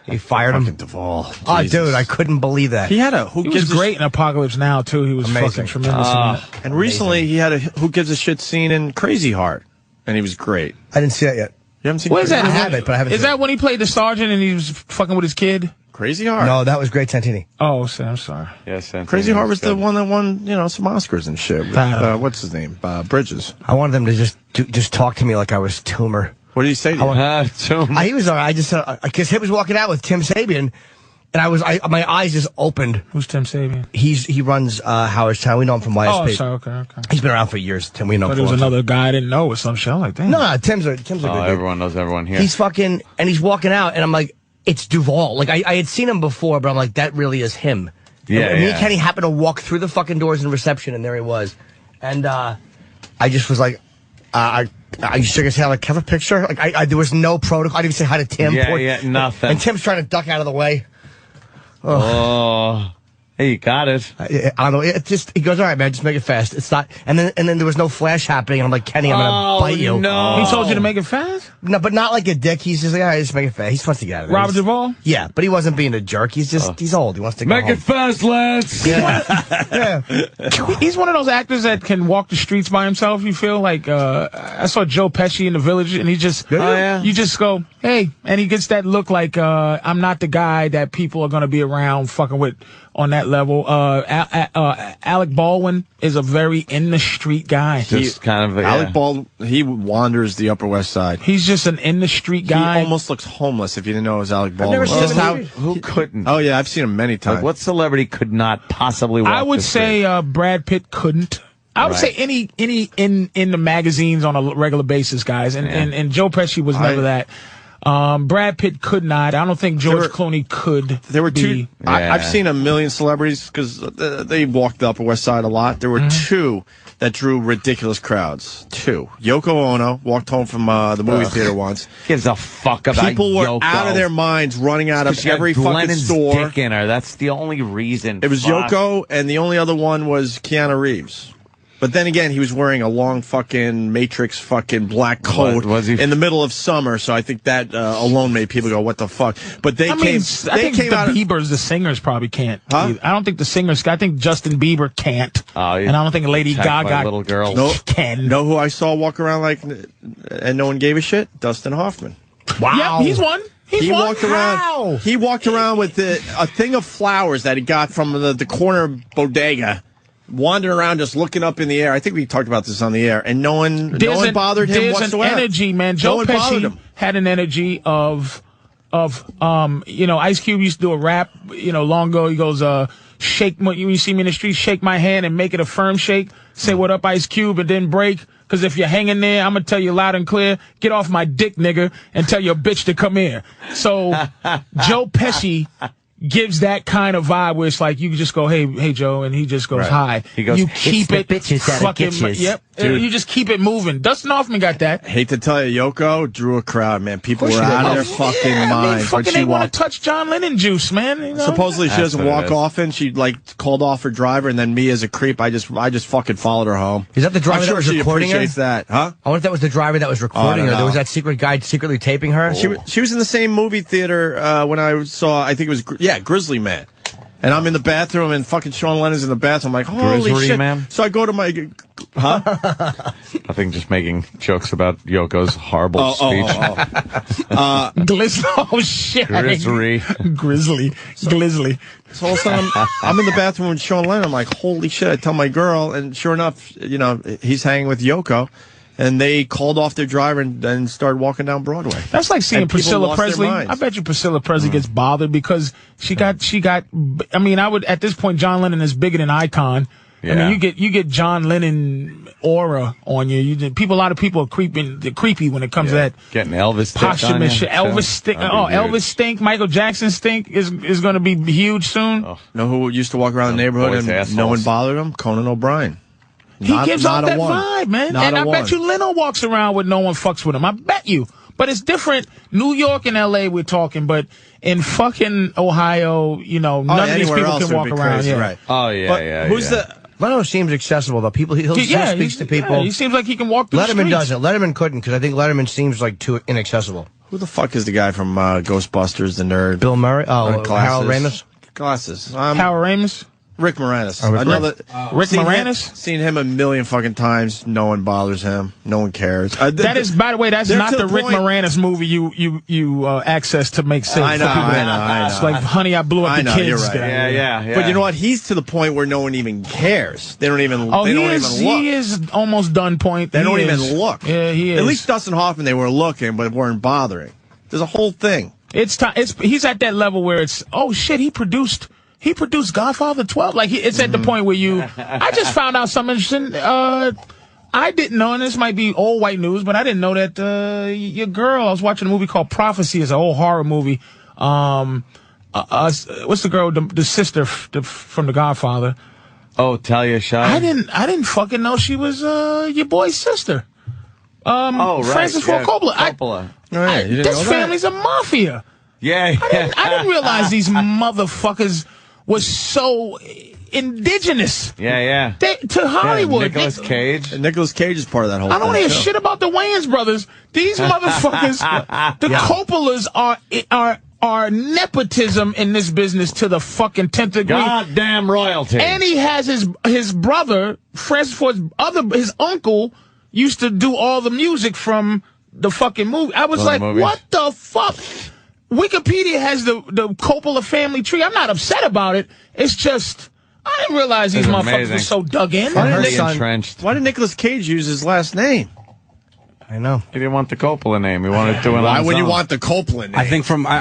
He fired him. Fucking Duvall. Oh, Jesus. dude, I couldn't believe that. He had a He was great in Apocalypse Now too. He was fucking tremendous. In that. And recently he had a Who Gives a Shit scene in Crazy Heart, and he was great. I didn't see that yet. You haven't seen? What is that? I have it, but I haven't Is seen that when he played the sergeant and he was fucking with his kid? Crazy Heart. No, that was Great Santini. Oh, I'm sorry. Yes, Crazy Heart was the one that won, some Oscars and shit. With, what's his name? Bridges. I wanted them to just talk to me like I was Toomer. What did he say to you? He was all right. I just because he was walking out with Tim Sabian, my eyes just opened. Who's Tim Sabian? He runs Howardstown. We know him from YSP. Oh, sorry, okay. He's been around for years. Tim, we know him. But there was another guy I didn't know with some shit. I'm like, damn. No, Tim's a good dude. Everyone knows everyone here. He's fucking, and he's walking out, and I'm like, it's Duvall. Like, I had seen him before, but I'm like, that really is him. Yeah, and me and Kenny happened to walk through the fucking doors in reception, and there he was. And I just was like, I shook his hand, like, have a picture? Like, there was no protocol. I didn't even say hi to Tim. Nothing. And Tim's trying to duck out of the way. Oh. Hey, you got it. I don't know. It just, he goes, all right, man, just make it fast. It's not, and then there was no flash happening. And I'm like, Kenny, I'm gonna bite you. No. He told you to make it fast? No, but not like a dick. He's just like, all right, just make it fast. He's wants to get out of it. Robert Duvall? Yeah, but he wasn't being a jerk. He's just, he's old. He wants to go Make home. it fast, Lance. Yeah. He's one of those actors that can walk the streets by himself, you feel? Like, I saw Joe Pesci in The Village, and he just, you just go, hey, and he gets that look like, I'm not the guy that people are gonna be around fucking with on that level. Alec Baldwin is a very in-the-street guy. Just kind of, Alec Baldwin, he wanders the Upper West Side. He's just an in-the-street guy. He almost looks homeless if you didn't know it was Alec Baldwin. never seen him. Who couldn't? Oh, yeah, I've seen him many times. Like, what celebrity could not possibly walk I would the street? say Brad Pitt couldn't. I would say any in the magazines on a regular basis, guys. And Joe Pesci was never that. Brad Pitt could not. I don't think George Clooney could. There were two. I've seen a million celebrities because they walked the Upper West Side a lot. There were two that drew ridiculous crowds. Two. Yoko Ono walked home from the movie theater once. Gives a fuck about People were Yoko. out of their minds running out of every fucking Lennon's store. Dick in her. That's the only reason. It was Yoko, and the only other one was Keanu Reeves. But then again, he was wearing a long fucking Matrix fucking black coat was he? in the middle of summer, so I think that alone made people go, what the fuck? But they I think the Biebers, the singers, probably can't. Huh? I don't think the singers. I think Justin Bieber can't, and I don't think Lady Gaga little girl can. Know who I saw walk around like, and no one gave a shit? Dustin Hoffman. Wow, yep, he's one. He walked around. He walked around with a thing of flowers that he got from the corner bodega. Wandering around, just looking up in the air. I think we talked about this on the air, and no one bothered him whatsoever. There's an energy, man. Joe Pesci had an energy of Ice Cube used to do a rap, long ago. He goes, shake, when you see me in the street, shake my hand and make it a firm shake. Say what up, Ice Cube, and then break. Because if you're hanging there, I'm going to tell you loud and clear, get off my dick, nigga, and tell your bitch to come here. So Joe Pesci gives that kind of vibe where it's like you just go, hey Joe, and he just goes, hi. He goes, you keep it fucking, yep. You just keep it moving. Dustin Hoffman got that. Hate to tell you, Yoko drew a crowd, man. People were out of their fucking minds. Fucking they want to touch John Lennon juice, man. Supposedly she doesn't walk often. She called off her driver, and then me as a creep, I just fucking followed her home. Is that the driver that was recording her? She appreciates that, huh? I wonder if that was the driver that was recording her. There was that secret guy secretly taping her. She was in the same movie theater when I saw. I think it was Grizzly Man. And I'm in the bathroom, and fucking Sean Lennon's in the bathroom. I'm like, holy Grizzly shit. Man? So I go to my... Huh? I think just making jokes about Yoko's horrible speech. Oh, shit. Grizzly. Grizzly. So all of a sudden, I'm in the bathroom with Sean Lennon. I'm like, holy shit. I tell my girl, and sure enough, he's hanging with Yoko. And they called off their driver and started walking down Broadway. That's like seeing Priscilla Presley. I bet you Priscilla Presley gets bothered because she got. I mean, I would at this point. John Lennon is bigger than Icon. Yeah. I mean, you get John Lennon aura on you. A lot of people are creepy when it comes to that. Getting Elvis posthumous shit. Elvis stink. Elvis stink. Michael Jackson stink is going to be huge soon. Oh. Know who used to walk around the neighborhood and no one bothered him? Conan O'Brien. He gives off that vibe, man. And I bet you Leno walks around with no one fucks with him. I bet you. But it's different. New York and L.A. we're talking, but in fucking Ohio, none of these people can walk around. Crazy, right. Oh, yeah, Who's the... Leno seems accessible, though. He speaks to people. Yeah, he seems like he can walk through the streets. Letterman doesn't. Letterman couldn't, because I think Letterman seems like too inaccessible. Who the fuck is the guy from Ghostbusters, the nerd? Bill Murray? Oh, Harold Ramis? Glasses. Harold Ramis? Rick Moranis. Rick Moranis? Seen him a million fucking times. No one bothers him. No one cares. That is, by the way, that's not the Rick Moranis movie you access to make sense. I know. It's like, honey, I blew up the kids. You're right. Yeah. But you know what? He's to the point where no one even cares. They don't even. Oh, they don't even look. He is almost done point. They don't even look. Yeah, he is. At least Dustin Hoffman, they were looking, but weren't bothering. There's a whole thing. He's at that level where it's, oh shit, he produced Godfather 12. Like, it's at the point where I just found out something interesting. I didn't know, and this might be old white news, but I didn't know that, your girl, I was watching a movie called Prophecy. It's an old horror movie. What's the girl, the sister from The Godfather? Oh, Talia Shire. I didn't fucking know she was, your boy's sister. Right. Francis Ford Coppola. This family's a mafia. Yeah. I didn't realize these motherfuckers was so indigenous. Yeah. To Hollywood. Nicolas Cage. Nicolas Cage is part of that whole I don't thing. hear shit about the Wayans brothers. These motherfuckers, the Coppolas are nepotism in this business to the fucking 10th degree. Goddamn royalty. And he has his brother, Francis Ford's his uncle, used to do all the music from the fucking movie. I was like, what the fuck? Wikipedia has the Coppola family tree. I'm not upset about it. It's just, I didn't realize these motherfuckers were so dug in. Why did Nicolas Cage use his last name? I know. He didn't want the Coppola name. He wanted to do it on his own. Why would you want the Coppola name? I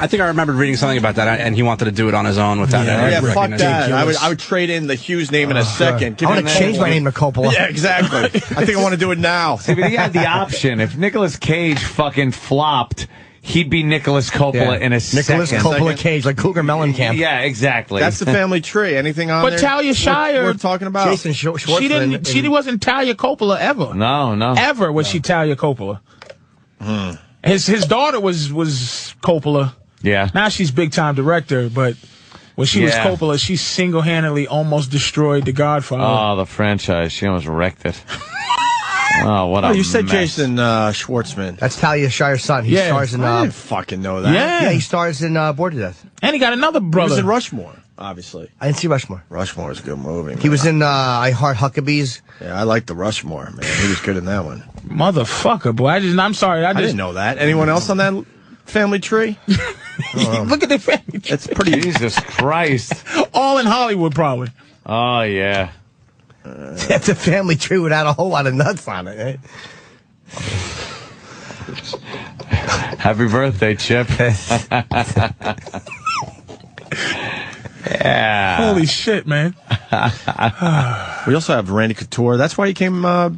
think I remember reading something about that, and he wanted to do it on his own without any fuck that. I would trade in the Hughes name in a second. I want to change my name to Coppola. Yeah, exactly. I think I want to do it now. See, but he had the option. If Nicolas Cage fucking flopped, he'd be Nicolas Coppola in a second. Nicolas Coppola Cage, like Cougar Mellencamp. Yeah, exactly. That's the family tree. Anything on there? But Talia Shire, we're talking about Jason Schwartzman. She wasn't Talia Coppola ever. No. Ever was she Talia Coppola. His daughter was Coppola. Yeah. Now she's big time director, but when she was Coppola, she single-handedly almost destroyed The Godfather. Oh, the franchise. She almost wrecked it. Oh, what a you said mess. Jason Schwartzman. That's Talia Shire's son. He stars in... I didn't fucking know that. Yeah, he stars in Bored to Death. And he got another brother. He was in Rushmore, obviously. I didn't see Rushmore. Rushmore is a good movie, man. He was in I Heart Huckabees. Yeah, I like the Rushmore, man. He was good in that one. Motherfucker, boy. I'm sorry. I didn't know that. Anyone else on that family tree? Look at the family tree. It's pretty... Jesus Christ. All in Hollywood, probably. Oh, yeah. That's a family tree without a whole lot of nuts on it, right? Happy birthday, Chip. Yeah. Holy shit, man. We also have Randy Couture. That's why he came back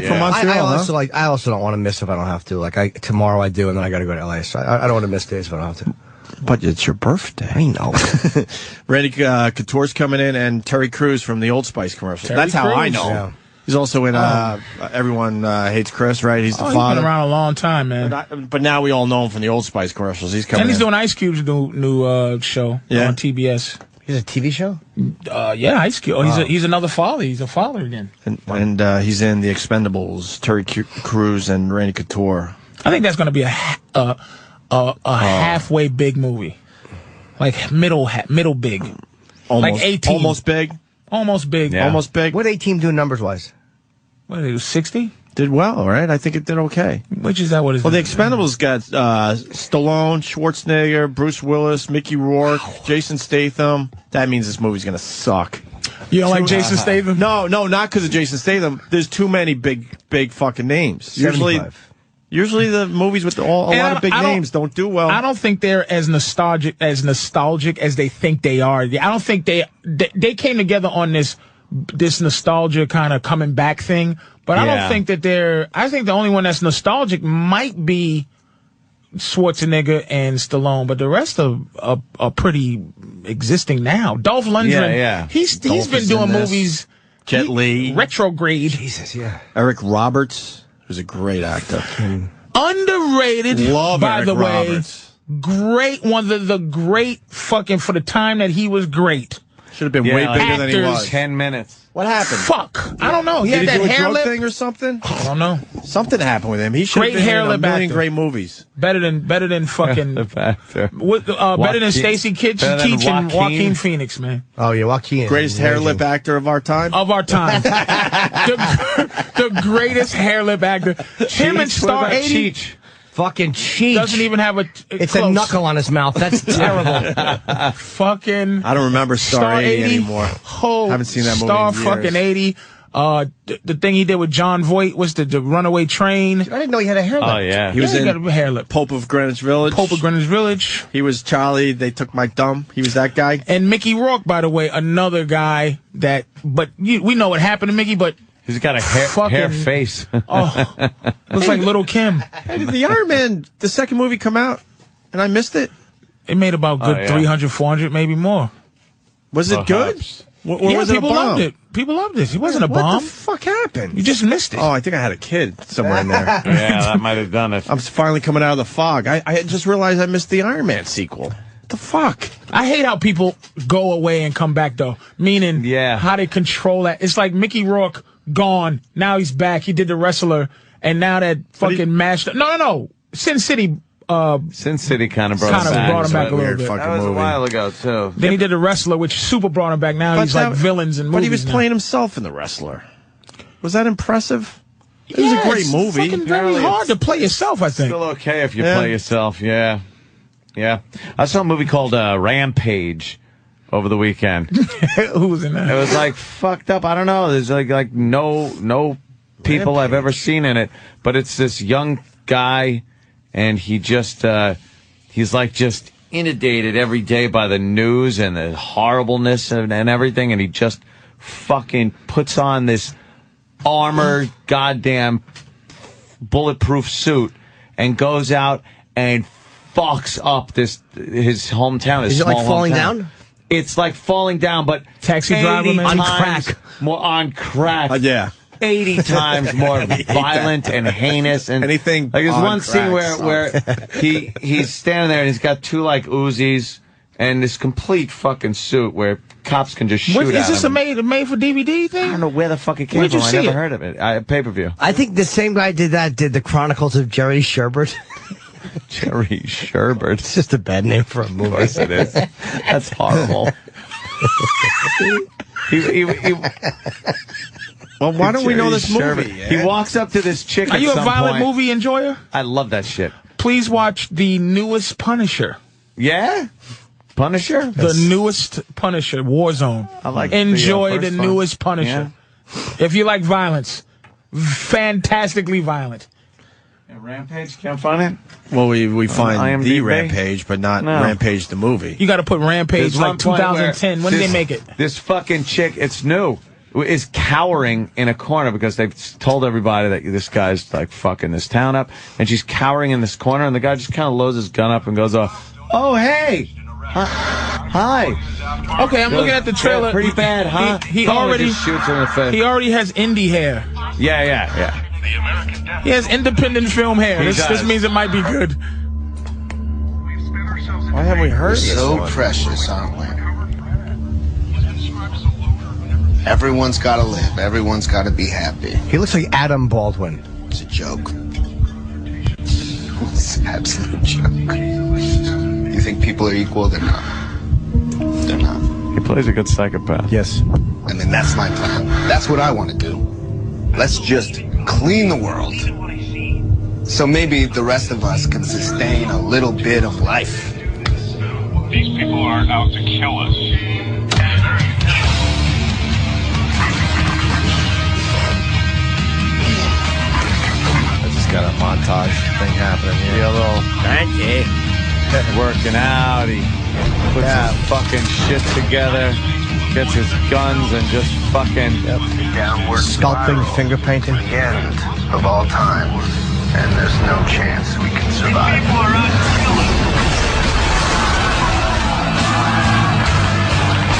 from Montreal. I also don't want to miss if I don't have to. Like tomorrow I do, and then I got to go to LA. So I don't want to miss days if I don't have to. But it's your birthday. I know. Randy Couture's coming in, and Terry Crews from the Old Spice commercial. That's how I know. Yeah. He's also in Everyone Hates Chris, right? He's the father. He's been around a long time, man. But now we all know him from the Old Spice commercials. He's coming And he's doing Ice Cube's new show on TBS. He's a TV show? Yeah, Ice Cube. He's another father. He's a father again. And he's in The Expendables, Terry Crews and Randy Couture. I think that's going to be a halfway big movie. Like middle big. Almost, like 18. Almost big? Almost big. Yeah. Almost big. What did A-Team do numbers-wise? What did it do, 60? Did well, right? I think it did okay. Which is that what is? Well, The Expendables got Stallone, Schwarzenegger, Bruce Willis, Mickey Rourke, Jason Statham. That means this movie's going to suck. You don't like Jason Statham? No, not because of Jason Statham. There's too many big fucking names. Usually the movies with a lot of big names don't do well. I don't think they're as nostalgic as they think they are. I don't think they came together on this nostalgia kind of coming back thing. But I don't think that I think the only one that's nostalgic might be Schwarzenegger and Stallone, but the rest are pretty existing now. Dolph Lundgren, he's been doing movies. Jet Li, Retrograde. Jesus, yeah. Eric Roberts, who's a great actor. Underrated, by the way. Great, one of the great fucking, for the time that he was great. Should have been way bigger than he was. 10 minutes. What happened? Fuck. I don't know. He had Did he that do a hair drug lip thing or something? I don't know. Something happened with him. He should have been in a million great movies. Better than fucking. Better than Stacey Keach and Joaquin Phoenix, man. Oh yeah, Joaquin. Greatest hair lip actor of our time. Of our time. the greatest hair lip actor. Him and Star 80. Fucking Cheech. Doesn't even have It's a knuckle on his mouth. That's terrible. Fucking. I don't remember Star 80 anymore. Oh, haven't seen that movie Star in years. fucking 80. The thing he did with John Voight was the Runaway Train. I didn't know he had a hair lip. Oh, yeah. He was in got a hair lip. Pope of Greenwich Village. Pope of Greenwich Village. He was Charlie. They took my thumb. He was that guy. And Mickey Rourke, by the way, another guy that, but we know what happened to Mickey, but he's got a hair face. Oh, looks like Little Kim. Hey, did the Iron Man, the second movie, come out and I missed it? It made about good 300, 400, maybe more. Was it good? Or was it a bomb? People loved it. People loved it. It wasn't a bomb. What the fuck happened? You just missed it. Oh, I think I had a kid somewhere in there. Yeah, that might have done it. I'm finally coming out of the fog. I just realized I missed the Iron Man sequel. What the fuck? I hate how people go away and come back, though. Meaning, how they control that. It's like Mickey Rourke gone. Now he's back. He did The Wrestler, and now that fucking mashed up. No. Sin City. Sin City kind of brought him back a little bit. That was a while ago, too. Then he did The Wrestler, which super brought him back. Now he's like villains and movies. But he was playing himself in The Wrestler. Was that impressive? It was a great movie. It's very hard to play yourself, I think. Still okay if you play yourself, yeah. I saw a movie called Rampage over the weekend. Who was in that? It was like fucked up. I don't know. There's like no people I've ever seen in it. But it's this young guy, and he just he's like just inundated every day by the news and the horribleness and everything, and he just fucking puts on this armored goddamn bulletproof suit and goes out and fucks up his hometown. Is it like falling down? It's like falling down, but Taxi Driver, man. On crack. More on crack. Yeah. 80 times more violent and heinous. And anything. Like there's one scene where he's standing there and he's got two like Uzis and this complete fucking suit where cops can just shoot at him. Is this a made for DVD thing? I don't know where the fuck it came from. I never heard of it. Pay-per-view. I think the same guy did the Chronicles of Jerry Sherbert. Jerry Sherbert. It's just a bad name for a movie. Of course it is. That's horrible. Well, why don't we know this movie? He walks up to this chick. Are you a violent movie enjoyer? I love that shit. Please watch the newest Punisher. Yeah? Punisher? The newest Punisher, Warzone. I like Enjoy the newest Punisher. Yeah. If you like violence, fantastically violent. Rampage? Can't find it? Well, we find IMDb? the Rampage, but not Rampage the movie. You got to put Rampage like 2010. When did they make it? This fucking chick, it's new, is cowering in a corner because they've told everybody that this guy's like fucking this town up, and she's cowering in this corner, and the guy just kind of loads his gun up and goes, "Oh, hey, hi." Okay, I'm looking at the trailer. Yeah, pretty bad, huh? He already just shoots her in the face. He already has indie hair. Yeah. He has independent film hair. This means it might be good. Why haven't we heard this? So precious, aren't we? Everyone's got to live. Everyone's got to be happy. He looks like Adam Baldwin. It's a joke. It's an absolute joke. You think people are equal? They're not. They're not. He plays a good psychopath. Yes. And then that's my plan. That's what I want to do. Let's just clean the world. So maybe the rest of us can sustain a little bit of life. These people are out to kill us. I just got a montage thing happening here. Yeah, a little Thank you. working out. He puts his fucking shit together. Gets his guns and just fucking Sculpting, finger painting. The end of all time. And there's no chance we can survive. People are out to kill us.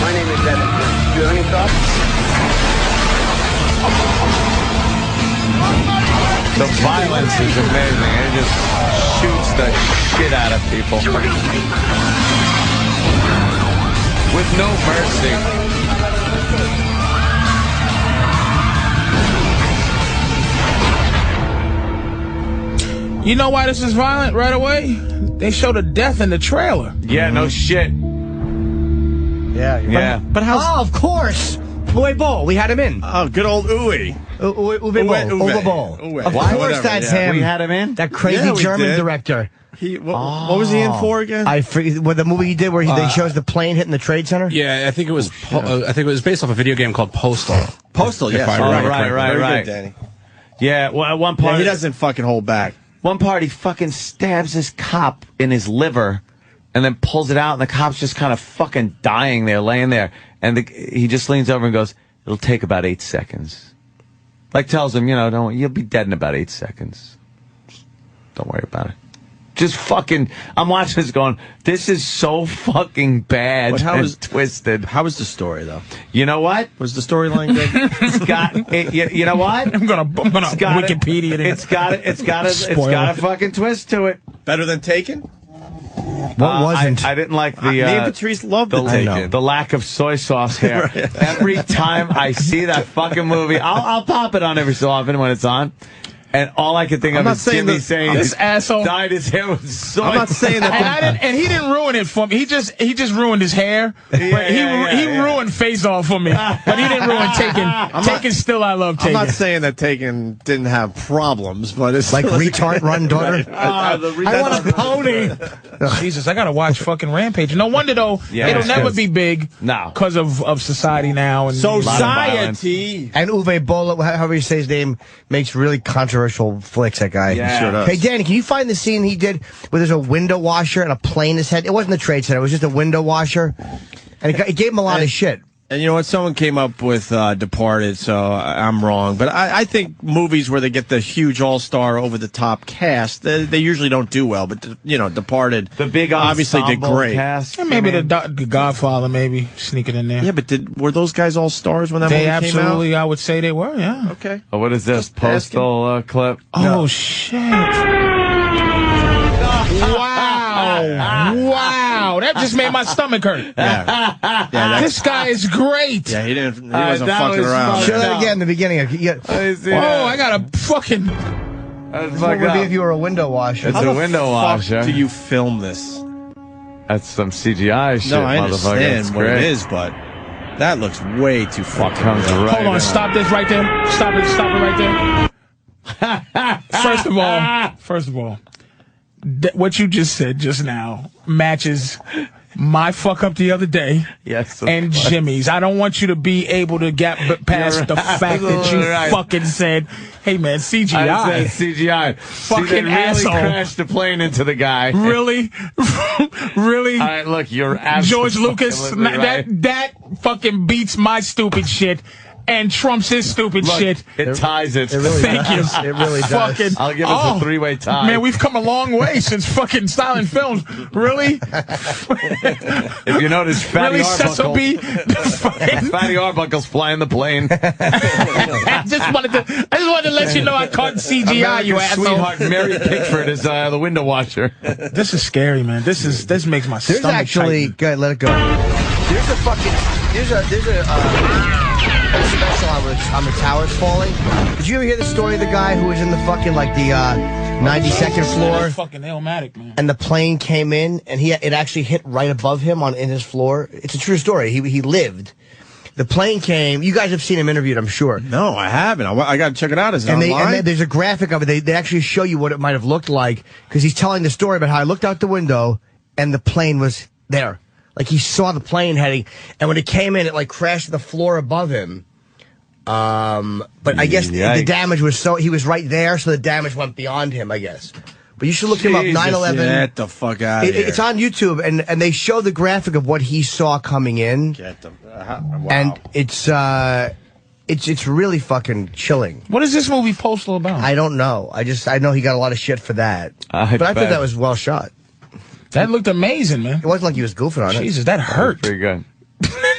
My name is Evan. Do you have any thoughts? The violence is amazing. It just shoots the shit out of people. With no mercy. You know why this is violent right away? They showed a death in the trailer. Yeah, no shit. Yeah. But how's... Oh, of course. Uwe Boll. We had him in. Oh, good old Uwe. Uwe Boll. Of course, that's him. We had him in? That crazy German director. What was he in for again? I forget what the movie he did where they shows the plane hitting the Trade Center. Yeah, I think it was. I think it was based off a video game called Postal. Postal, yes. Right. Good, Danny. Yeah, well, at one part he doesn't fucking hold back. One part, he fucking stabs this cop in his liver, and then pulls it out, and the cop's just kind of fucking dying there, laying there, and he just leans over and goes, "It'll take about 8 seconds." Like tells him, you'll be dead in about 8 seconds. Don't worry about it. Just fucking, I'm watching this going, this is so fucking bad and twisted. How was the story, though? You know what? Was the storyline good? It's got, you know what? I'm gonna Wikipedia it. It's got a fucking twist to it. Better than Taken? What wasn't? I didn't like the. Me and Patrice loved the Taken. The lack of soy sauce here. Right. Every time I see that fucking movie, I'll pop it on every so often when it's on. And all I can think of is Jimmy saying this asshole dyed his hair with soy. I'm not saying that. And he didn't ruin it for me. He just ruined his hair. He ruined Face Off for me, but he didn't ruin Taken. Taken still, I love Taken. I'm not saying that Taken didn't have problems, but it's like retard run daughter. I want a pony. Jesus, I gotta watch fucking Rampage. No wonder though, it'll never be big. No, because of society now and society. And Uwe Boll, however you say his name, makes really controversial flicks, that guy. Yeah. Sure does. Hey, Danny, can you find the scene he did where there's a window washer and a plane is head? It wasn't the Trade Center. It was just a window washer. And it gave him a lot of shit. And you know what? Someone came up with Departed, so I'm wrong. But I think movies where they get the huge all-star, over-the-top cast, they usually don't do well. But, Departed, the big obviously did great. Cast, and maybe the Godfather, maybe sneak it in there. Yeah, but were those guys all stars when that movie came out? Absolutely, I would say they were, yeah. Okay. Oh, what is this? Postal clip? Oh, shit. Wow, that just made my stomach hurt. Yeah, this guy is great. Yeah, he wasn't fucking around. Show that again in the beginning. I got a fucking. What would be if you were a window washer? It's a window washer. Do you film this? That's some CGI shit, no, I understand understand what it is, but that looks way too fucking real. Hold on, stop this right there. Stop it right there. First of all, what you just said just now matches my fuck up the other day. Yes, and Jimmy's. I don't want you to be able to get past the fact that you fucking said, "Hey man, CGI." I said CGI. Fucking really asshole. Crashed the plane into the guy. Really, really. All right, look, you're absolutely George Lucas. right. That fucking beats my stupid shit. And trumps his stupid shit. It ties it. Thank you. It really does. Fucking, I'll give us a three-way tie. Man, we've come a long way since fucking silent films. Really? If you notice, Fatty Arbuckle's flying the plane. I just wanted to let you know I caught CGI, you asshole. Sweetheart Mary Pickford is the window washer. This is scary, man. This makes my stomach There's actually tighten. good. Let it go. There's a special on the towers falling. Did you ever hear the story of the guy who was in the fucking the 92nd floor? Fucking Illmatic, man. And the plane came in and it actually hit right above him in his floor. It's a true story. He lived. The plane came. You guys have seen him interviewed, I'm sure. No, I haven't. I got to check it out. Is it online? And there's a graphic of it. They actually show you what it might have looked like because he's telling the story about how I looked out the window and the plane was there. Like he saw the plane heading, and when it came in, it crashed to the floor above him. But I guess the damage was he was right there, so the damage went beyond him, I guess. But you should look him up, 9/11. Get the fuck out of here. It's on YouTube, and they show the graphic of what he saw coming in. Wow. And it's really fucking chilling. What is this movie Postal about? I don't know. I know he got a lot of shit for that. But I thought that was well shot. That looked amazing, man. It wasn't like he was goofing on it. Jesus, that hurt. Pretty good.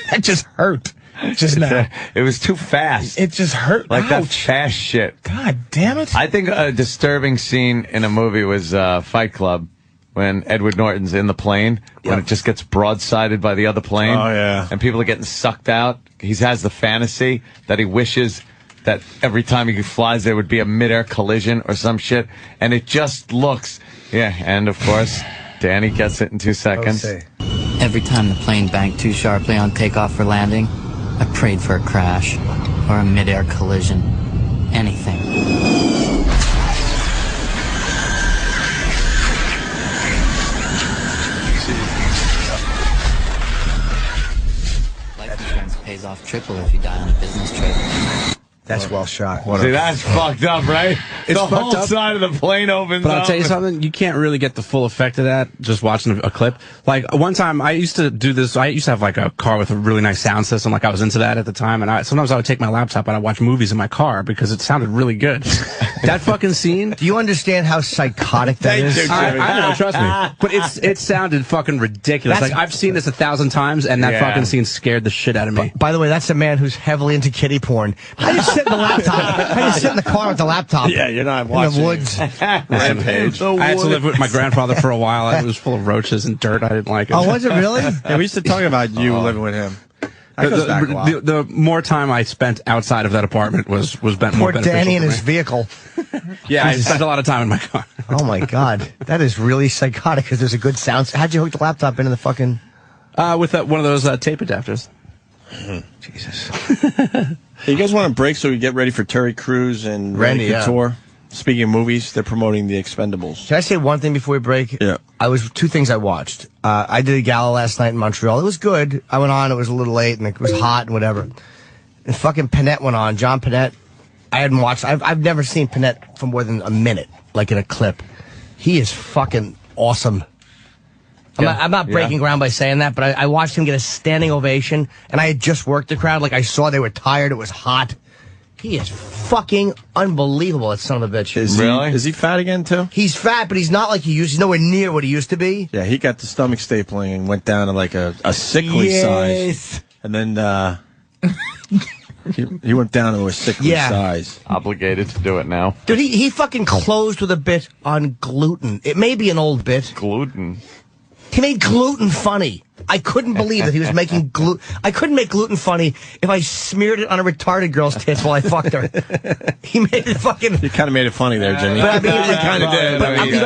That just hurt. Just now. It was too fast. It just hurt. Like that Ouch. fast shit. God damn it. I think a disturbing scene in a movie was Fight Club when Edward Norton's in the plane when it just gets broadsided by the other plane. Oh, yeah. And people are getting sucked out. He has the fantasy that he wishes that every time he flies there would be a midair collision or some shit. And it just looks... Yeah, and of course... Danny gets it in 2 seconds. Every time the plane banked too sharply on takeoff or landing, I prayed for a crash or a mid-air collision. Anything. Life insurance pays off triple if you die on a business trip. That's well shot. See, that's fucked up, right? It's the whole fucked up. side of the plane opens But up. I'll tell you something, you can't really get the full effect of that just watching a clip. Like, one time, I used to do this, I used to have like a car with a really nice sound system, like I was into that at the time, and sometimes I would take my laptop and I'd watch movies in my car because it sounded really good. That fucking scene. Do you understand how psychotic that is? I know, trust me. But it sounded fucking ridiculous. Like, I've seen this 1,000 times, and that fucking scene scared the shit out of me. By the way, that's a man who's heavily into kiddie porn. I just sit in the laptop. I just sit in the car with the laptop. Yeah, you're not watching. In the woods. Rampage. I had to live with my grandfather for a while. It was full of roaches and dirt. I didn't like it. Oh, was it really? Yeah, we used to talk about you living with him. That goes back a while. The more time I spent outside of that apartment was spent more Poor beneficial Danny in for his me. vehicle. Yeah, I spent a lot of time in my car. Oh my God, that is really psychotic. Because there's a good sound. How'd you hook the laptop into the fucking? With one of those tape adapters. Jesus. Hey, you guys want a break so we get ready for Terry Crews and Randy Couture? Speaking of movies, they're promoting The Expendables. Can I say one thing before we break? Yeah. Two things I watched. I did a gala last night in Montreal. It was good. I went on. It was a little late and it was hot and whatever. And fucking Panette went on. John Panette. I hadn't watched. I've never seen Panette for more than a minute, like in a clip. He is fucking awesome. I'm not breaking ground by saying that, but I watched him get a standing ovation, and I had just worked the crowd. Like, I saw they were tired. It was hot. He is fucking unbelievable, that son of a bitch. Is he fat again, too? He's fat, but he's not like he used. He's nowhere near what he used to be. Yeah, he got the stomach stapling and went down to like a sickly size. And then he went down to a sickly size. Obligated to do it now. Dude, he fucking closed with a bit on gluten. It may be an old bit. Gluten. He made gluten funny. I couldn't believe that he was making gluten. I couldn't make gluten funny if I smeared it on a retarded girl's tits while I fucked her. He made it fucking. You kind of made it funny there, Jimmy. But I mean, you kind of did.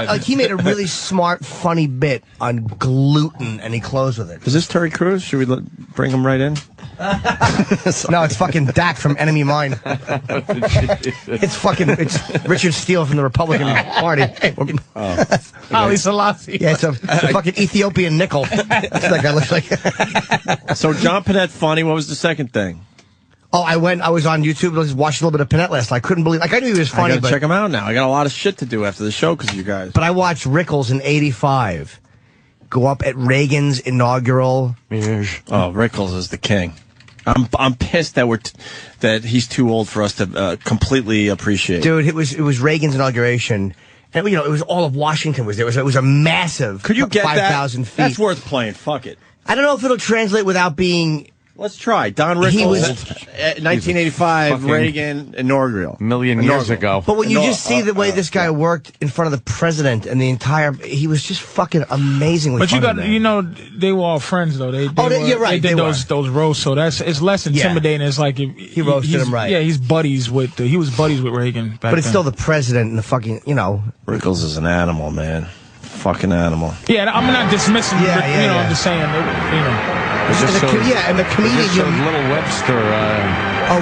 Like he made a really smart, funny bit on gluten, and he closed with it. Is this Terry Crews? Should we bring him right in? No, it's fucking Dak from Enemy Mine. It's Richard Steele from the Republican Party. Ali Selassie. Yeah, it's a fucking Ethiopian nickel. That's what that guy looks like. So John Panette funny. What was the second thing? Oh, I was on YouTube. I was watching a little bit of Panette last night. I couldn't believe. Like, I knew he was funny. I gotta check him out now. I got a lot of shit to do after the show because of you guys. But I watched Rickles in '85 go up at Reagan's inaugural. Oh, Rickles is the king. I'm pissed that that he's too old for us to completely appreciate. Dude, it was Reagan's inauguration, and it was all of Washington was there. It was a massive. Could you get 5,000 feet? That's worth playing. Fuck it. I don't know if it'll translate without being. Let's try. Don Rickles, 1985 Reagan inaugural. Million years ago. But when you just see the way this guy worked in front of the president and the entire, he was just fucking amazingly But funny. they were all friends though. You're right. They did those roasts, so it's less intimidating. It's like he roasted him right. Yeah, he was buddies with Reagan back but it's then. still the president and the fucking, Rickles is an animal, man. Fucking animal. Yeah, I'm not dismissing. I'm just saying. And the comedian. Little Webster.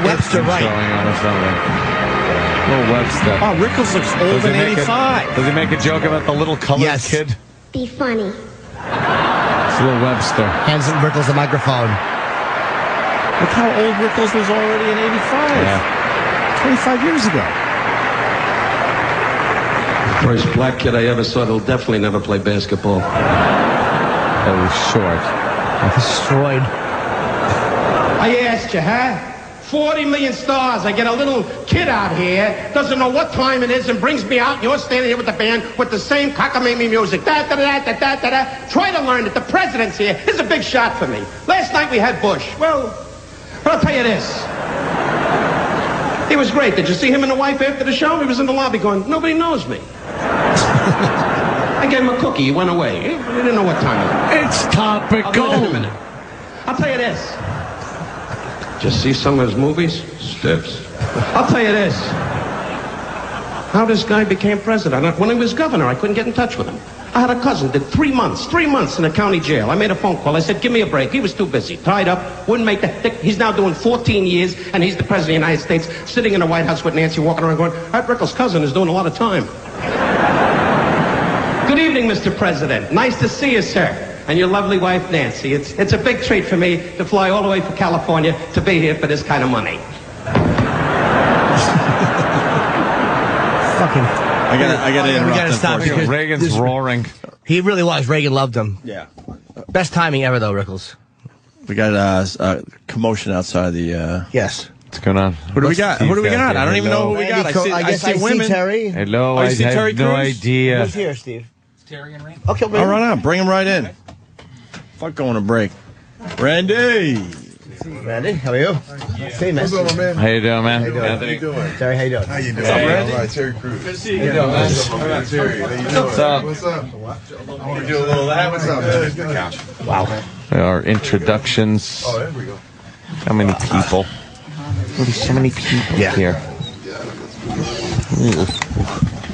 Webster, right? On or something. Little Webster. Oh, Rickles looks old in '85. Does he make a joke about the little colored kid? Be funny. It's Little Webster. Hands Rickles the microphone. Look how old Rickles was already in '85. Yeah. 25 years ago. First black kid I ever saw that'll definitely never play basketball. That was short. Destroyed. I asked you, huh? 40 million stars. I get a little kid out here, doesn't know what time it is, and brings me out, and you're standing here with the band with the same cockamamie music. Da-da-da-da-da-da-da. Try to learn it. The president's here. This is a big shot for me. Last night we had Bush. Well, I'll tell you this. He was great. Did you see him and the wife after the show? He was in the lobby going, nobody knows me. I gave him a cookie. He went away. He didn't know what time it was. It's topical. I'll do it in a minute. I'll tell you this. Just see some of his movies? Stiffs. I'll tell you this. How this guy became president. When he was governor, I couldn't get in touch with him. I had a cousin, did 3 months in a county jail. I made a phone call. I said, give me a break. He was too busy, tied up, wouldn't make the He's now doing 14 years, and he's the president of the United States, sitting in the White House with Nancy, walking around going, Art Rickles' cousin is doing a lot of time. Good evening, Mr. President. Nice to see you, sir. And your lovely wife, Nancy. It's a big treat for me to fly all the way from California to be here for this kind of money. I gotta interrupt. We gotta stop because Reagan's roaring. He really was. Reagan loved him. Yeah. Best timing ever, though, Rickles. We got a commotion outside the. Yes. What's going on? What do we got? What do we got? I don't even know who we got. I see women. Terry. Hello, I see Terry have no Crews? idea. Who's here, Steve? Terry and Randy. Okay, All right, on. Bring him right in. Fuck going to break. Randy. Randy, how are you? Hey, man. What's up, my man? How you doing, man? How you doing? How you doing? Terry, how you doing? How you doing? What's up, Randy? All right, Terry Crews. Good to see you. How you doing, man? What's up, man? Terry, how you doing? What's up? What's up? I want to do a little that. What's up, man? Good couch. Wow. Our introductions. Oh, there we go. How many people? There's so many people here.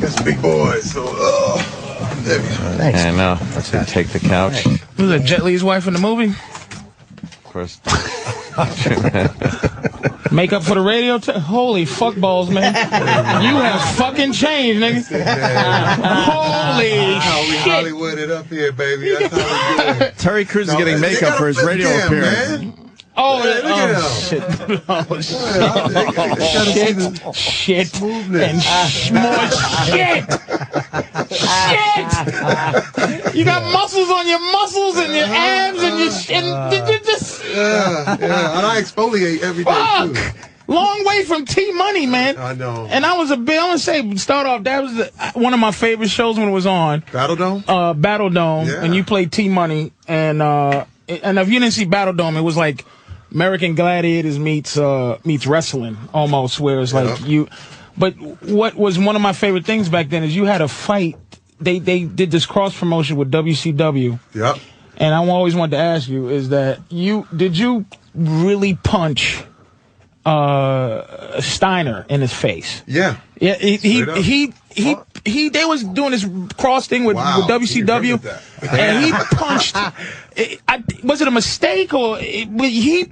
Got some big boys, so, there we go. Thanks. I know. Let's take the couch. Was that Jet Li's wife in the movie? Of course. Makeup for the radio? Holy fuck balls, man. You have fucking changed, nigga. Holy How we shit. Hollywood it up here, baby. That's how we do it. Terry Crews is getting makeup for his radio appearance. Man. Oh, Look at him. shit. Oh, shit. Smoothness. And more shit. Shit. You got muscles on your muscles and your abs and your shit. Yeah. And I exfoliate every day, Fuck. too. Long way from T-Money, man. I know. And I was I want to say, start off, that was one of my favorite shows when it was on. Battle Dome? Battle Dome. Yeah. And you played T-Money. And if you didn't see Battle Dome, it was like American Gladiators meets wrestling almost, where it's like you. But what was one of my favorite things back then is you had a fight. They did this cross promotion with WCW. Yep. And I always wanted to ask you is that did you really punch Steiner in his face? Yeah. Yeah. They was doing this cross thing with WCW, and he punched. Was it a mistake or he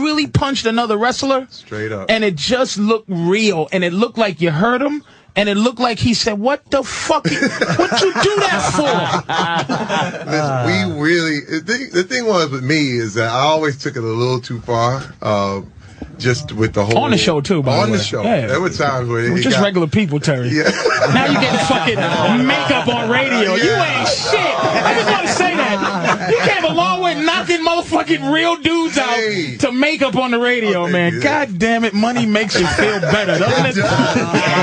really punched another wrestler? Straight up. And it just looked real, and it looked like you hurt him. And it looked like he said, "What the fuck? What you do that for?" Listen, we really. The thing was with me is that I always took it a little too far. Just with the whole on the show too. By the way. show, yeah. There were times where we're just regular people, Terry. Yeah. Now you getting fucking makeup on radio. You ain't shit. I just want to say that you came a long way knocking motherfucking real dudes out to makeup on the radio, man. God damn it, money makes you feel better, doesn't it? Dude, I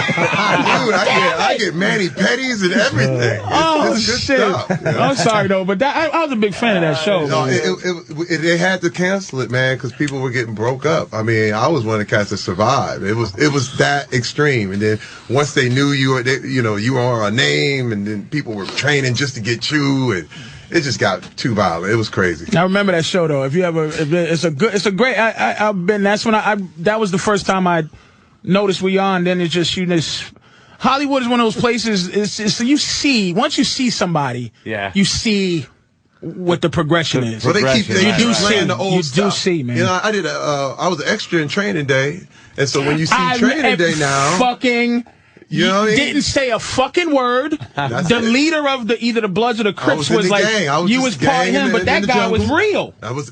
get mani petties and everything. It's good shit! stuff, you know? I'm sorry though, but I was a big fan of that show. No, they had to cancel it, man, because people were getting broke up. I mean, I was one of the cats that survived. It was that extreme, and then once they knew you were, you were a name, and then people were training just to get you, and it just got too violent. It was crazy. I remember that show though. It's a great. I've been. That's when that was the first time I noticed we on. Then it's just Hollywood is one of those places. So you see once you see somebody, you see what the progression is. Well, they keep playing the old you stuff. do see, man. You know, I did I was an extra in Training Day, and so when you see Training Day now, you know what I mean? Didn't say a fucking word. The leader of either the Bloods or the Crips was like, you was part of him, but that guy was real. That was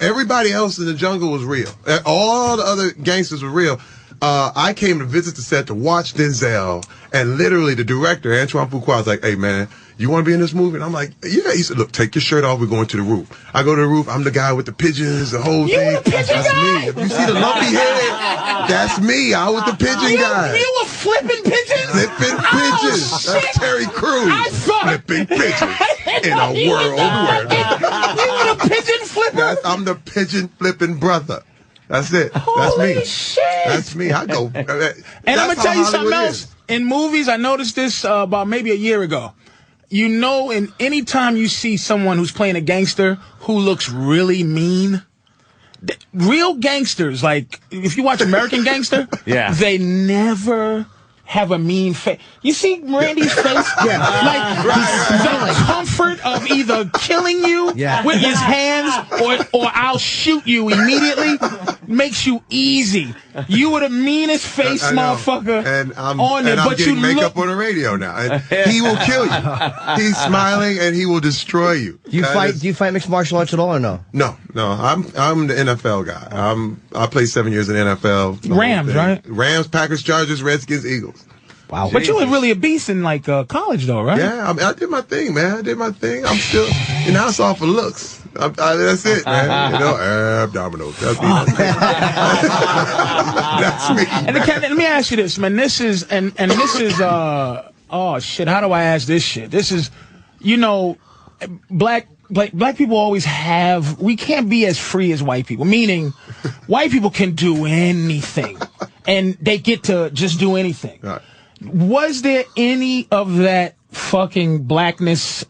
everybody else in the jungle was real. All the other gangsters were real. I came to visit the set to watch Denzel, and literally the director, Antoine Fuqua, was like, "Hey man, you want to be in this movie?" And I'm like, "Yeah." He said, "Look, take your shirt off. We're going to the roof." I go to the roof. I'm the guy with the pigeons, the whole thing. The pigeon that's guy? me. If you see the lumpy head, that's me. I was the pigeon guy. You were flipping pigeons? Flipping pigeons. That's Terry Crews. Flipping pigeons in a world where you were the pigeon flipper. I'm the pigeon flipping brother. That's it. That's me. Shit. That's me. I go. And I'm gonna tell you something else. In movies, I noticed this about maybe a year ago. You know, in any time you see someone who's playing a gangster who looks really mean, real gangsters, like if you watch American Gangster, they never have a mean face. You see Randy's face? Yeah. Like the comfort of either killing you with his hands or I'll shoot you immediately makes you easy. You were the meanest face motherfucker and I'm but getting you makeup on the radio now. And he will kill you. He's smiling and he will destroy you. Do you fight mixed martial arts at all or no? No. I'm the NFL guy. I played 7 years in the NFL. Rams, right? Rams, Packers, Chargers, Redskins, Eagles. Wow. But you were really a beast in like college though, right? Yeah, I did my thing, man. I did my thing. I'm still, it's all for looks. That's it, man. Abdominals. That's me. That's me. And let me ask you this, man. This is oh shit. How do I ask this shit? This is, black people always we can't be as free as white people. Meaning, white people can do anything, and they get to just do anything. Right. Was there any of that fucking blackness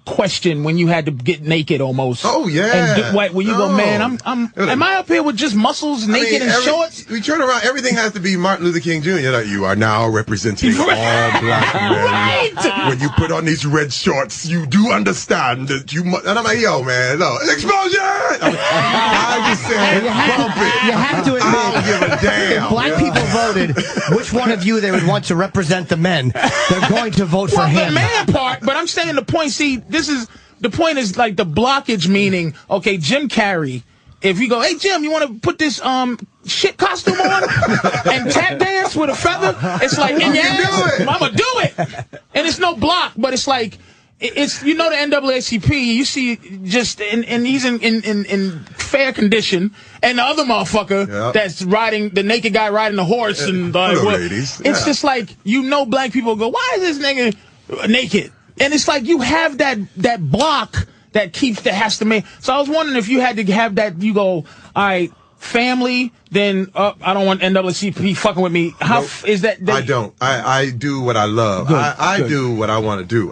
question when you had to get naked almost? Oh yeah. And where you go, man? Am I up here with just muscles, naked and shorts? We turn around. Everything has to be Martin Luther King Jr. Like, you are now representing all black men. Right. When you put on these red shorts, you do understand that you must. And I'm like, yo, man, no explosion. I just said, bump it. You have to admit, I don't give a damn. If black people voted which one of you they would want to represent the men, they're going to vote for him. The man part, but I'm saying the point. See, the point is like the blockage, meaning, okay, Jim Carrey, if you go, hey Jim, you want to put this shit costume on and tap dance with a feather? It's like, in your ass, I'm gonna do it. And it's no block, but it's like, it's, the NAACP, you see just, and he's in fair condition, and the other motherfucker that's riding, the naked guy riding the horse, and it's just like, black people go, why is this nigga naked? And it's like you have that block that has to make. So I was wondering if you had to have that. You go, all right, family. Then I don't want NAACP fucking with me. How is that? I don't. I do what I love. Good, I do what I want to do.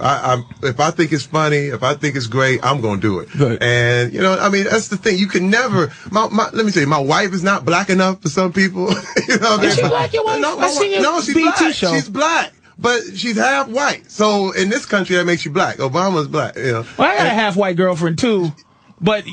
If I think it's funny, if I think it's great, I'm gonna do it. Good. And that's the thing. You can never. Let me tell you, my wife is not black enough for some people. Is she black? Your wife? No, she's black. She's black. But she's half white. So in this country, that makes you black. Obama's black. Well, I got a half white girlfriend too. But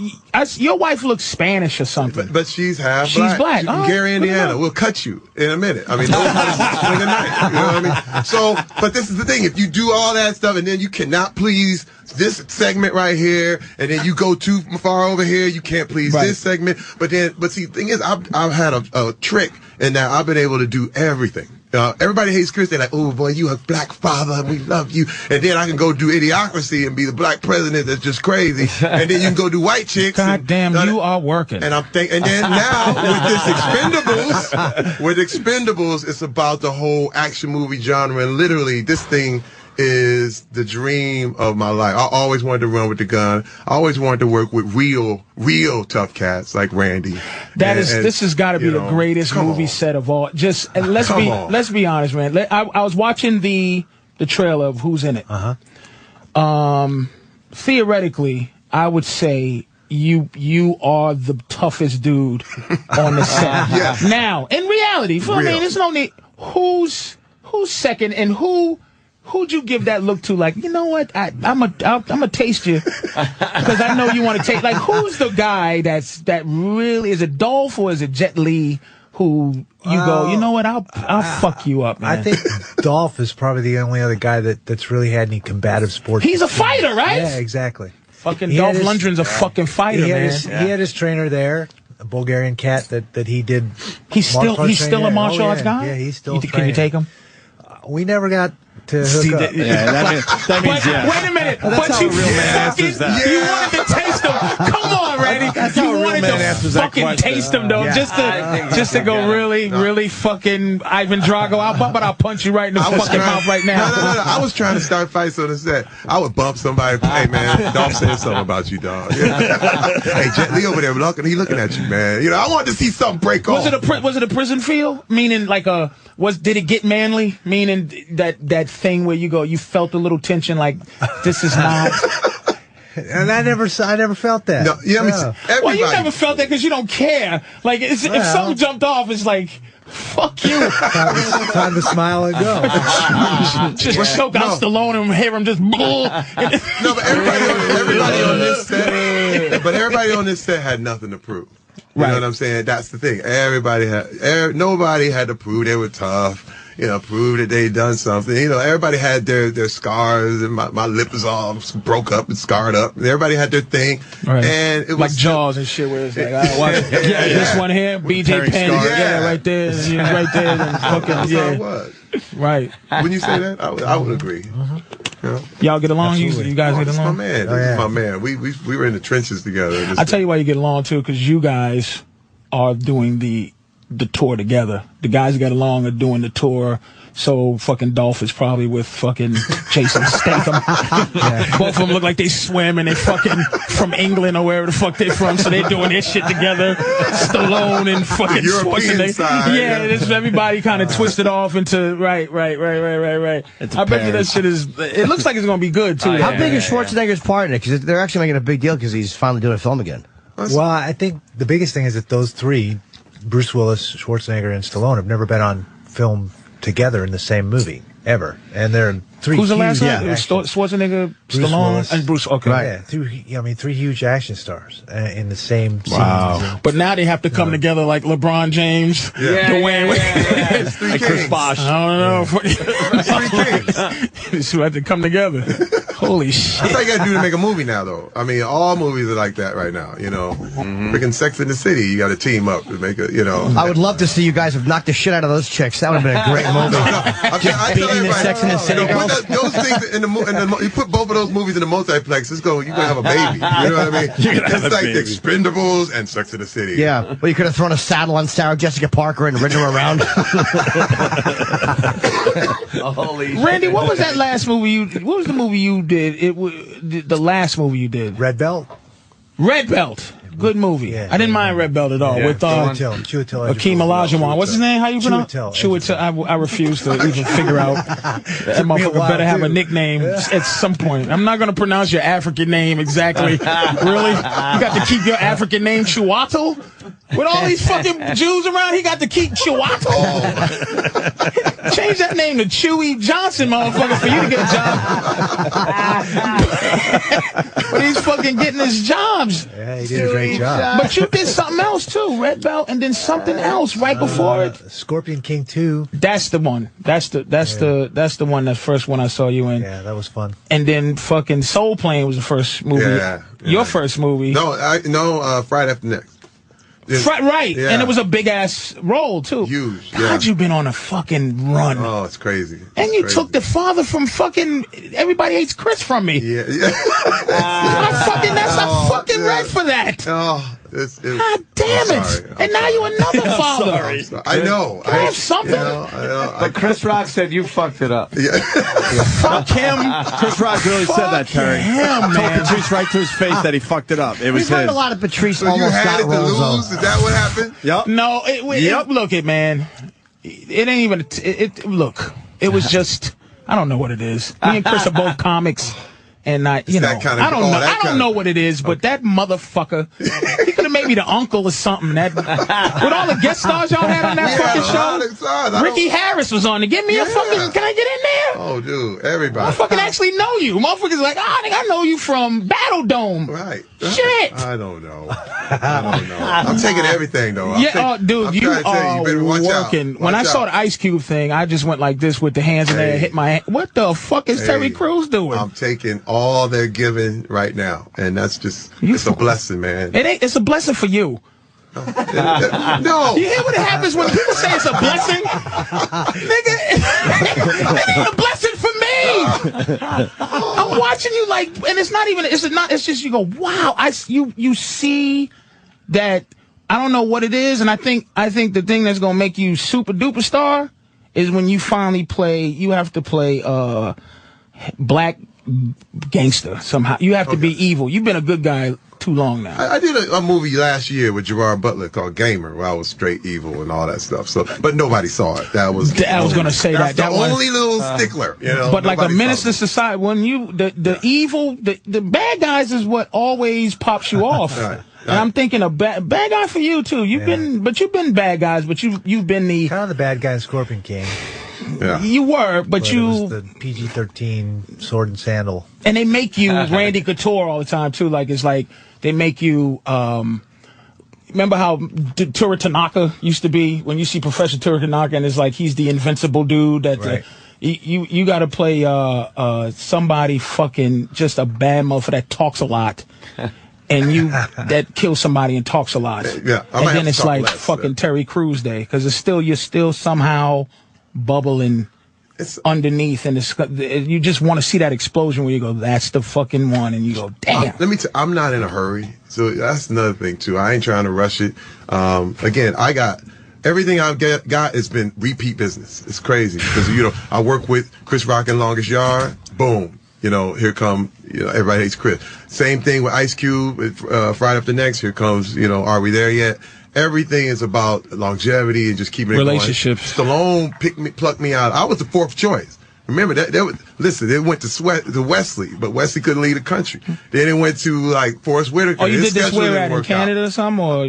your wife looks Spanish or something. But she's half black. She's black. She's from Gary, Indiana. We'll cut you in a minute. I mean, nobody's swing a knife. You know what I mean? So, but this is the thing. If you do all that stuff and then you cannot please this segment right here, and then you go too far over here, you can't please this segment. But see, the thing is, I've had a trick, and now I've been able to do everything. Everybody hates Chris. They're like, oh boy, you a black father and we love you. And then I can go do Idiocracy and be the black president that's just crazy. And then you can go do White Chicks. God damn, you are working. And and then now with Expendables, it's about the whole action movie genre. And literally, this thing is the dream of my life. I always wanted to run with the gun. I always wanted to work with real tough cats like Randy. This has got to be the greatest movie set of all. Let's be honest, man. I was watching the trailer of who's in it. Theoretically, I would say you are the toughest dude on the set. Yes. Now, in reality, there's no need. Who's second, and who'd you give that look to? Like, you know what? I'm gonna taste you because I know you want to taste. Like, who's the guy that really is it? Dolph or is it Jet Li? Who you go? You know what? I'll fuck you up, man. I think Dolph is probably the only other guy that's really had any combative sports. He's a fighter, right? Yeah, exactly. Fucking Dolph Lundgren's a fucking fighter, man. He had his trainer there, a Bulgarian cat that he did. He's still a martial arts guy. Yeah, he's still. Can you take him? We never got to hook up. That means yes. Wait a minute. But you you wanted to taste them. Come on, Randy. You wanted to fucking taste them, though. Yeah. Just to go really fucking Ivan Drago. I'll punch you right in the fucking mouth right now. No. I was trying to start fights on the set. I would bump somebody. Hey, man, Dolph said something about you, dog. Yeah. Hey, Jet Li over there he looking at you, man. I wanted to see something break off. Was it a prison feel? Meaning like did it get manly? Meaning that thing where you felt a little tension, like this is not. And I never felt that. No, yeah, I mean, everybody. Well, you never felt that because you don't care. Like, if something jumped off, it's like, fuck you. Time to smile and go. Just choke out Stallone and hear him just bull. No, but everybody on this set, everybody on this set had nothing to prove. You know what I'm saying? That's the thing. Nobody had to prove they were tough. Prove that they done something. Everybody had their scars, and my lip is all broke up and scarred up. And everybody had their thing. Right. And it was like Jaws and shit where it's like, I watch it. This one here, BJ Penn, right there, right there. And fucking, that's how it was. Right. When you say that, I would agree. Y'all get along? You guys get along? My man. This is my man. We were in the trenches together. I tell you why you get along too, because you guys are doing the tour together. The guys that got along are doing the tour. So fucking Dolph is probably with fucking Jason Statham. Both of them look like they swim and they fucking from England or wherever the fuck they're from. So they're doing their shit together. Stallone and fucking Schwarzenegger. Yeah, it's everybody kind of twisted off into right. I bet you that shit is. It looks like it's gonna be good too. How big is Schwarzenegger's part in it? Because they're actually making a big deal because he's finally doing a film again. Well, I think the biggest thing is that those three, Bruce Willis, Schwarzenegger, and Stallone, have never been on film together in the same movie ever, and they're three. Who's the last one? Yeah, Schwarzenegger, Bruce Stallone, Willis. and Bruce. Okay, right. Yeah, three huge action stars in the same. Wow. But now they have to come together like LeBron James, Dwayne, like Chris Bosh. I don't know. These two have to come together. Holy shit! That's how you got to do to make a movie now, though. I mean, all movies are like that right now. Freaking Sex in the City, you got to team up to make a. I would love to see you guys have knocked the shit out of those chicks. That would have been a great movie. I tell everybody, Sex in the City girls. Put those things in the you put both of those movies in the multiplex. You're gonna have a baby. You know what I mean? It's like Expendables and Sex in the City. Yeah, well, you could have thrown a saddle on Sarah Jessica Parker and ridden her around. Holy Randy, what was that last movie what was the movie you did? The last movie you did? Red Belt. Red Belt. Good movie. Yeah, I didn't mind Red Belt at all. With Chiwetel Akeem Olajuwon. What's his name? How you pronounce? Chiwetel. I refuse to even figure out. That motherfucker better have a nickname at some point. I'm not going to pronounce your African name exactly. Really? You got to keep your African name Chiwetel? With all these fucking Jews around, he got to keep Chiwetel? Change that name to Chewy Johnson, motherfucker, for you to get a job. But he's fucking getting his jobs. Yeah, he did a great job. But you did something else too, Red Belt, and then something else right before it. Scorpion King 2. That's the one. That's the one. That first one I saw you in. Yeah, that was fun. And then fucking Soul Plane was the first movie. Yeah. Your first movie. No, Friday After Next. Right, and it was a big ass role too. Huge. God, you've been on a fucking run. Oh, it's crazy. And you took the father from fucking Everybody Hates Chris from me. Yeah. I'm fucking ready for that. Oh, God damn it! And now you're another father. I know. Can I have something? But Chris Rock said you fucked it up. Yeah. Fuck him. Chris Rock really said that, Terry. Him, man. Told Patrice right to his face that he fucked it up. It was We've heard his. a lot of Patrice So almost you had got it to roles, lose? though. Is that what happened? Yep. No, look it, man. It ain't even. Look, it was just. I don't know what it is. Me and Chris are both comics. And I don't know. I don't know what it is, but that motherfucker, he could have made me the uncle or something. That with all the guest stars y'all had on that fucking show. Ricky Harris was on it. Give me a fucking. Can I get in there? Oh, dude, everybody. I fucking actually know you. Motherfuckers like, I think I know you from Battle Dome. Right. Shit. I don't know. I'm taking everything though. Dude, you are working. When I saw the Ice Cube thing, I just went like this with the hands in there, hit my hand. What the fuck is Terry Crews doing? I'm taking all they're giving right now, and that's just it's a blessing, man. It's a blessing for you. No. You hear what happens when people say it's a blessing? Nigga, it ain't a blessing for me. I'm watching you like, and it's just you go, wow, you see that. I don't know what it is, and I think the thing that's gonna make you super duper star is when you finally you have to play black gangster somehow. You have to be evil. You've been a good guy too long now. I did a movie last year with Gerard Butler called Gamer, where I was straight evil and all that stuff. So, but nobody saw it. I was going to say that's that. the only little stickler, you know. But like a menace to society, when you the evil, the bad guys is what always pops you off. Right. And I'm thinking a bad guy for you too. You've been bad guys, but you've been the kind of the bad guy in Scorpion King. Yeah. You were, but you it was the PG-13 sword and sandal. And they make you Randy Couture all the time too. Like it's like they make you. Remember how Tura Tanaka used to be when you see Professor Tura Tanaka, and it's like he's the invincible dude that. Right. You got to play somebody fucking just a bad motherfucker that talks a lot. And you that kills somebody and talks a lot. Yeah, and then it's like fucking Terry Crews Day because you're still somehow bubbling underneath, and you just want to see that explosion where you go, that's the fucking one, and you go, damn. Let me I'm not in a hurry, so that's another thing too. I ain't trying to rush it. Again, I got. Everything I've got has been repeat business. It's crazy because, you know, I work with Chris Rock in Longest Yard. Boom. You know, here come, you know, everybody hates Chris. Same thing with Ice Cube, Friday After Next. Here comes, you know, Are We There Yet? Everything is about longevity and just keeping it relationships. Stallone plucked me out. I was the fourth choice. Remember that listen, it went to Wesley, but Wesley couldn't leave the country. Then it went to like Forrest Whitaker. Oh, you did this where at in Canada or something? Or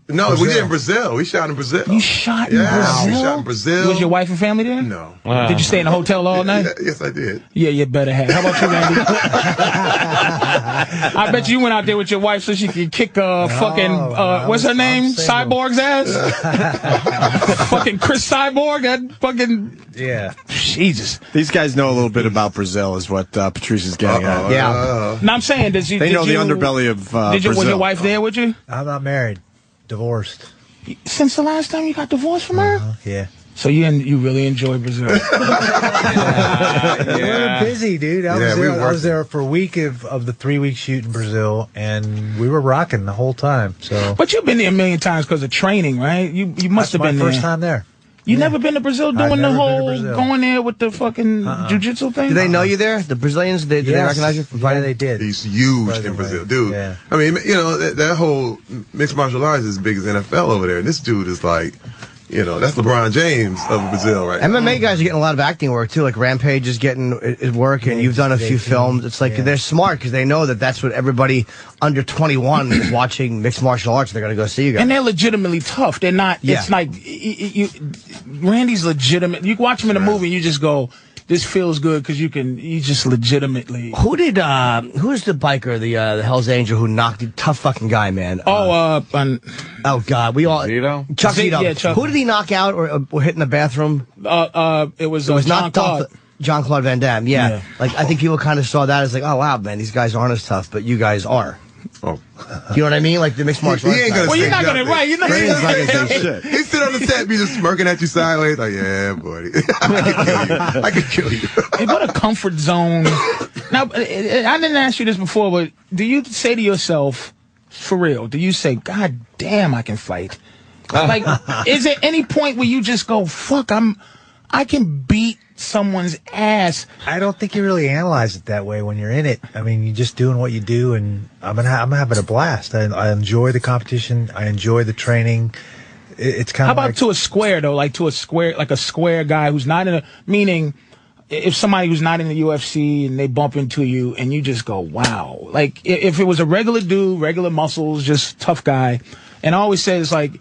no, Brazil. We did in Brazil. We shot in Brazil. You shot in Brazil? We shot in Brazil. Was your wife and family there? No. Wow. Did you stay in a hotel all night? Yes, I did. Yeah, you better have. How about you, Randy? I bet you went out there with your wife so she could kick what's her name? Cyborg's ass? Fucking Chris Cyborg? That fucking... Yeah. Jesus. These guys know a little bit about Brazil, is what Patrice is getting at. Yeah. No, I'm saying, they know the underbelly of Brazil. Was your wife there with you? I'm not married. Divorced. Since the last time you got divorced from her? Yeah. So you really enjoy Brazil? We were busy, dude. I was there for a week of the 3-week shoot in Brazil, and we were rocking the whole time. So, but you've been there a million times because of training, right? You must have been there. That's my first time there. You never been to Brazil doing the whole going there with the fucking jiu-jitsu thing? Do they know you there? The Brazilians, did they recognize you? Yeah, they did. He's huge in Brazil, dude. Yeah. I mean, you know, that whole mixed martial arts is as big as NFL over there. And this dude is like, you know, that's LeBron James of Brazil right now. MMA guys are getting a lot of acting work, too. Like Rampage is getting work, and you've done a few films. It's like they're smart because they know that that's what everybody under 21 is watching mixed martial arts. They're going to go see you guys. And they're legitimately tough. They're not, it's like, Randy's legitimate. You watch him in a movie and you just go, this feels good because you just legitimately. Who's the biker, the Hell's Angel who knocked the tough fucking guy, man? Oh God, we all. Zito? Chuck Zito. Yeah, Chuck. Who did he knock out or hit in the bathroom? It was not Jean-Claude Van Damme, yeah. Like, I think people kind of saw that as like, oh, wow, man, these guys aren't as tough, but you guys are. Oh. You know what I mean? Like the mixed martial arts. He ain't gonna you're not going to, right? You're not going to say shit. He sit on the set, be just smirking at you sideways, like, yeah, buddy. I could kill you. Hey, what a comfort zone. Now, I didn't ask you this before, but do you say to yourself, for real, do you say, God damn, I can fight? Like, is there any point where you just go, fuck, I can beat someone's ass? I don't think you really analyze it that way when you're in it. I mean, you're just doing what you do, and I'm having a blast. I enjoy the competition. I enjoy the training. It's kind of. How about to a square though? Like to a square, like a square guy who's not in a meaning. If somebody who's not in the UFC and they bump into you and you just go, wow. Like if it was a regular dude, regular muscles, just tough guy, and I always say it's like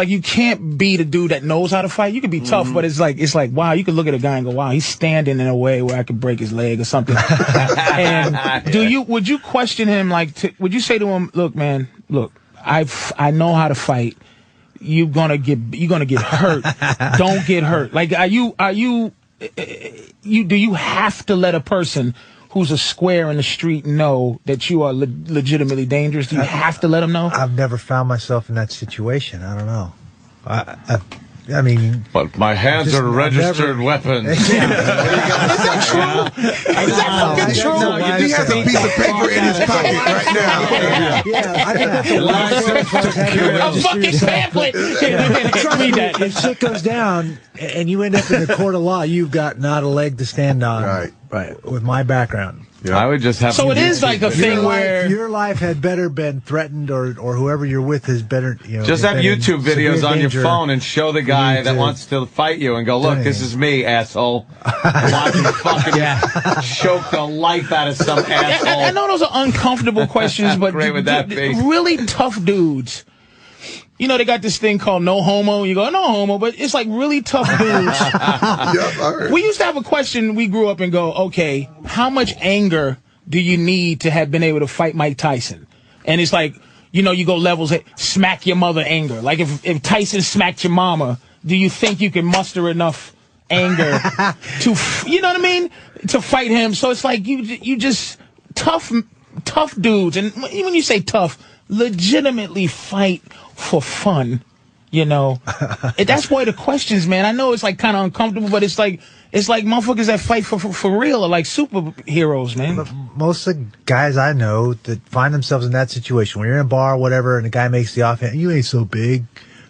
you can't beat a dude that knows how to fight. You can be tough, but it's like wow, you could look at a guy and go, wow, he's standing in a way where I could break his leg or something. And would you question him? Would you say to him, look, man, I know how to fight. You're gonna get hurt. Don't get hurt. Like, do you have to let a person who's a square in the street know that you are legitimately dangerous? Do you have to let them know? I've never found myself in that situation. I don't know. I mean, but my hands are registered weapons. Is that true? Is that fucking true? He has a piece of paper in his pocket right now. Yeah, I think that's a lie. A fucking pamphlet. Read that. If shit goes down and you end up in the court of law, you've got not a leg to stand on. Right. With my background. I would just have. So it is like a thing where your life had better been threatened, or whoever you're with has better. Just have YouTube videos on your phone and show the guy that wants to fight you and go, look, this is me, asshole. Watch you fucking choke the life out of some asshole. I know those are uncomfortable questions, but great would that be? Really tough dudes. You know, they got this thing called no homo. You go, no homo, but it's like really tough dudes. We used to have a question, we grew up and go, okay, how much anger do you need to have been able to fight Mike Tyson? And it's like, you know, you go levels, smack your mother anger. Like if Tyson smacked your mama, do you think you can muster enough anger to, you know what I mean, to fight him? So it's like you just tough dudes. And when you say tough, legitimately fight for fun, you know. That's why the questions, man. I know it's like kind of uncomfortable, but it's like motherfuckers that fight for real are like superheroes, man. But most of the guys I know that find themselves in that situation, when you're in a bar or whatever, and the guy makes the offhand, you ain't so big.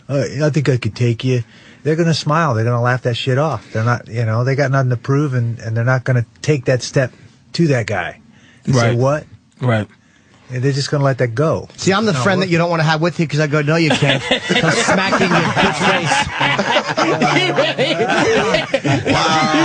I think I could take you. They're gonna smile. They're gonna laugh that shit off. They're not, you know, they got nothing to prove, and they're not gonna take that step to that guy and say what. Right. And they're just going to let that go. See, I'm the friend that you don't want to have with you because I go, no, you can't. I'm smacking your bitch face. You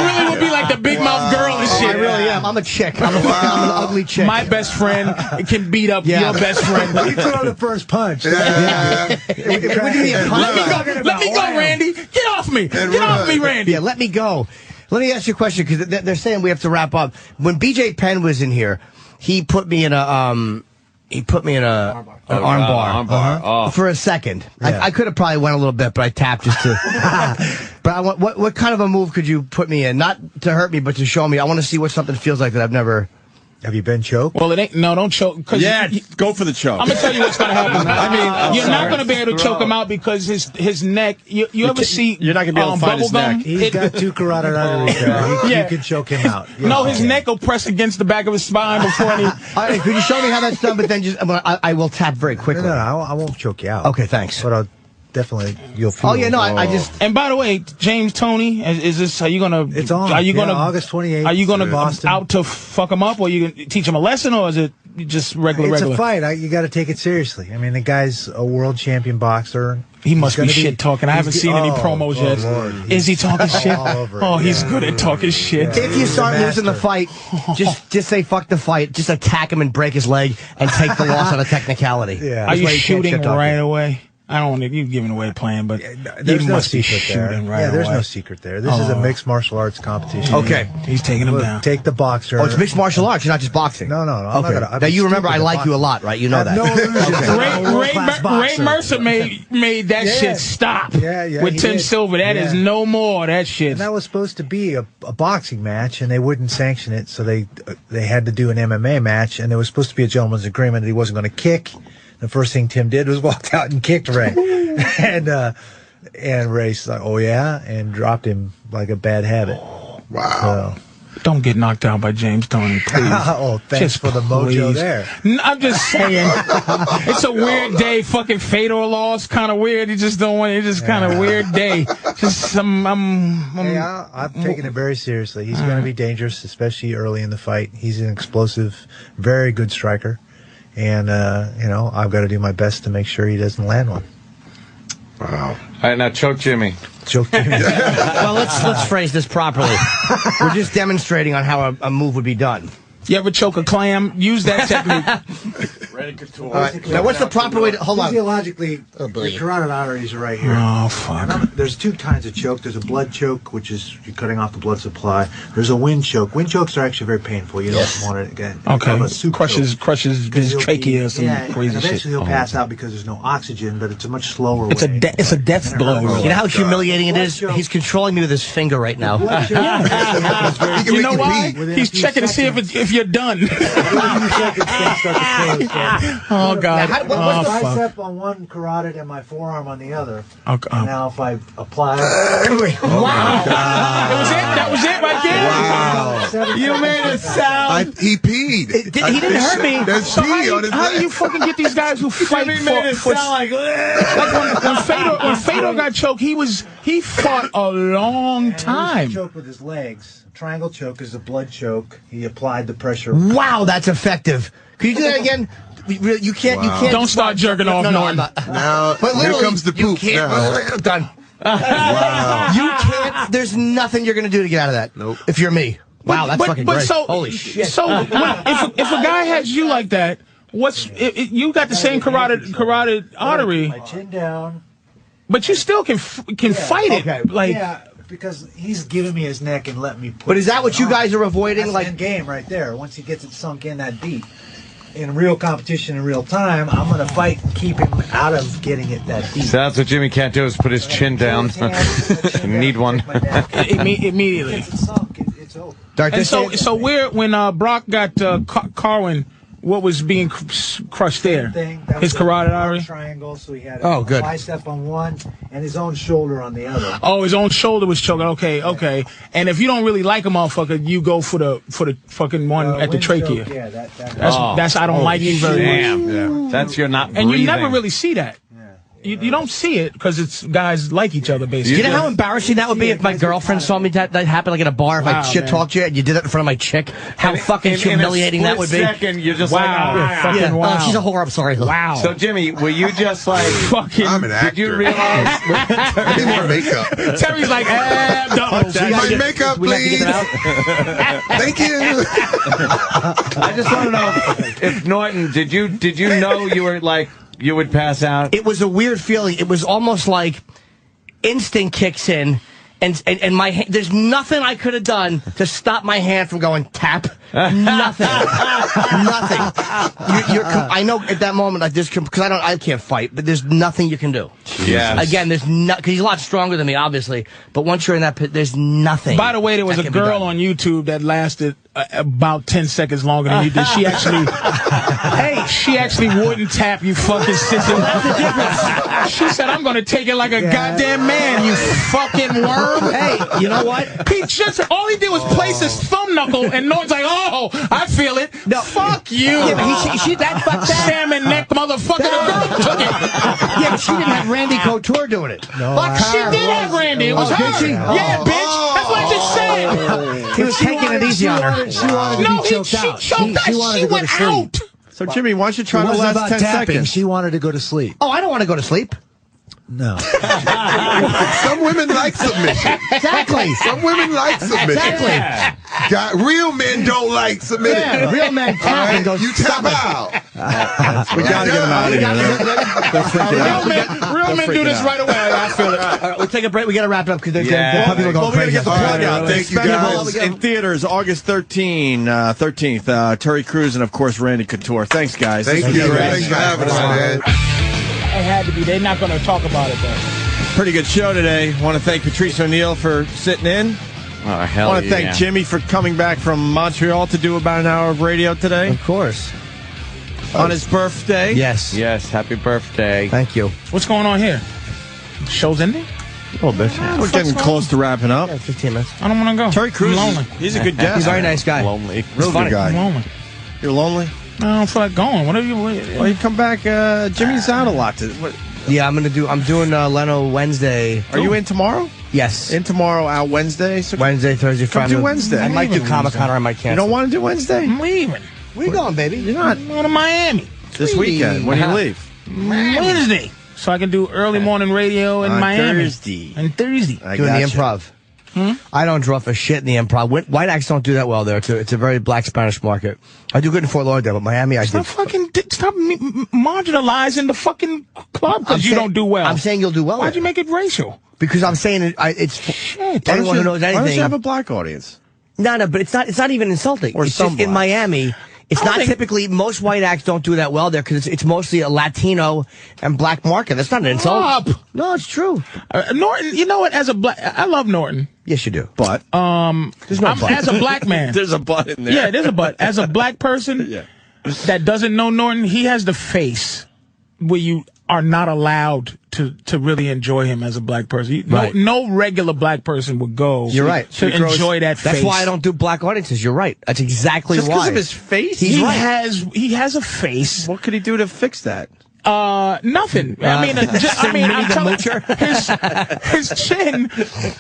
really would be like the big mouth girl and shit. I really am. I'm a chick. I'm an ugly chick. My best friend can beat up your best friend. You throw the first punch. Let me go, Randy. Get off me. Get off me, Randy. Yeah, let me go. Let me ask you a question because they're saying we have to wrap up. When BJ Penn was in here, he put me in a armbar for a second. Yeah. I could have probably went a little bit, but I tapped just to. But I want what kind of a move could you put me in? Not to hurt me, but to show me. I want to see what something feels like that I've never. Have you been choked? Well, it ain't. No, don't choke. Go for the choke. I'm gonna tell you what's gonna happen. You're not gonna be able to choke him out because his neck. You ever see? You're not gonna be able to find his neck. He's got two carotid arteries there. You can choke him out. No, his neck will press against the back of his spine before he. All right, could you show me how that's done? But then I will tap very quickly. No, I won't choke you out. Okay, thanks. But I'll definitely you'll feel. Oh yeah, no, I just. And by the way, James Tony, is this? Are you gonna? It's on. Are you gonna? August 28th. Are you gonna Boston. out to fuck him up, or you gonna teach him a lesson, or is it just regular? It's a fight. You got to take it seriously. I mean, the guy's a world champion boxer. He must be shit talking. I haven't seen any promos yet. Lord. Is he talking shit? He's good at talking shit. If you start losing the fight, just say fuck the fight. Just attack him and break his leg and take the loss on a technicality. Yeah. Are you shooting right away? I don't want to. You're giving away plan, but there's you no must be secret there. shooting right away. Yeah, there's no secret there. This is a mixed martial arts competition. Okay, he's taking him down. Take the boxer. Oh, it's mixed martial arts. You're not just boxing. No. Okay. Now you remember, I like you a lot, right? You know that. No illusions. Ray Mercer made that shit stop. With Tim Silver. That is no more. That shit. And that was supposed to be a boxing match, and they wouldn't sanction it, so they had to do an MMA match, and there was supposed to be a gentleman's agreement that he wasn't going to kick. The first thing Tim did was walked out and kicked Ray. and Ray's like, oh yeah, and dropped him like a bad habit. Wow. So. Don't get knocked out by James Tony, please. Oh, thanks for the mojo there. I'm just saying, it's a weird day. Fucking Fedor lost, kind of weird. You just don't want it. It's just kind of weird day. Just I'm taking it very seriously. He's going to be dangerous, especially early in the fight. He's an explosive, very good striker. And, I've got to do my best to make sure he doesn't land one. Wow. All right, now choke Jimmy. Choke Jimmy. Well, let's phrase this properly. We're just demonstrating on how a move would be done. You ever choke a clam? Use that technique. Ready, couture. All right. Now, what's the proper way to... Hold on. Physiologically, your carotid arteries are right here. Oh, fuck. There's two kinds of choke. There's a blood choke, which is you're cutting off the blood supply. There's a wind choke. Wind chokes are actually very painful. You don't want it again. Okay. Crushes his trachea or some crazy and eventually shit. he'll pass out because there's no oxygen, but it's a much slower way. It's a death blow. You know how humiliating it is? He's controlling me with his finger right now. You know why? He's checking to see if you're done. Oh, God. What's the bicep on one carotid and my forearm on the other? Okay. And now if I apply... Wow. That was it right there? Wow. You made it sound... He peed. He didn't hurt me. There's So pee on his how do leg. you fucking get these guys who fight for like when Fedor got choked, he fought a long time. He choked with his legs. Triangle choke is a blood choke. He applied the pressure. Wow, that's effective. Can you do that again? You can't. You can't. Don't start jerking off, Norton. Now, But here comes the poop. You can't. Now. Done. Wow. You can't. There's nothing you're gonna do to get out of that. Nope. If you're me. Wow, that's fucking great. So, holy shit. So if a guy has you like that, you got the same carotid artery. My chin down. But you still can fight it. Okay. Like, yeah, because he's giving me his neck and letting me put But is that what you guys are avoiding? That's Like end game right there. Once he gets it sunk in that deep. In real competition in real time, I'm going to fight and keep him out of getting it that deep. So that's what Jimmy can't do is put his chin down. Need one. Immediately. It's sunk. It's over. And so when Brock got Carwin, what was being crushed there? His carotid artery? Triangle, so he had a good bicep on one and his own shoulder on the other. Oh, his own shoulder was choking. Okay. And if you don't really like a motherfucker, you go for the fucking one at the trachea. Yeah, That's I don't like it very much. Yeah. That's you're not breathing. And you never really see that. You don't see it because it's guys like each other, basically. You know how embarrassing that would be if my girlfriend saw me that happen like at a bar, if I shit talked you and you did it in front of my chick? How fucking humiliating that would be. Second, you're just wow. Oh, she's a whore. I'm sorry. Wow. So Jimmy, were you just like fucking? I'm an actor. Did you realize? I need more makeup. Terry's like, my makeup, please. Thank you. I just want to know if Norton, did you know you were like you would pass out? It was a weird feeling. It was almost like instinct kicks in, and my there's nothing I could have done to stop my hand from going tap. Nothing. Nothing. I know at that moment I just because I can't fight, but there's nothing you can do. Yeah. Again, there's because he's a lot stronger than me, obviously. But once you're in that pit, there's nothing. By the way, there was a girl on YouTube that lasted about 10 seconds longer than you did. She actually, she actually wouldn't tap you fucking sister. That's the difference. She said, "I'm gonna take it like a goddamn man, you fucking worm." Hey, you know what? He just all he did was place his thumb knuckle, and Norton's like, "Oh, I feel it." No, fuck you. Yeah, but she that fucked that salmon neck motherfucker. The girl took it. Yeah, but she didn't have Randy Couture doing it. No, Fuck, she did have Randy. It was her. Yeah, bitch. That's what I just said. He was taking it easy on her. She wanted to be choked out. She went out. So, Jimmy, why don't you try the wasn't last about 10 tapping. seconds? She wanted to go to sleep. Oh, I don't want to go to sleep. No. Some women like submission. Exactly. Some women like submission. Exactly. Real men don't like submission. Yeah, real men tap and go, you tap out. We gotta get him out of here. Real men do this right away. I feel it. All right, we'll take a break. We got to wrap it up because the people are going Well, we gotta crazy. get the plug out. Thank you, guys. In theaters, August 13th. Terry Crews and, of course, Randy Couture. Thanks, guys. Thank you. Thanks for having us, man. It had to be. They're not going to talk about it, though. Pretty good show today. Want to thank Patrice O'Neill for sitting in. Oh, hell Want to thank Jimmy for coming back from Montreal to do about an hour of radio today. Of course. On his birthday. Yes. Yes, happy birthday. Thank you. What's going on here? Show's ending? A little bit. We're getting close to wrapping up. Yeah, 15 minutes. I don't want to go. Terry Crews, I'm lonely. he's a good guest. He's a very nice guy. Lonely. Real good I'm guy. lonely. You're lonely? I don't feel like going. Whatever you. Well, you come back. Jimmy's out a lot. Yeah, I'm doing Leno Wednesday. Are you in tomorrow? Yes. In tomorrow, out Wednesday? So Wednesday, Thursday, come Friday. do Wednesday. I might do Comic-Con or I might cancel. You don't want to do Wednesday? I'm leaving. Where you going, baby? You're not. I'm going to Miami. This weekend. When do you leave? Wednesday. So I can do early morning radio in Miami. Thursday. And Thursday. Doing the improv. I don't draw for shit in the improv. White acts don't do that well there. It's a very black Spanish market. I do good in Fort Lauderdale, but Miami I do. Stop marginalizing the fucking club because you don't do well. I'm saying you'll do well. Why'd you make it racial? Because I'm saying it's Shit. anyone who knows Why don't anything. you have a black audience? No, but it's not even insulting. Or it's some just in blacks. Miami. It's not typically, most white acts don't do that well there because it's mostly a Latino and black market. That's not an insult. No, it's true. Norton, you know what? As a black, I love Norton. Yes, you do. But there's no but. As a black man, there's a but in there. Yeah, there's a but. As a black person that doesn't know Norton, he has the face where you are not allowed to really enjoy him as a black person. No regular black person would go. You're right. To enjoy that face. That's why I don't do black audiences. You're right. That's exactly Just why. because of his face? He has a face. What could he do to fix that? Nothing. I'm telling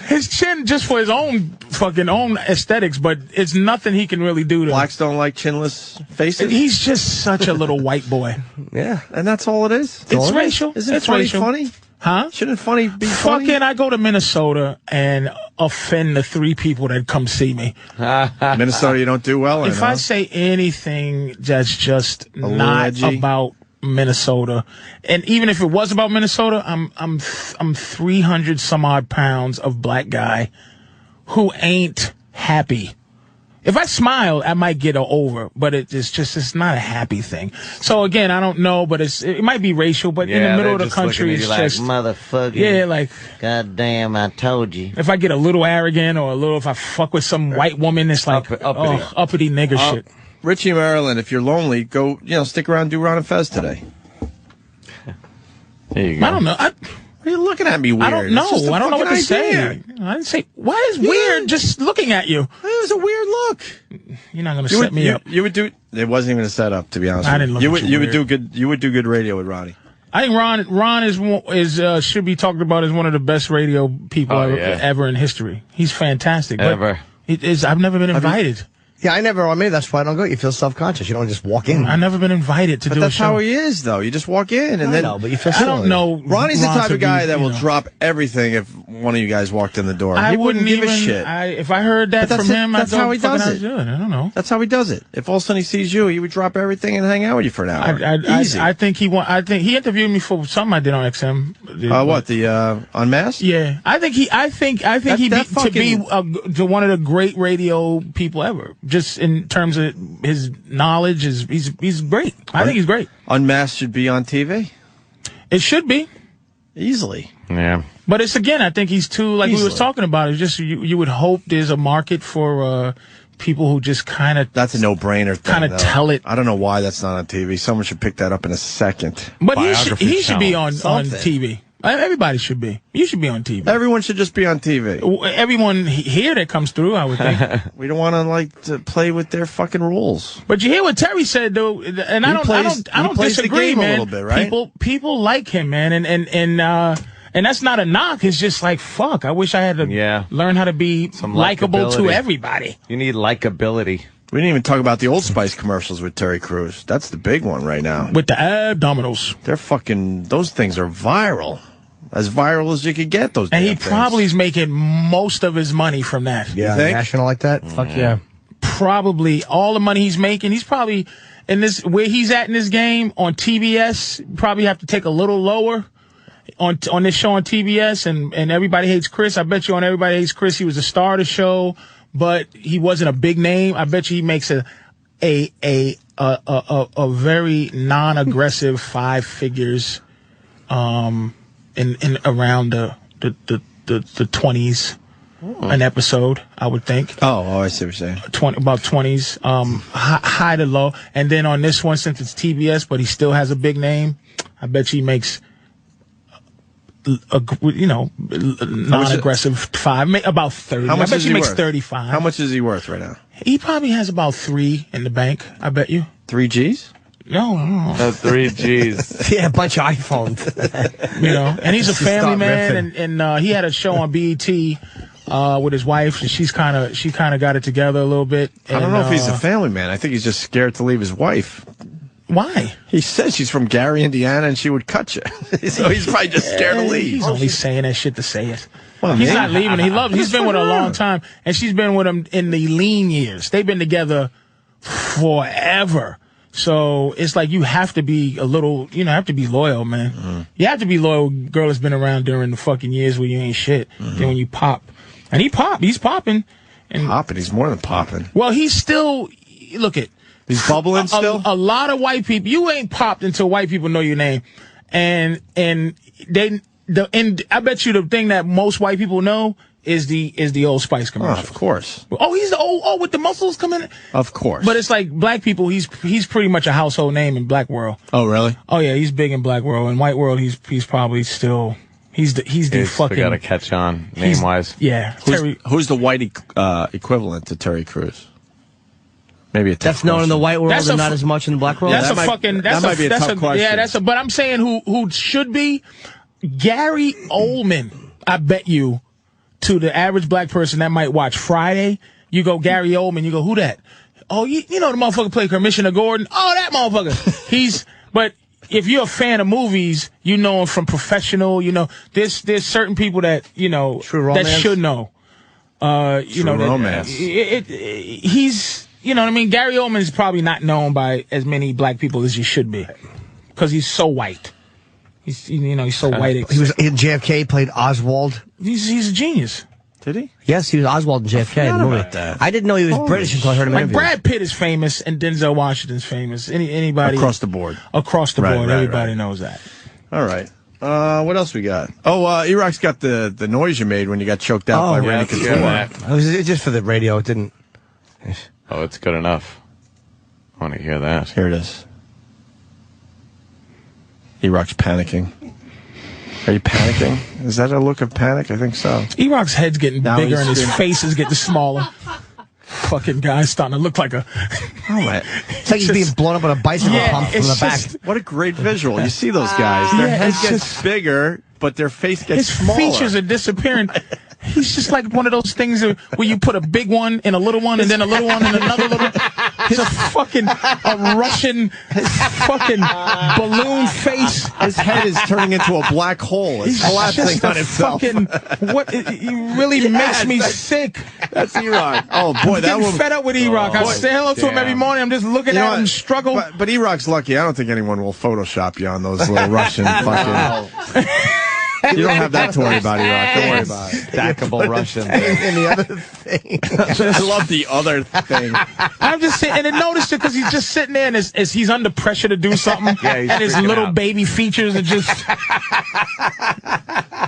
his chin just for his own fucking own aesthetics, but it's nothing he can really do to. Blacks don't like chinless faces. He's just such a little white boy. Yeah, and that's all it is. It's racial. Isn't it funny? Huh? Shouldn't funny be funny? Fucking, I go to Minnesota and offend the 3 people that come see me. Minnesota, you don't do well in, If I say anything that's just not edgy? about Minnesota, and even if it was about Minnesota, I'm 300 some odd pounds of black guy who ain't happy. If I smile, I might get over, but it's not a happy thing. So again, I don't know, but it might be racial, but in the middle of the country, it's like, just motherfucker. Yeah, like, goddamn, I told you. if I get a little arrogant or if I fuck with some white woman, it's like, uppity nigger shit. Richie, Maryland, if you're lonely, go, stick around and do Ron and Fez today. There you go. I don't know. Why are you looking at me weird? I don't know. It's just a I don't know what to fucking say. idea. I didn't say. Why is weird just looking at you? It was a weird look. You're not going to set me up. You would do. It wasn't even a setup, to be honest. I with didn't look you. at you You would weird. do good. You would do good radio with Ronnie. I think Ron is should be talked about as one of the best radio people ever in history. He's fantastic. Ever. I've never been invited. Yeah, maybe that's why I don't go. You feel self-conscious. You don't just walk in. I've never been invited to But do a that's show. how he is, though. You just walk in, and then but you feel I don't know. Ronnie's the Ron type to of guy be, that will drop everything if one of you guys walked in the door. I He wouldn't give even, a shit. If I heard that But from him, that's I'd go, how he fucking does how's it. doing? I don't know. That's how he does it. If all of a sudden he sees you, he would drop everything and hang out with you for an hour. Easy. I think he interviewed me for something I did on XM. What, the Unmasked? Yeah, I think to be one of the great radio people ever. Just in terms of his knowledge, he's great. I think he's great. Unmasked should be on TV. It should be easily. Yeah, but it's again. I think he's too we Easily. was talking about. It's just you would hope there's a market for people who just kind of. That's a no-brainer thing. Kind of tell it. I don't know why that's not on TV. Someone should pick that up in a second. But he should be on TV. Everybody should be. You should be on TV. Everyone should just be on TV. Everyone here that comes through, I would think. We don't want to play with their fucking rules. But you hear what Terry said, though, and I don't plays the disagree, game man. a little bit, right? People like him, man, and that's not a knock. It's just like, fuck. I wish I had to learn how to be likable to everybody. You need likability. We didn't even talk about the Old Spice commercials with Terry Crews. That's the big one right now. With the abdominals. Those things are viral. As viral as you could get those. And he things. probably is making most of his money from that. Yeah, national like that. Fuck yeah. Probably all the money he's making. He's probably where he's at in this game on TBS. Probably have to take a little lower on this show on TBS. And Everybody Hates Chris. I bet you on Everybody Hates Chris, he was a star of the show, but he wasn't a big name. I bet you he makes a very non-aggressive 5 figures. In around the 20s an episode, I would think. Oh, I see what you're saying. About 20s, high to low. And then on this one, since it's TBS, but he still has a big name, I bet he makes, non-aggressive 5, about 30. How much I bet is he he makes worth? 35. How much is he worth right now? He probably has about 3 in the bank, I bet you. 3 G's? No. 3 G's. Yeah, a bunch of iPhones. And he's a Just family stop man, and he had a show on BET with his wife. And she kind of got it together a little bit. I don't know if he's a family man. I think he's just scared to leave his wife. Why? He says she's from Gary, Indiana, and she would cut you. So he's probably just scared to leave. He's only saying that shit to say it. Well, He's man. not leaving. He's been with her a long time, and she's been with him in the lean years. They've been together forever. So it's like you have to be have to be loyal, man. Mm-hmm. You have to be loyal. Girl that's been around during the fucking years where you ain't shit. Then when you pop, and he's popping. And popping, he's more than popping. Well, he's still, he's bubbling still. A lot of white people, you ain't popped until white people know your name, and I bet you the thing that most white people know is the Old Spice commercial. Oh, of course. Oh, he's the old with the muscles coming in. Of course. But it's like black people. He's pretty much a household name in black world. Oh, really? Oh yeah, he's big in black world. In white world, he's probably still he's the fucking. Got to catch on name wise. Yeah. Who's the white equivalent to Terry Crews? Maybe a tough That's known in the white world and not f- as much in the black world. That's that might be a tough question. Yeah, but I'm saying who should be Gary Oldman. I bet you to the average black person that might watch Friday, you go Gary Oldman, you go, who that? Oh, you know the motherfucker played Commissioner Gordon? Oh, that motherfucker. But if you're a fan of movies, you know him from Professional, you know, there's certain people that, you know, that should know. You know, Romance. He's, you know what I mean? Gary Oldman's probably not known by as many black people as he should be. Because he's so white. He's so white. He was in JFK, played Oswald. He's a genius. Did he? Yes, he was Oswald in JFK. In the movie. I didn't know he was British until I heard him Like interview. Brad Pitt is famous and Denzel Washington's famous. Anybody Across the board. Across the board. Right, Everybody knows that. All right. What else we got? Oh, E-Rock's got the noise you made when you got choked out by Randy Couture. It was just for the radio. It didn't. Oh, it's good enough. I want to hear that. Here it is. E-Rock's panicking. Are you panicking? Is that a look of panic? I think so. E-Rock's head's getting Now bigger he's and his screaming. face is getting smaller. Fucking guy's starting to look like a... Oh, man. It's like he's being blown up on a bicycle pump from the back. What a great visual. You see those guys. Their head gets bigger, but their face gets his smaller. features are disappearing. He's just like one of those things where you put a big one in a little one and then a little one and another little. He's a Russian fucking balloon face. His head is turning into a black hole. It's He's collapsing just on a itself. He really makes me sick. That's E-Rock. Oh, boy, I'm that getting one. fed up with E-Rock. I say hello to him every morning. I'm just looking You know at what? him struggle. But E-Rock's lucky. I don't think anyone will Photoshop you on those little Russian fucking... You don't have that to worry about, E-Rock. Don't worry about it. Stackable Russian. And the other thing. I love the other thing. I'm just saying, and I noticed it because he's just sitting there and as he's under pressure to do something, Yeah, he's and his freaking little out. baby features are just.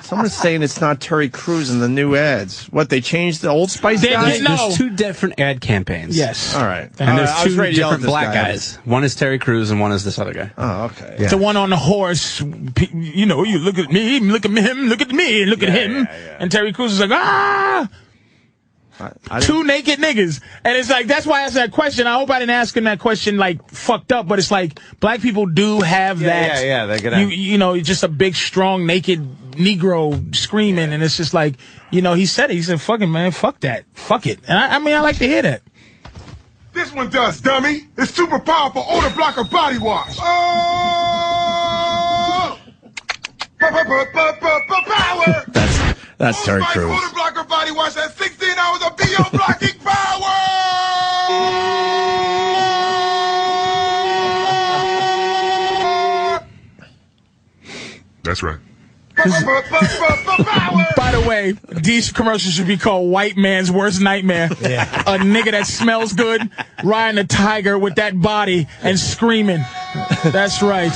Someone's saying it's not Terry Crews in the new ads. What, they changed the Old Spice They guy? didn't know. There's two different ad campaigns. Yes. All right. And there's I was two ready to yell at different this black guy. guys. One is Terry Crews and one is this other guy. Oh, okay. The one on the horse, you know, you look at me, look at him, look at me, look at him. And Terry Crews is like, ah! Two naked niggas. And it's like, that's why I asked that question. I hope I didn't ask him that question, like, fucked up, but it's like, black people do have that. Yeah, they're gonna... You know, just a big, strong, naked Negro screaming, and it's just like, you know, he said it. He said, fucking, man, fuck that. Fuck it. And I mean, I like to hear that. This one does, dummy. It's super powerful odor blocker body wash. Oh! Power! That's Terry Crews. Odor blocker body wash has 16 hours of BO blocking power! That's right. By the way, these commercials should be called White Man's Worst Nightmare. Yeah. A nigga that smells good, riding a tiger with that body and screaming. That's right.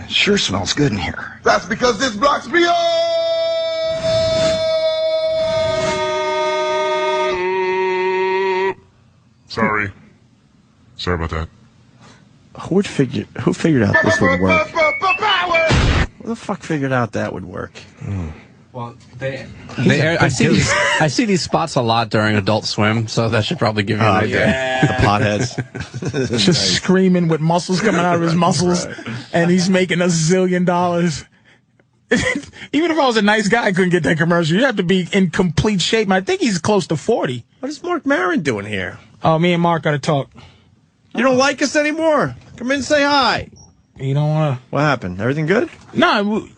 It sure smells good in here. That's because this blocks BO! Sorry about that. Who figured out this would work? Who the fuck figured out that would work? Well, I see these spots a lot during Adult Swim, so that should probably give you an idea. The potheads. Just screaming with muscles coming out of his muscles, and he's making $1 zillion. Even if I was a nice guy, I couldn't get that commercial. You have to be in complete shape. And I think he's close to 40. What is Mark Maron doing here? Oh, me and Mark got to talk. You don't like us anymore? Come in and say hi. You don't want to... What happened? Everything good? Nah, me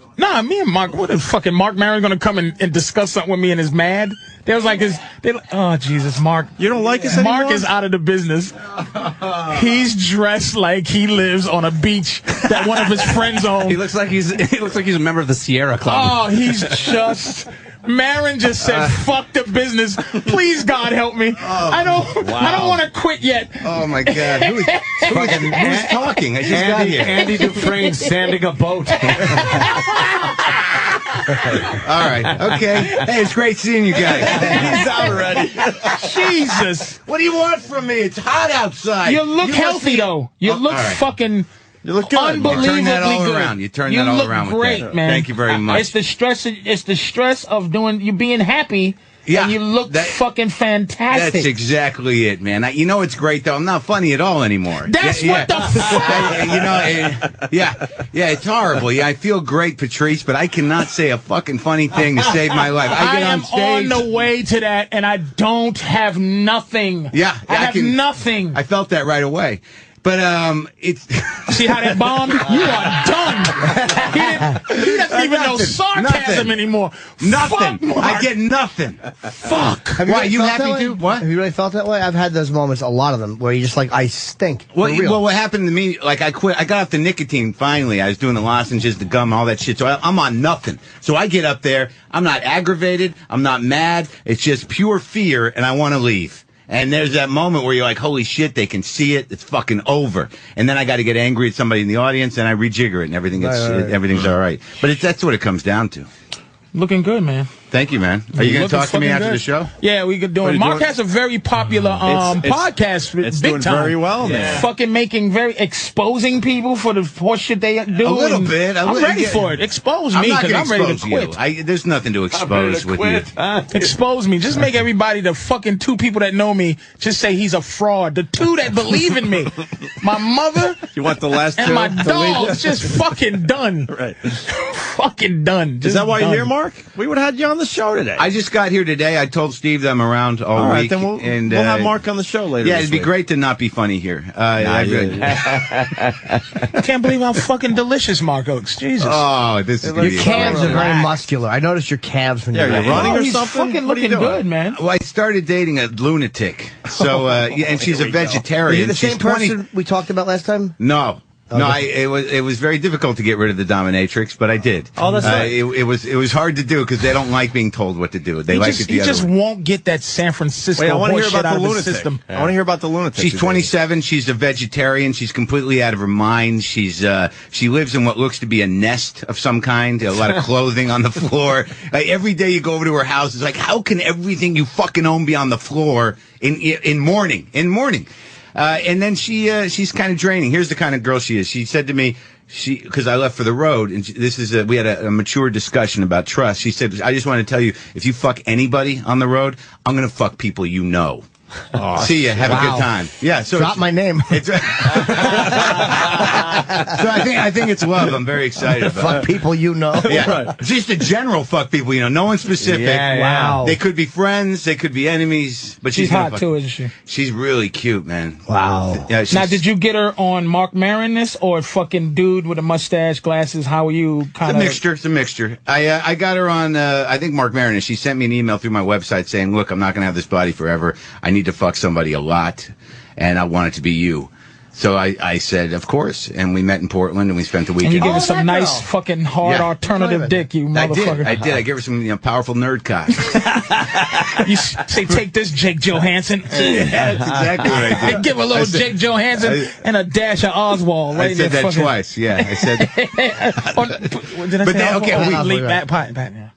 and Mark, what the fucking Mark Maron gonna come and discuss something with me and is mad? They was like, oh Jesus, Mark. You don't like us anymore? Mark is out of the business. He's dressed like he lives on a beach that one of his friends owns. He looks like he's a member of the Sierra Club. Oh, he's just... Maron just said, fuck the business. Please, God, help me. I don't want to quit yet. Oh, my God. Who's talking? I just got here. Andy Dufresne's sanding a boat. All right. Okay. Hey, it's great seeing you guys. He's out already. Jesus. What do you want from me? It's hot outside. You look healthy, though. You look fucking... You look good. Unbelievably You turn that all good. around. You turn that all around with great, that. Man. Thank you very much. It's the stress of you being happy Yeah, and you look fucking fantastic. That's exactly it, man. You know it's great, though. I'm not funny at all anymore. That's what the fuck. You know, yeah, it's horrible. Yeah, I feel great, Patrice, but I cannot say a fucking funny thing to save my life. I get on stage. I am on the way to that, and I don't have nothing. Yeah, I have nothing. I felt that right away. But it's see how that bombed? You are done. He doesn't even know sarcasm anymore. Nothing. Fuck, I get nothing. Fuck. Why? You happy too? What? Have you really felt that way? I've had those moments, a lot of them, where you're just like, I stink. Well, what happened to me? Like I quit. I got off the nicotine finally. I was doing the lozenges, the gum, all that shit. So I'm on nothing. So I get up there. I'm not aggravated. I'm not mad. It's just pure fear, and I want to leave. And there's that moment where you're like, holy shit, they can see it. It's fucking over. And then I got to get angry at somebody in the audience, and I rejigger it, and everything's all right. But that's what it comes down to. Looking good, man. Thank you, man. Are you going to talk to me after the show? Yeah, we could do it. Mark has a very popular podcast. It's big doing time. very well, man. Fucking exposing people for the horse shit they do. A little bit. I'm ready for it. Expose me because I'm ready to quit. There's nothing to expose with you. Expose me. Just make everybody, the fucking 2 people that know me, just say he's a fraud. The 2 that believe in me. My mother. You want the last 2? And my dog's just fucking done. Right. Fucking done. Is that why you're here, Mark? We would have had you on the show today. I just got here today. I told Steve that I'm around all week. Then we'll have Mark on the show later. Yeah, it'd be great to not be funny here. I can't believe how fucking delicious Mark looks. Jesus. Oh, this is your calves are very muscular. I noticed your calves when you're running or he's something. Fucking looking good, man. Well, I started dating a lunatic. So, and she's a vegetarian. Are you the same person we talked about last time? No. No, it was very difficult to get rid of the dominatrix, but I did. Oh, that's right. It was hard to do because they don't like being told what to do. They like it the other way. He just won't get that San Francisco. Wait, I want to hear about the lunatic. system. I want to hear about the lunatic. She's 27. She's a vegetarian. She's completely out of her mind. She lives in what looks to be a nest of some kind. A lot of clothing on the floor. Like, every day you go over to her house, it's like, how can everything you fucking own be on the floor in mourning? And then she's kind of draining. Here's the kind of girl she is. She said to me, because I left for the road, and we had a mature discussion about trust. She said, I just want to tell you, if you fuck anybody on the road, I'm going to fuck people you know. Oh, see ya. Have a good time. Yeah. So drop my name. So I think it's love. I'm very excited about. Fuck people you know. Yeah. Right. Just a general fuck people you know. No one specific. Yeah, wow. They could be friends. They could be enemies. But she's hot too, isn't she? She's really cute, man. Wow. Yeah, now, did you get her on Mark Maron-ness or fucking dude with a mustache, glasses? How are you? Kind of It's a mixture. I got her on. I think Mark Maron-ness. She sent me an email through my website saying, "Look, I'm not going to have this body forever. I need to fuck somebody a lot, and I want it to be you." So I said, of course, and we met in Portland, and we spent the weekend. And you gave her some nice fucking hard alternative dick, you motherfucker. I did. I gave her some powerful nerd cock. You say, take this, Jake Johansson. That's exactly what I did. Give a little Jake Johansson and a dash of Oswald. Right I said that twice. Yeah, I said. Did I say Oswald?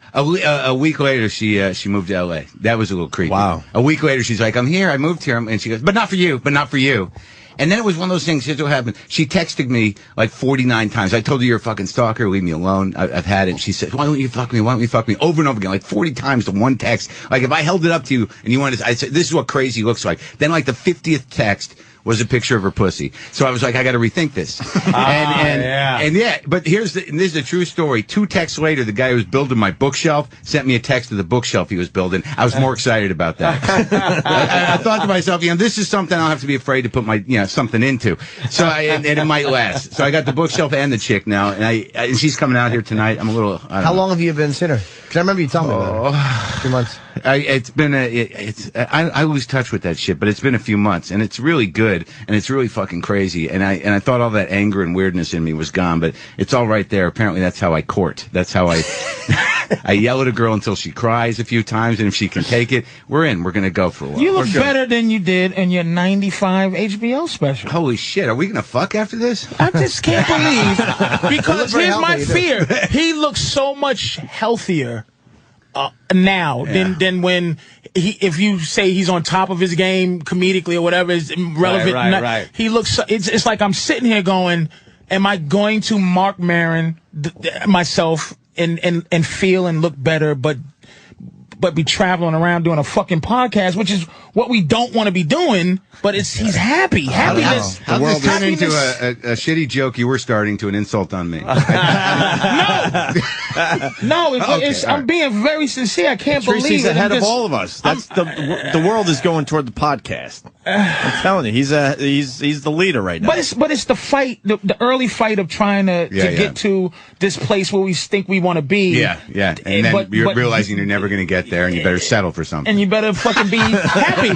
A week later, she moved to L.A. That was a little creepy. Wow. A week later, she's like, I'm here. I moved here. And she goes, but not for you. But not for you. And then it was one of those things. Here's what happened. She texted me like 49 times. I told her, you're a fucking stalker. Leave me alone. I've had it. And she said, why don't you fuck me? Why don't you fuck me? Over and over again, like 40 times to one text. Like if I held it up to you and you wanted to, I said, this is what crazy looks like. Then like the 50th text was a picture of her pussy. So I was like, I got to rethink this. But this is a true story. 2 texts later, the guy who was building my bookshelf sent me a text of the bookshelf he was building. I was more excited about that. I thought to myself, this is something I'll have to be afraid to put my, something into. So and it might last. So I got the bookshelf and the chick now, and she's coming out here tonight. I'm a little. How long have you been seeing her? Because I remember you telling me about it. 2 months. I lose touch with that shit, but it's been a few months, and it's really good, and it's really fucking crazy, and I thought all that anger and weirdness in me was gone, but it's all right there. Apparently that's how I court. That's how I I yell at a girl until she cries a few times, and if she can take it, we're in. We're gonna go for a while. You look better than you did in your 95 HBO special. Holy shit, are we gonna fuck after this? I just can't believe, because here's my fear. He looks so much healthier now than when if you say he's on top of his game comedically or whatever is relevant. Right. He looks. It's like I'm sitting here going, am I going to Mark Maron myself and feel and look better, but but be traveling around doing a fucking podcast, which is what we don't want to be doing. But he's happy. Happiness. How this turn into a shitty joke you were starting to an insult on me? I'm being very sincere. I can't Patrice, believe he's ahead of all of us. That's the world is going toward the podcast. I'm telling you, he's the leader right now. But it's the fight, the early fight of trying to get to this place where we think we want to be. Yeah. And then you're realizing you're never going to get there, and you better settle for something. And you better fucking be happy.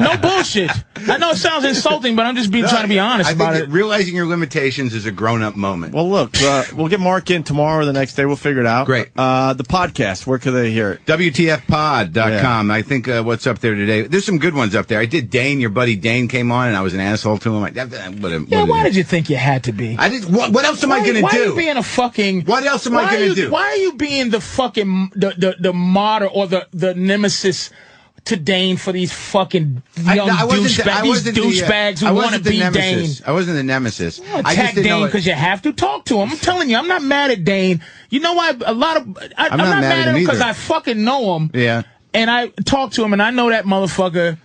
No bullshit. I know it sounds insulting, but I'm just trying to be honest about it. Realizing your limitations is a grown-up moment. Well, look, we'll get Mark in tomorrow or the next day. We'll figure it out. Great. The podcast, where can they hear it? WTFpod.com. I think what's up there today. There's some good ones up there. I did Dane. Your buddy Dane came on, and I was an asshole to him. Why did you think you had to be? What else am I going to do? Why are you being a fucking... What else am I going to do? Why are you being the fucking... the martyr or the nemesis to Dane for these fucking young douchebags who want to be Dane? I wasn't the nemesis. Attack Dane because you have to talk to him. I'm telling you, I'm not mad at Dane. You know why? I'm not mad at him because I fucking know him. Yeah. And I talk to him, and I know that motherfucker...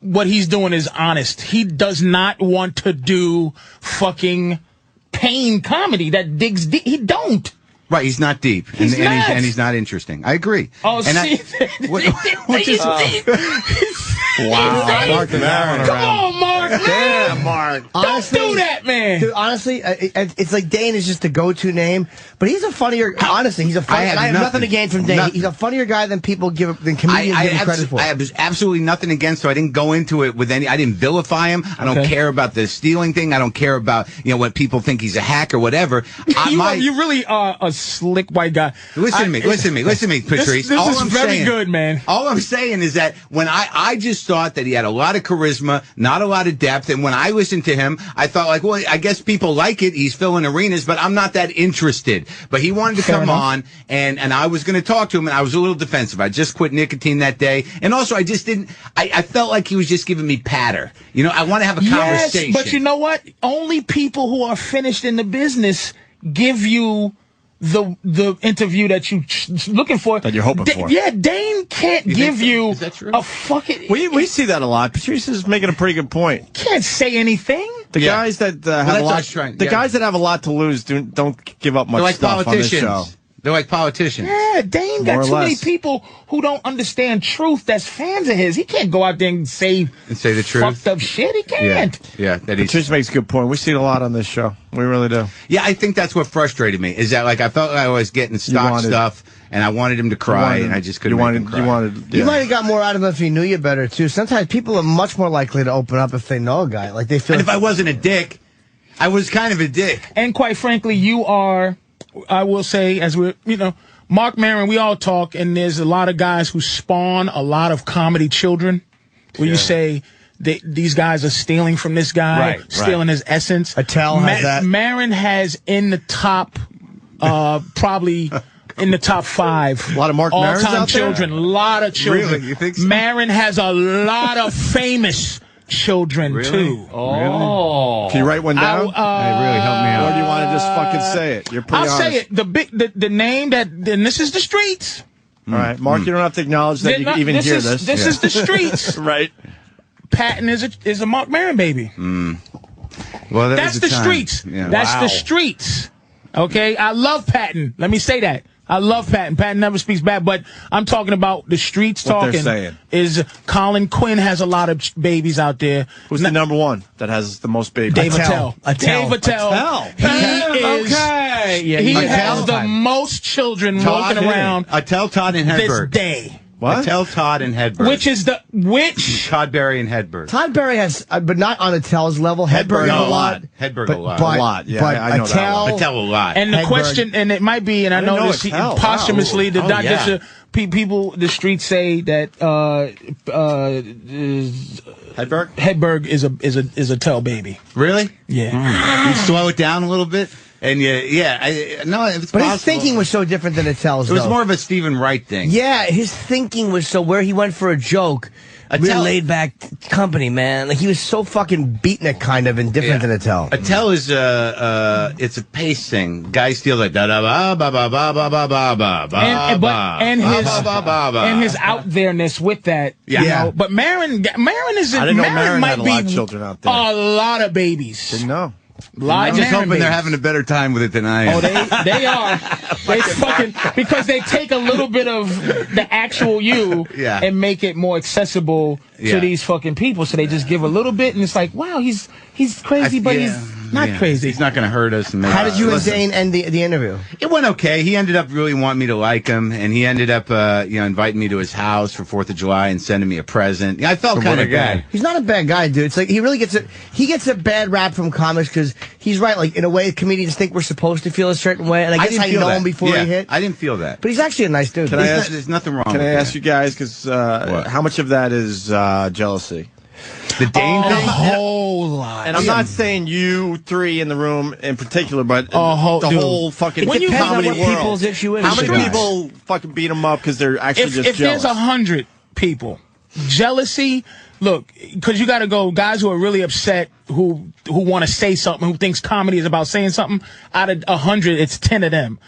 What he's doing is honest. He does not want to do fucking pain comedy that digs deep. He don't. Right, he's not deep. And he's not interesting. I agree. Oh, and wow. Mark Maron. Come on, Mark, man. Damn, Mark. Honestly, don't do that, man. Dude, honestly, it's like Dane is just the go-to name, but he's a funnier. Honestly, he's a funny. I have nothing to gain from Dane. He's a funnier guy than comedians give him credit for. I have absolutely nothing against, so I didn't go into it with any. I didn't vilify him. I don't care about the stealing thing. I don't care about what people think he's a hack or whatever. You really are a slick white guy. Listen to me, Patrice. This is very good, man. All I'm saying is that when I just thought that he had a lot of charisma, not a lot of depth, and when I listened to him, I thought like, well, I guess people like it. He's filling arenas, but I'm not that interested. But he wanted to come on, and I was going to talk to him, and I was a little defensive. I just quit nicotine that day, and also I just didn't. I felt like he was just giving me patter. I want to have a conversation. But you know what? Only people who are finished in the business give you the interview that you're looking for. That you're hoping for. Yeah, Dane can't give you is that true? a fucking... We see that a lot. Patrice is making a pretty good point. Can't say anything. The guys that have a lot... guys that have a lot to lose don't give up much stuff on this show. They're like politicians. Yeah, Dane got too many people who don't understand truth that's fans of his. He can't go out there and say the truth. Fucked up shit. He can't. Yeah. Patrice makes a good point. We see it a lot on this show. We really do. Yeah, I think that's what frustrated me, is that like I felt like I was getting stock stuff, and I wanted him to cry, and I just couldn't make him cry. You might have got more out of him if he knew you better, too. Sometimes people are much more likely to open up if they know a guy. Like they feel. And if I wasn't a dick, I was kind of a dick. And quite frankly, you are, I will say, as we're, Mark Maron, we all talk, and there's a lot of guys who spawn a lot of comedy children, where you say these guys are stealing from this guy, stealing his essence. Attell has that. Maron has in the top, probably in the top 5. A lot of Mark Marons all-time out there? children. A lot of children. Really? You think so? Maron has a lot of famous children, too. Oh. Can you write one down? Hey, really help me out. Or do you want to just fucking say it? You're pretty honest. I'll say it. The name that, and this is the streets. All right, Mark, you don't have to acknowledge that you can even hear this. This is the streets. Right. Patton is a Mark Maron baby. Well, that's the streets. Yeah. That's the streets. Okay, I love Patton. Let me say that. I love Patton. Patton never speaks bad, but I'm talking about the streets what talking. They're saying is Colin Quinn has a lot of babies out there. Who's the number one that has the most babies? Dave Attell. Dave Attell. He has the most children walking around. Attell, Todd, and Hedberg. This day. What? Attell, Todd, and Hedberg. Which? Todd Berry and Hedberg. Todd Berry has, but not on Attell's level. Hedberg a lot. Hedberg a lot. A lot. Yeah, I know that. Attell a lot. And the question, and it might be, and I know this posthumously, the the streets say that Hedberg is a Tell baby. Really? Yeah. You slow it down a little bit. And it's but possible. his thinking was so different than Attell's. It was more of a Stephen Wright thing. Yeah, his thinking was so where he went for a joke. real laid back company, man. Like he was so fucking beatnik kind of and different than Attell. Attell is it's a pace thing. Guy steals like da da ba ba ba ba ba ba ba ba and his out there-ness with that. You know? But Marin isn't. I didn't know Marin might had a lot of children out there. A lot of babies. Didn't know. I'm just hoping they're having a better time with it than I am. Oh, they are. They fucking because they take a little bit of the actual you and make it more accessible to these fucking people. So they just give a little bit, and it's like, wow, he's crazy, but he's not crazy. He's not going to hurt us. How did you and Dane end the interview? It went okay. He ended up really wanting me to like him, and he ended up inviting me to his house for 4th of July and sending me a present. Yeah, I felt kind of bad. He's not a bad guy, dude. It's like he really gets a bad rap from comics because he's right. Like in a way, comedians think we're supposed to feel a certain way, and I guess I know him before he hit. I didn't feel that, but he's actually a nice dude. There's nothing wrong. Can I ask you guys because how much of that is jealousy? The Dane thing? A whole lot. And I'm not saying you three in the room in particular, but the whole fucking comedy world. People's issue is. How many people fucking beat them up because they're actually just if jealous? There's 100 people, jealousy. Look, because you got to go guys who are really upset, who want to say something, who thinks comedy is about saying something. Out of 100, it's 10 of them.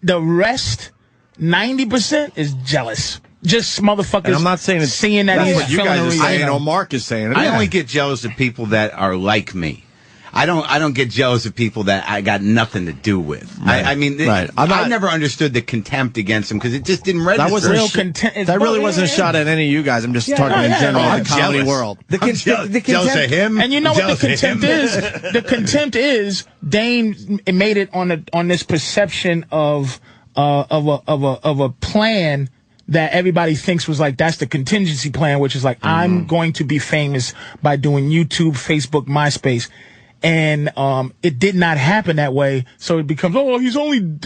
The rest, 90% is jealous. Just motherfuckers. And I'm not saying it's seeing that he's what you guys are saying. Mark is saying it. I only get jealous of people that are like me. I don't get jealous of people that I got nothing to do with. Right. I mean, I never understood the contempt against them because it just didn't register. That wasn't contempt. That really wasn't a shot at any of you guys. I'm just talking in general the comedy world. The contempt. Jealous of him. And you know what the contempt is? The contempt is Dane made it on this perception of a plan that everybody thinks was like, that's the contingency plan, which is like, I'm going to be famous by doing YouTube, Facebook, MySpace. And it did not happen that way. So it becomes, he's only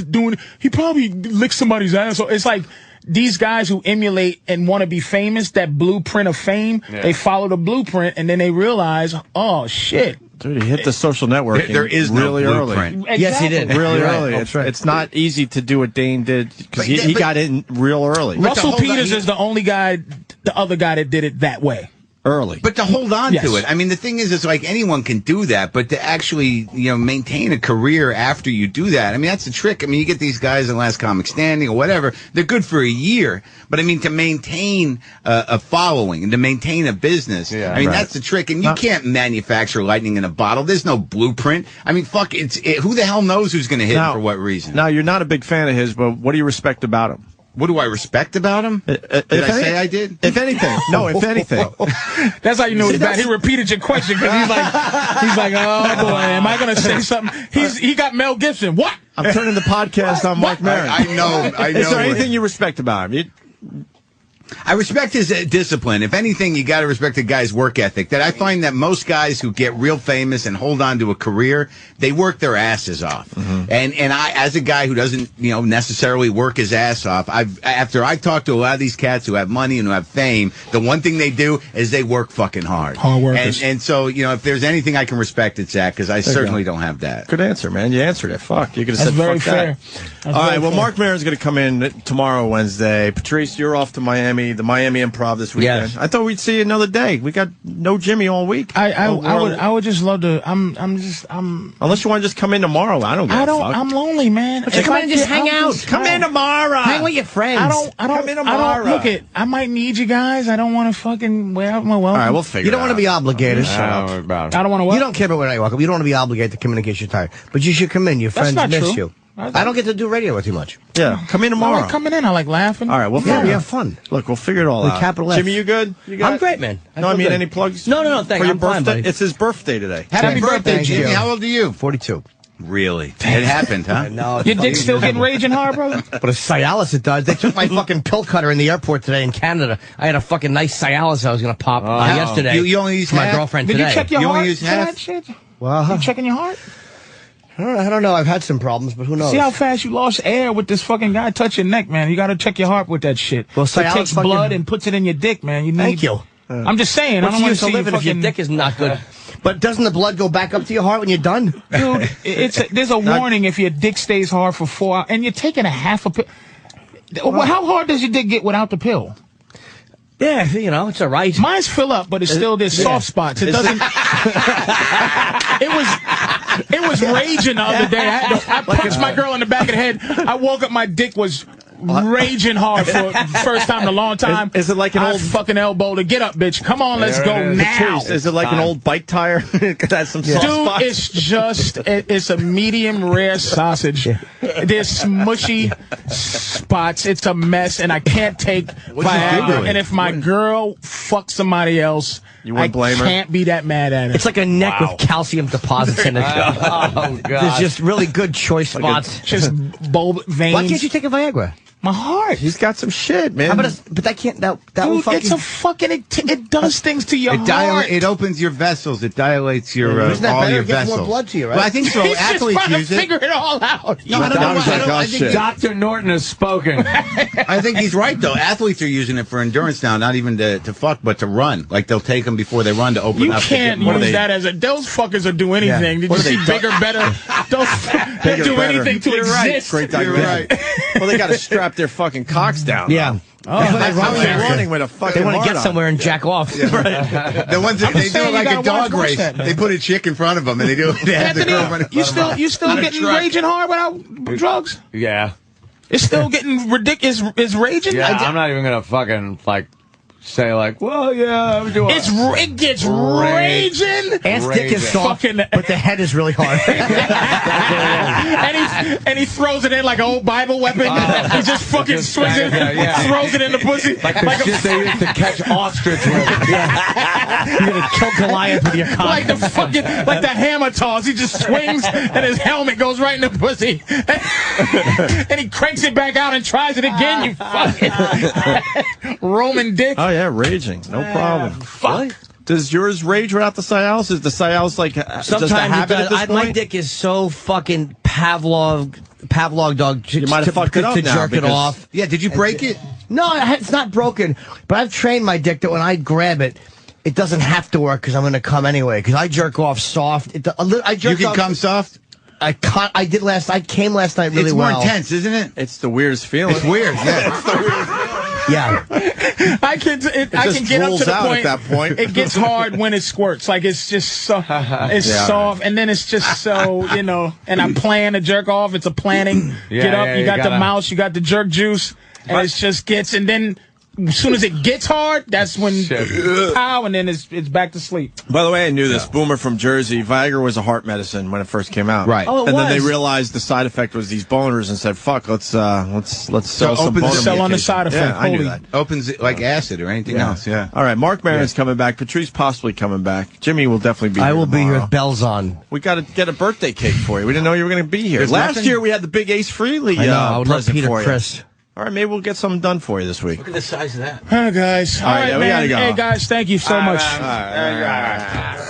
he probably licked somebody's ass. So it's like these guys who emulate and want to be famous, that blueprint of fame, they follow the blueprint and then they realize, oh, shit. Dude, he hit the social network. There is really no blueprint. early. Exactly. Yes, he did. Really early. It's not easy to do what Dane did because he got in real early. Russell Peters is the only guy, the other guy that did it that way. Early. But to hold on to it, I mean, the thing is, it's like anyone can do that, but to actually, maintain a career after you do that, I mean, that's the trick. I mean, you get these guys in Last Comic Standing or whatever, they're good for a year, but I mean, to maintain a following and to maintain a business, I mean, that's the trick, and you can't manufacture lightning in a bottle. There's no blueprint. I mean, fuck, who the hell knows who's going to hit for what reason? Now, you're not a big fan of his, but what do you respect about him? What do I respect about him? Did I say I did? If anything. No, if anything. That's how you know it's bad. He repeated your question because he's like, oh boy, am I going to say something? He got Mel Gibson. What? I'm turning the podcast on Mark Maron. I know. Is there anything you respect about him? I respect his discipline. If anything, you got to respect the guy's work ethic. That I find that most guys who get real famous and hold on to a career, they work their asses off. And I, as a guy who doesn't, necessarily work his ass off, after I talk to a lot of these cats who have money and who have fame, the one thing they do is they work fucking hard. Hard workers. And so, if there's anything I can respect, it's that, because I certainly don't have that. Good answer, man. You answered it. Fuck. You could have said very fuck fair. that. All right. Well, Mark Maron's going to come in tomorrow, Wednesday. Patrice, you're off to Miami. The Miami Improv this weekend. Yes. I thought we'd see you another day. We got no Jimmy all week. I would just love to. Unless you want to just come in tomorrow. I don't give a fuck. I'm lonely, man. But come in and just hang out. Come in tomorrow. Hang with your friends. Come in tomorrow. I might need you guys. I don't want to fucking wear out my welcome. All right, we'll figure it out. You don't want to be obligated. I don't want to. You don't care about when you're welcome. You don't want to be obligated to come in in case you're tired. But you should come in. Your friends miss you. I don't get to do radio with you much. Yeah, come in tomorrow. I like coming in. I like laughing. All right, we have fun. Look, we'll figure it all out. Capital F. Jimmy, you good? I'm great, man. Any plugs? No, thanks. I'm fine, buddy. It's his birthday today. Happy birthday, Jimmy. How old are you? 42. Really? It happened, huh? No, your dick's still getting raging hard, brother? But a Cialis it does. They took my fucking pill cutter in the airport today in Canada. I had a fucking nice Cialis I was going to pop yesterday. You only use my girlfriend today. Did you check your heart? Use half? That shit? Well, you checking your heart? I don't know. I've had some problems, but who knows? See how fast you lost air with this fucking guy touch your neck, man. You got to check your heart with that shit. Well, it takes blood and puts it in your dick, man. You need. Thank you. I'm just saying. What's I don't want to see live if your dick is not good. But doesn't the blood go back up to your heart when you're done? Dude, there's a warning if your dick stays hard for 4 hours, and you're taking a half a pill. How hard does your dick get without the pill? Yeah, you know, it's all right. Mine's fill up, but it's still there's soft spots. It doesn't. It was raging the other day. I punched my girl in the back of the head. I woke up, my dick was raging hard for the first time in a long time. Is it like an old fucking elbow to get up, bitch? Come on, let's go now. Is it like an old bike tire? That's some soft spots. It's just it's a medium rare sausage. There's smushy spots. It's a mess, and I can't take Viagra. And if my girl fucks somebody else, you wouldn't blame her? Can't be that mad at her. It's like a neck with calcium deposits in it. Oh, God. There's just really good choice spots. Just bulb veins. Why can't you take a Viagra? My heart. He's got some shit, man. But that can't. That Dude, will fucking. it's a fucking. It does things to your heart. It opens your vessels. It dilates your Isn't that all better? your It gets vessels. more blood to you, right? Well, I think so. He's Athletes just trying use to it. figure it all out. No, I don't know. I think Dr. Norton has spoken. I think he's right though. Athletes are using it for endurance now, not even to fuck, but to run. Like they'll take them before they run to open You up. can't use that as a. Those fuckers will do anything. Did you see bigger, better? They'll do anything to exist. Great digression. Well, they got to strap their fucking cocks down. Yeah. Oh, that's how they're running with a fucking. They want to get hard-on. somewhere and jack off. The ones that they do like a dog race. They put a chick in front of them and they do. They have the girl running. You still getting raging hard without drugs? Yeah. It's still getting ridiculous. Is raging? Yeah, I'm not even gonna fucking say well, yeah, I'm doing. It gets raging. Ant's dick is soft, but the head is really hard. and he throws it in like an old Bible weapon. He just fucking swings it, throws it in the pussy. Like the shit they used to catch ostrich with. You're gonna kill Goliath with your cock. Like the hammer toss. He just swings and his helmet goes right in the pussy. And he cranks it back out and tries it again. You fucking Roman dick. Oh yeah, raging, no problem. Fuck. Does yours rage without the Cialis? Is the Cialis Sometimes it does? My dick is so fucking Pavlov dog. You might have fucked it up to now jerk it off. Yeah, did you break it? No, it's not broken. But I've trained my dick that when I grab it, it doesn't have to work because I'm going to come anyway. Because I jerk off soft. You can come soft. I did last. I came last night really well. It's more intense, isn't it? It's the weirdest feeling. It's weird. Yeah. Yeah. I can get up to the point. At that point. It gets hard when it squirts. Like it's just so soft, and then it's just so And I plan to jerk off. It's a planning. Get up. You got the mouse. You got the jerk juice, and it just gets. And then as soon as it gets hard, that's when pow, and then it's back to sleep. By the way, I knew this. Boomer from Jersey. Viagra was a heart medicine when it first came out. Right. Oh, it and was. then they realized the side effect was these boners and said, "Fuck, let's sell some boner Sell on the medication." side effect. Yeah, I knew that. Opens it like acid or anything else. Yeah. All right, Mark Maron's coming back. Patrice possibly coming back. Jimmy will definitely be here. I will be here tomorrow. with bells on. We got to get a birthday cake for you. We didn't know you were going to be here. Last year we had the big Ace Frehley I know. I would love present Peter for you. Chris. All right, maybe we'll get something done for you this week. Look at the size of that. Hi guys. All right, yeah, we man. gotta go. Hey guys, thank you so much. All right.